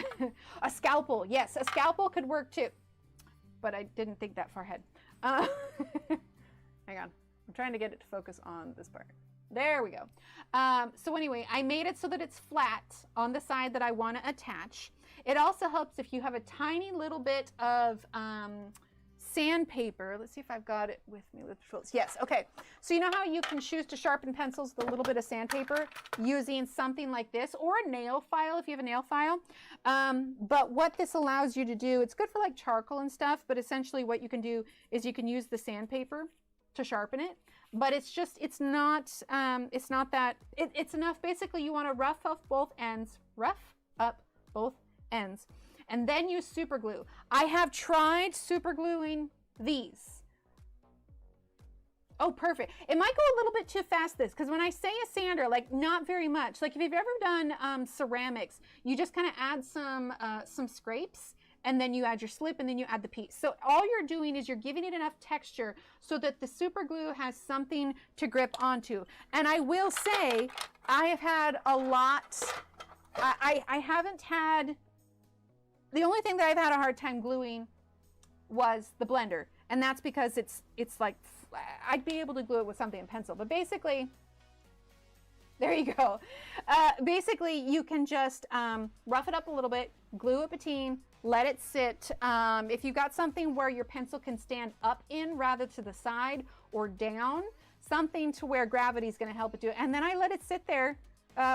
Speaker 2: a scalpel, yes, a scalpel could work too. But I didn't think that far ahead. Hang on, I'm trying to get it to focus on this part. There we go. So anyway, I made it so that it's flat on the side that I want to attach. It also helps if you have a tiny little bit of sandpaper. Let's see if I've got it with me. Yes, okay. So you know how you can choose to sharpen pencils with a little bit of sandpaper using something like this, or a nail file if you have a nail file. But what this allows you to do, it's good for like charcoal and stuff, but essentially what you can do is you can use the sandpaper to sharpen it. But it's just, it's not that, it's enough. Basically you want to rough up both ends, and then use super glue. I have tried super gluing these. Oh, perfect. It might go a little bit too fast this, because when I say a sander, like not very much. Like if you've ever done ceramics, you just kind of add some scrapes, and then you add your slip, and then you add the piece. So all you're doing is you're giving it enough texture so that the super glue has something to grip onto. And I will say, I have had a lot, I haven't had, the only thing that I've had a hard time gluing was the blender. And that's because it's like, I'd be able to glue it with something in pencil, but basically, there you go. Basically, you can just rough it up a little bit, glue a patine, let it sit. If you've got something where your pencil can stand up in rather to the side or down, something to where gravity is going to help it do it. And then I let it sit there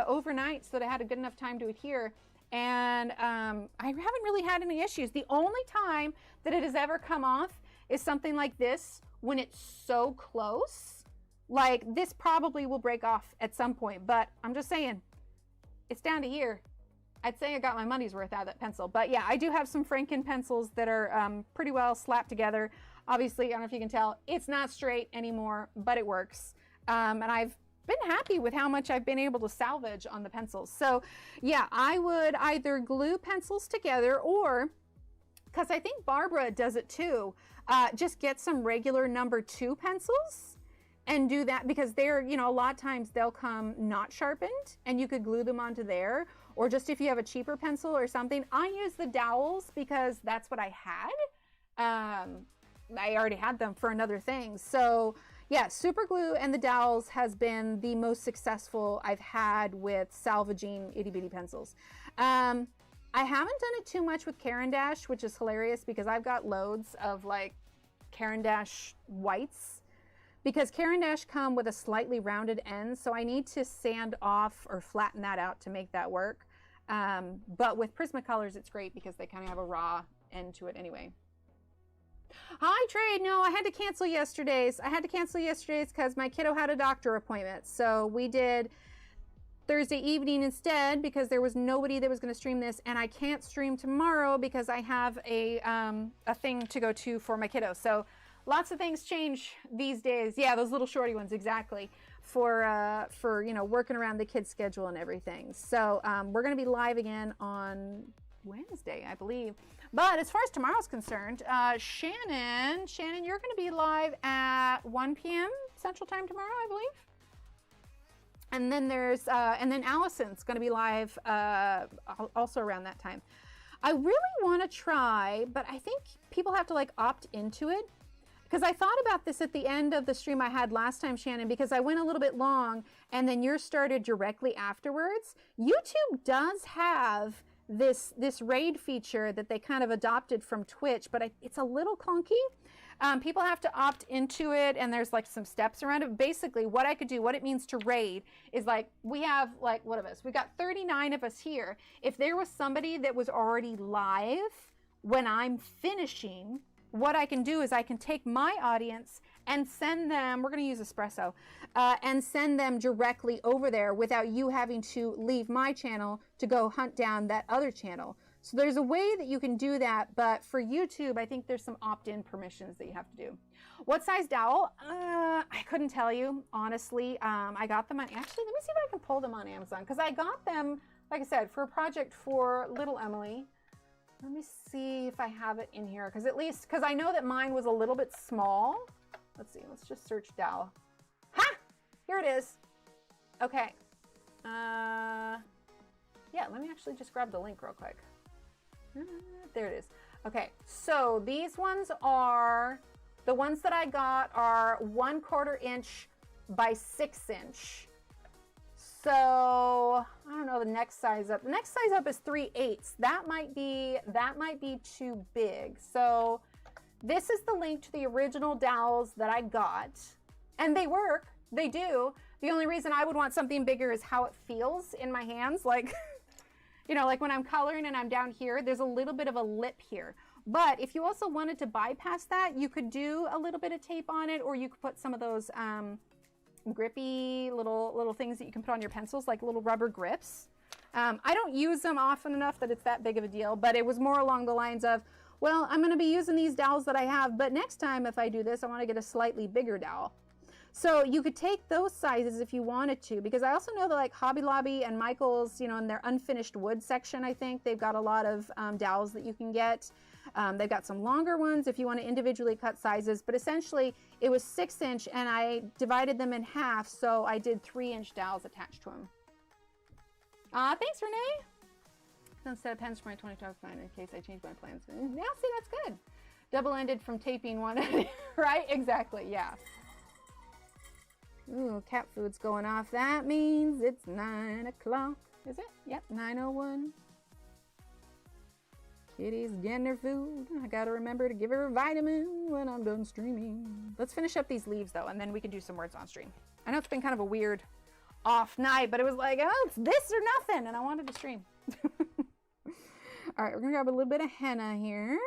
Speaker 2: overnight so that I had a good enough time to adhere. And I haven't really had any issues. The only time that it has ever come off is something like this, when it's so close. Like this probably will break off at some point, but I'm just saying, it's down to here. I'd say I got my money's worth out of that pencil. But yeah, I do have some Franken pencils that are pretty well slapped together. Obviously, I don't know if you can tell, it's not straight anymore, but it works. And I've been happy with how much I've been able to salvage on the pencils. So yeah, I would either glue pencils together, or, because I think Barbara does it too, just get some regular number 2 pencils and do that, because they're, you know, a lot of times they'll come not sharpened and you could glue them onto there, or just if you have a cheaper pencil or something. I use the dowels because that's what I had. I already had them for another thing. So yeah, super glue and the dowels has been the most successful I've had with salvaging itty bitty pencils. I haven't done it too much with Caran d'Ache, which is hilarious because I've got loads of like Caran d'Ache whites, because Caran d'Ache come with a slightly rounded end, so I need to sand off or flatten that out to make that work. But with Prismacolors, it's great because they kind of have a raw end to it anyway. Hi, Trade. No, I had to cancel yesterday's. Because my kiddo had a doctor appointment. So we did Thursday evening instead because there was nobody that was going to stream this, and I can't stream tomorrow because I have a thing to go to for my kiddo. So lots of things change these days. Yeah, those little shorty ones, exactly, for you know, working around the kids' schedule and everything. So we're going to be live again on Wednesday, I believe. But as far as tomorrow's concerned, Shannon, you're going to be live at 1 p.m. Central Time tomorrow, I believe. And then there's, and then Allison's going to be live also around that time. I really want to try, but I think people have to like opt into it. Because I thought about this at the end of the stream I had last time, Shannon, because I went a little bit long and then yours started directly afterwards. YouTube does have this raid feature that they kind of adopted from Twitch, but it's a little clunky. People have to opt into it, and there's like some steps around it. Basically, what I could do, what it means to raid is like, we have like, what of us? We got 39 of us here. If there was somebody that was already live when I'm finishing, what I can do is I can take my audience and send them, we're going to use Espresso, and send them directly over there without you having to leave my channel to go hunt down that other channel. So there's a way that you can do that, but for YouTube, I think there's some opt-in permissions that you have to do. What size dowel? I couldn't tell you, honestly. I got them on, actually, let me see if I can pull them on Amazon, because I got them, like I said, for a project for little Emily. Let me see if I have it in here, because at least, because I know that mine was a little bit small. Let's see, let's just search dowel. Ha! Here it is. Okay. Yeah, let me actually just grab the link real quick. There it is. Okay, so these ones are, the ones that I got are 1/4 inch by 6 inch. So I don't know the next size up. The next size up is 3/8. That might be too big. So this is the link to the original dowels that I got, and they work. They do. The only reason I would want something bigger is how it feels in my hands. Like, you know, like when I'm coloring and I'm down here, there's a little bit of a lip here. But if you also wanted to bypass that, you could do a little bit of tape on it, or you could put some of those grippy little things that you can put on your pencils, like little rubber grips. I don't use them often enough that it's that big of a deal, but it was more along the lines of, well, I'm going to be using these dowels that I have, but next time if I do this, I want to get a slightly bigger dowel. So you could take those sizes if you wanted to, because I also know that like Hobby Lobby and Michael's, you know, in their unfinished wood section, I think they've got a lot of dowels that you can get. They've got some longer ones if you want to individually cut sizes, but essentially it was 6-inch and I divided them in half, so I did 3-inch dowels attached to them. Thanks, Renee. Instead of pens for my 2025 in case I change my plans. Yeah, see, that's good. Double-ended from taping one, right? Exactly, yeah. Ooh, cat food's going off. That means it's 9 o'clock. Is it? Yep, 9:01. Kitty's getting her food. I gotta remember to give her a vitamin when I'm done streaming. Let's finish up these leaves though, and then we can do some words on stream. I know it's been kind of a weird off night, but it was like, oh, it's this or nothing, and I wanted to stream. All right, we're gonna grab a little bit of henna here.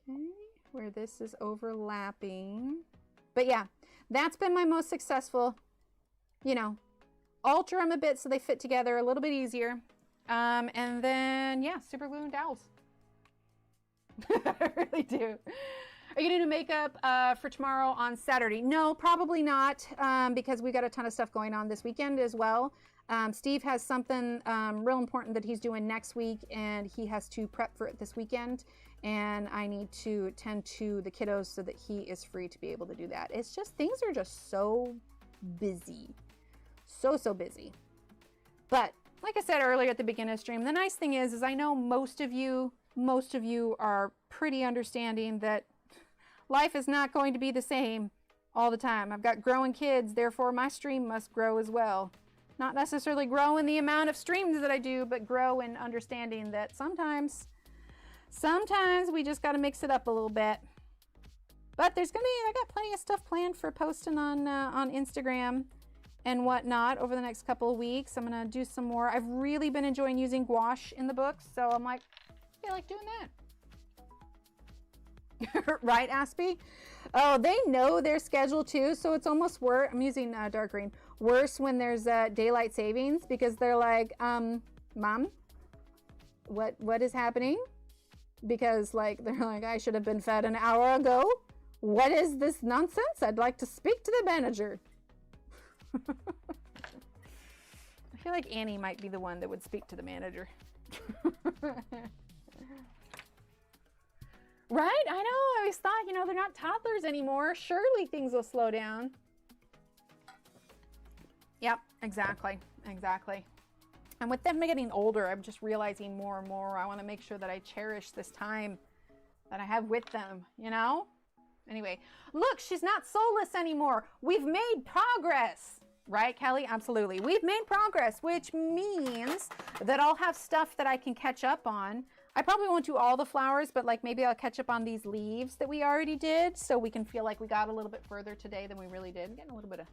Speaker 2: Okay, where this is overlapping. But yeah, that's been my most successful, you know, alter them a bit so they fit together a little bit easier. And then, yeah, super glue and dowels. I really do. Are you gonna do makeup for tomorrow on Saturday? No, probably not, because we got a ton of stuff going on this weekend as well. Steve has something real important that he's doing next week, and he has to prep for it this weekend. And I need to tend to the kiddos so that he is free to be able to do that. It's just, things are just so busy. So busy. But like I said earlier at the beginning of the stream, the nice thing is I know most of you are pretty understanding that life is not going to be the same all the time. I've got growing kids, therefore my stream must grow as well. Not necessarily grow in the amount of streams that I do, but grow in understanding that sometimes we just got to mix it up a little bit. But I got plenty of stuff planned for posting on Instagram and whatnot over the next couple of weeks. I'm gonna do some more. I've really been enjoying using gouache in the books, so I'm like, I feel like doing that. Right, Aspie? Oh, they know their schedule too, so it's almost worse. I'm using dark green. Worse when there's daylight savings, because they're like, Mom, what is happening? Because like they're like, I should have been fed an hour ago. What is this nonsense? I'd like to speak to the manager. I feel like Annie might be the one that would speak to the manager. Right? I know. I always thought, you know, they're not toddlers anymore. Surely things will slow down. Yep, exactly. And with them getting older, I'm just realizing more and more I want to make sure that I cherish this time that I have with them, you know? Anyway, look, she's not soulless anymore. We've made progress. Right, Kelly? Absolutely. We've made progress, which means that I'll have stuff that I can catch up on. I probably won't do all the flowers, but like maybe I'll catch up on these leaves that we already did, so we can feel like we got a little bit further today than we really did. I'm getting a little bit of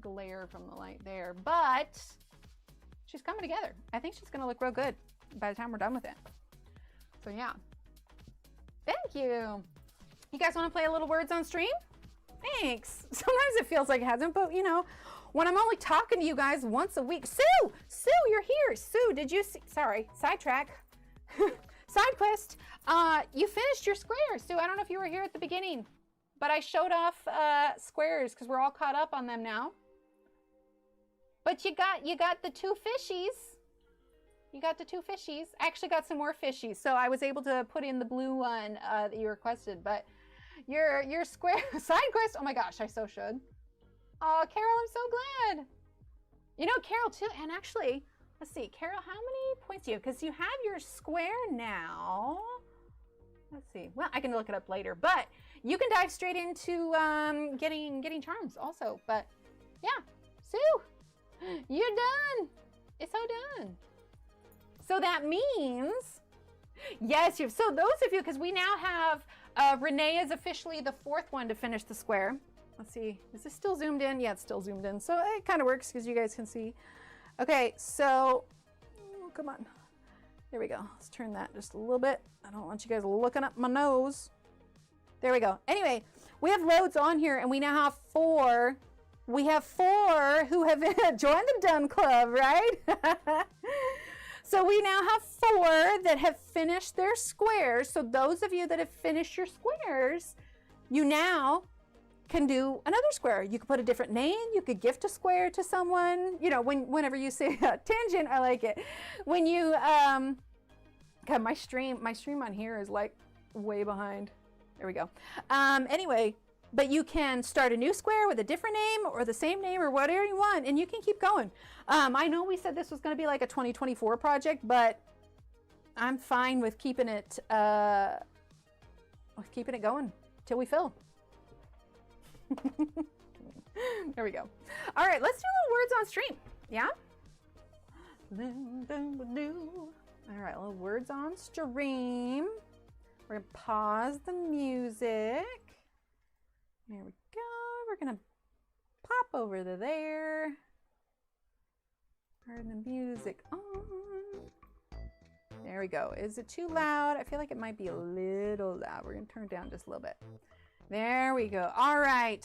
Speaker 2: glare from the light there, but she's coming together. I think she's gonna look real good by the time we're done with it. So yeah. Thank you. You guys want to play a little words on stream? Thanks. Sometimes it feels like it hasn't, but you know, when I'm only talking to you guys once a week. Sue, you're here. Sue, did you see? Sorry, sidetrack. Side quest. You finished your squares, Sue. I don't know if you were here at the beginning, but I showed off squares because we're all caught up on them now. But you got the 2 fishies. You got the 2 fishies. I actually got some more fishies, so I was able to put in the blue one that you requested. But your square side quest. Oh my gosh, I so should. Oh, Carol, I'm so glad. You know, Carol too, and actually, let's see, Carol, how many points do you have? Because you have your square now. Let's see. Well, I can look it up later, but you can dive straight into getting charms also. But yeah, Sue, you're done. It's so done. So that means, yes, so those of you, because we now have Renee is officially the 4th one to finish the square. Let's see, is this still zoomed in? Yeah, it's still zoomed in. So it kind of works because you guys can see. Okay, so, oh, come on. There we go. Let's turn that just a little bit. I don't want you guys looking up my nose. There we go. Anyway, we have loads on here, and we now have 4. We have 4 who have joined the Done Club, right? So So we now have 4 that have finished their squares. So those of you that have finished your squares, you now can do another square. You could put a different name. You could gift a square to someone. You know, whenever you say a tangent, I like it. When you, God, my stream on here is like way behind. There we go. Anyway, but you can start a new square with a different name or the same name or whatever you want, and you can keep going. I know we said this was going to be like a 2024 project, but I'm fine with keeping it going till we fill. There we go. All right, let's do a little words on stream. Yeah? All right, little words on stream. We're gonna pause the music. There we go. We're gonna pop over to there. Turn the music on. There we go. Is it too loud? I feel like it might be a little loud. We're gonna turn it down just a little bit. There we go. All right.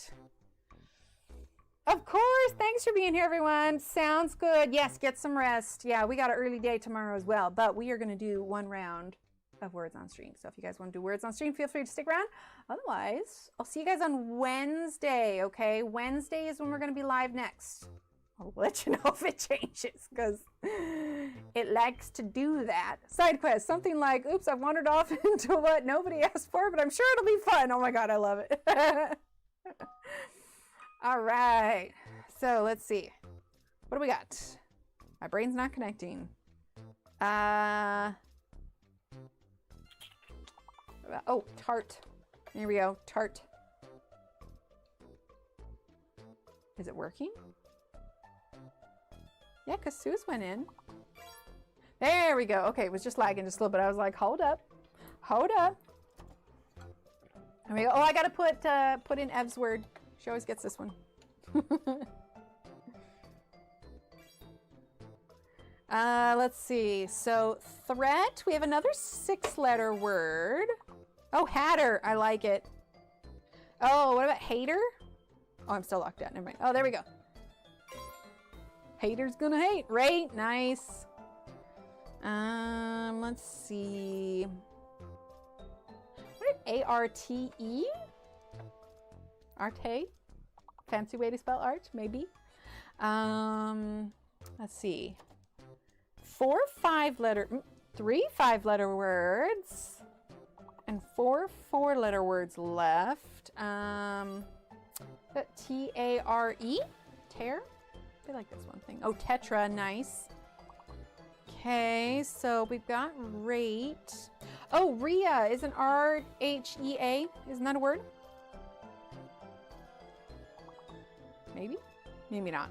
Speaker 2: Of course. Thanks for being here, everyone. Sounds good. Yes, get some rest. Yeah, we got an early day tomorrow as well, but we are going to do 1 round of words on stream. So if you guys want to do words on stream, feel free to stick around. Otherwise, I'll see you guys on Wednesday, okay? Wednesday is when we're going to be live next. I'll let you know if it changes because it likes to do that. Side quest, something like, oops, I've wandered off into what nobody asked for, but I'm sure it'll be fun. Oh my God, I love it. All right, so let's see. What do we got? My brain's not connecting. Oh, tart. Here we go, tart. Is it working? Yeah, because Sue's went in. There we go. Okay, it was just lagging just a little bit. I was like, hold up. Hold up. There we go. Oh, I got to put in Ev's word. She always gets this one. Let's see. So, threat. We have another 6-letter word. Oh, hatter. I like it. Oh, what about hater? Oh, I'm still locked out. Never mind. Oh, there we go. Hater's gonna hate. Right? Nice. Let's see. What is A-R-T-E? Arte? Fancy way to spell art, maybe. Let's see. 3 5-letter words and 4 4-letter words left. T-A-R-E? Tear? I like this one thing. Oh, tetra, nice. Okay, so we've got rate. Oh, Rhea, isn't R-H-E-A? Isn't that a word? Maybe? Maybe not.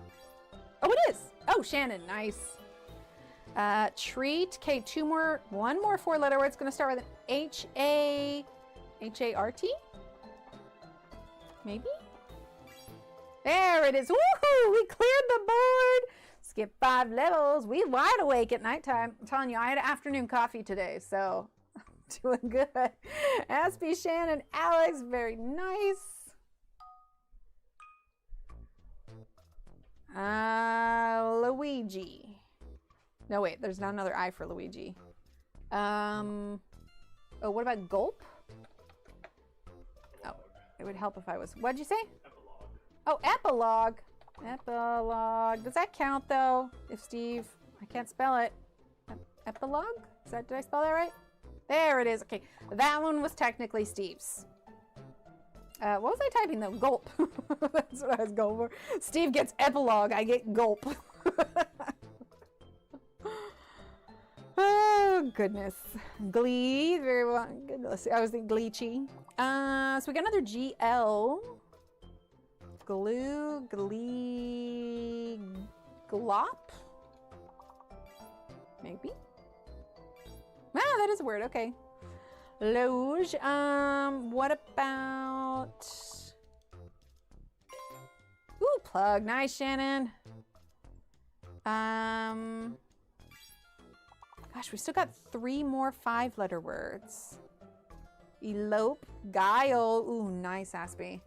Speaker 2: Oh, it is. Oh, Shannon, nice. Treat. Okay, 1 more 4-letter word. It's going to start with an H-A-R-T? Maybe? There it is. Woohoo! We cleared the board. Skip 5 levels. We wide awake at nighttime. I'm telling you, I had afternoon coffee today, so I'm doing good. Aspie, Shannon, Alex, very nice. Luigi. No, wait, there's not another I for Luigi. Oh, what about gulp? Oh, it would help if I was, what'd you say? Oh, epilogue. Epilogue. Does that count though? If Steve, I can't spell it. Epilogue? Did I spell that right? There it is. Okay, that one was technically Steve's. What was I typing though? Gulp. That's what I was going for. Steve gets epilogue. I get gulp. Oh goodness. Glee. Very well. Let's see. I was thinking Gleechy. So we got another GL. Glue, glee, glop? Maybe? Ah, that is a word, okay. Loge, what about... Ooh, plug, nice, Shannon. Gosh, we still got 3 more 5-letter words. Elope, guile, ooh, nice, Aspie.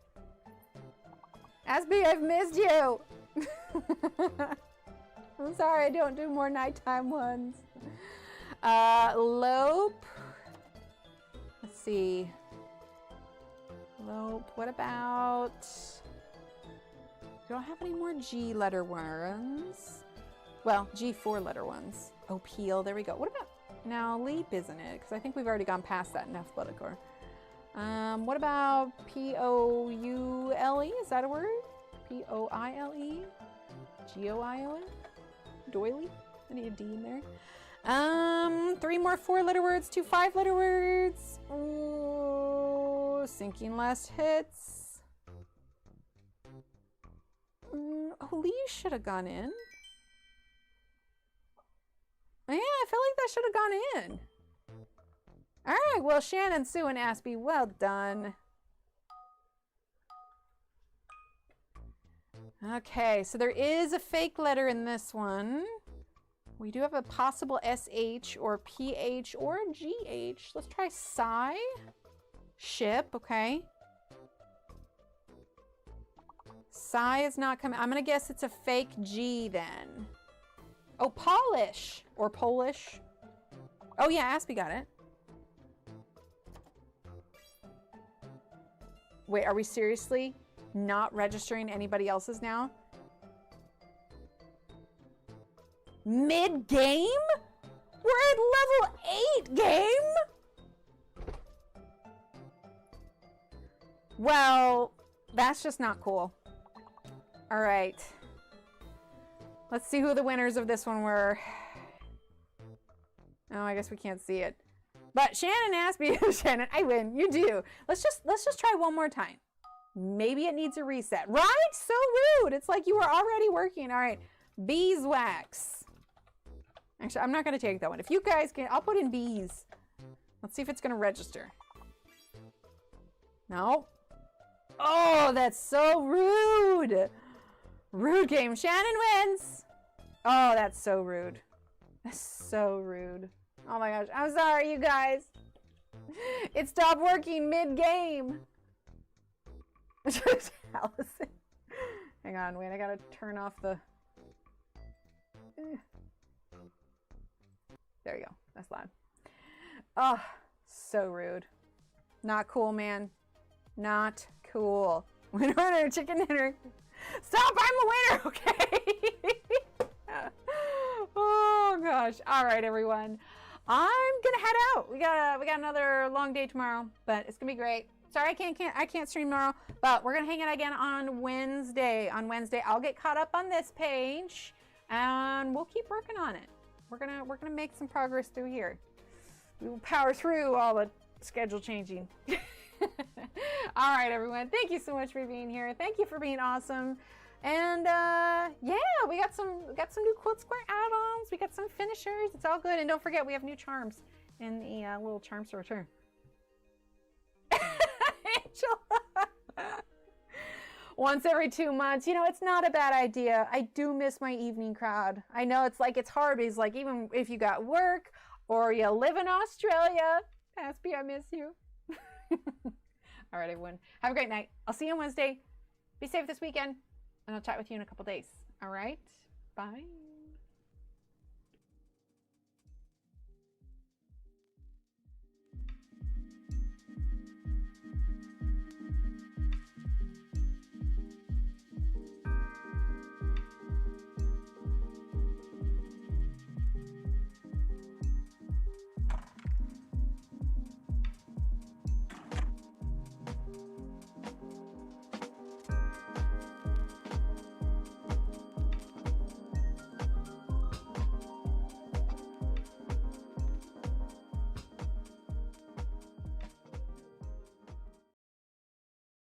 Speaker 2: Aspie, I've missed you. I'm sorry, I don't do more nighttime ones. Lope. Let's see. Lope. What about... Do I have any more G letter ones? Well, G 4-letter ones. Oh, Peel. There we go. What about... Now, Leap, isn't it? Because I think we've already gone past that in alphabetical. What about P-O-U-L-E? Is that a word? P-O-I-L-E? G-O-I-L-E? Doily? I need a D in there. 3 more 4-letter words, 2 5-letter words. Ooh, sinking last hits. Oh, Lee should have gone in. Yeah, I feel like that should have gone in. All right, well, Shannon, Sue, and Aspie, well done. Okay, so there is a fake letter in this one. We do have a possible SH or PH or GH. Let's try Sigh. Ship, okay. Sigh is not coming. I'm gonna guess it's a fake G then. Oh, Polish or Polish. Oh yeah, Aspie got it. Wait, are we seriously not registering anybody else's now? Mid-game? We're at level 8 game? Well, that's just not cool. All right. Let's see who the winners of this one were. Oh, I guess we can't see it. But Shannon asked me, Shannon, I win. You do. Let's just try one more time. Maybe it needs a reset. Right? So rude. It's like you were already working. All right. Beeswax. Actually, I'm not going to take that one. If you guys can, I'll put in bees. Let's see if it's going to register. No. Oh, that's so rude. Rude game. Shannon wins. Oh, that's so rude. That's so rude. Oh my gosh. I'm sorry, you guys. It stopped working mid-game. Allison. Hang on, wait. I gotta turn off the... There you go. That's loud. Oh, so rude. Not cool, man. Not cool. Winner, chicken dinner. Stop! I'm a winner, okay? Oh gosh. All right, everyone. I'm gonna head out. We got another long day tomorrow, but it's gonna be great. Sorry, I can't stream tomorrow, but we're gonna hang out again on Wednesday. On Wednesday, I'll get caught up on this page, and we'll keep working on it. We're gonna make some progress through here. We will power through all the schedule changing. All right, everyone. Thank you so much for being here. Thank you for being awesome. And yeah, we got some new Quilt Square add-ons. We got some finishers. It's all good. And don't forget, we have new charms in the little charm sorter. Angela. Once every 2 months. You know, it's not a bad idea. I do miss my evening crowd. I know it's hard, but it's like, even if you got work or you live in Australia, Aspie, I miss you. All right, everyone. Have a great night. I'll see you on Wednesday. Be safe this weekend, and I'll chat with you in a couple days. All right? Bye.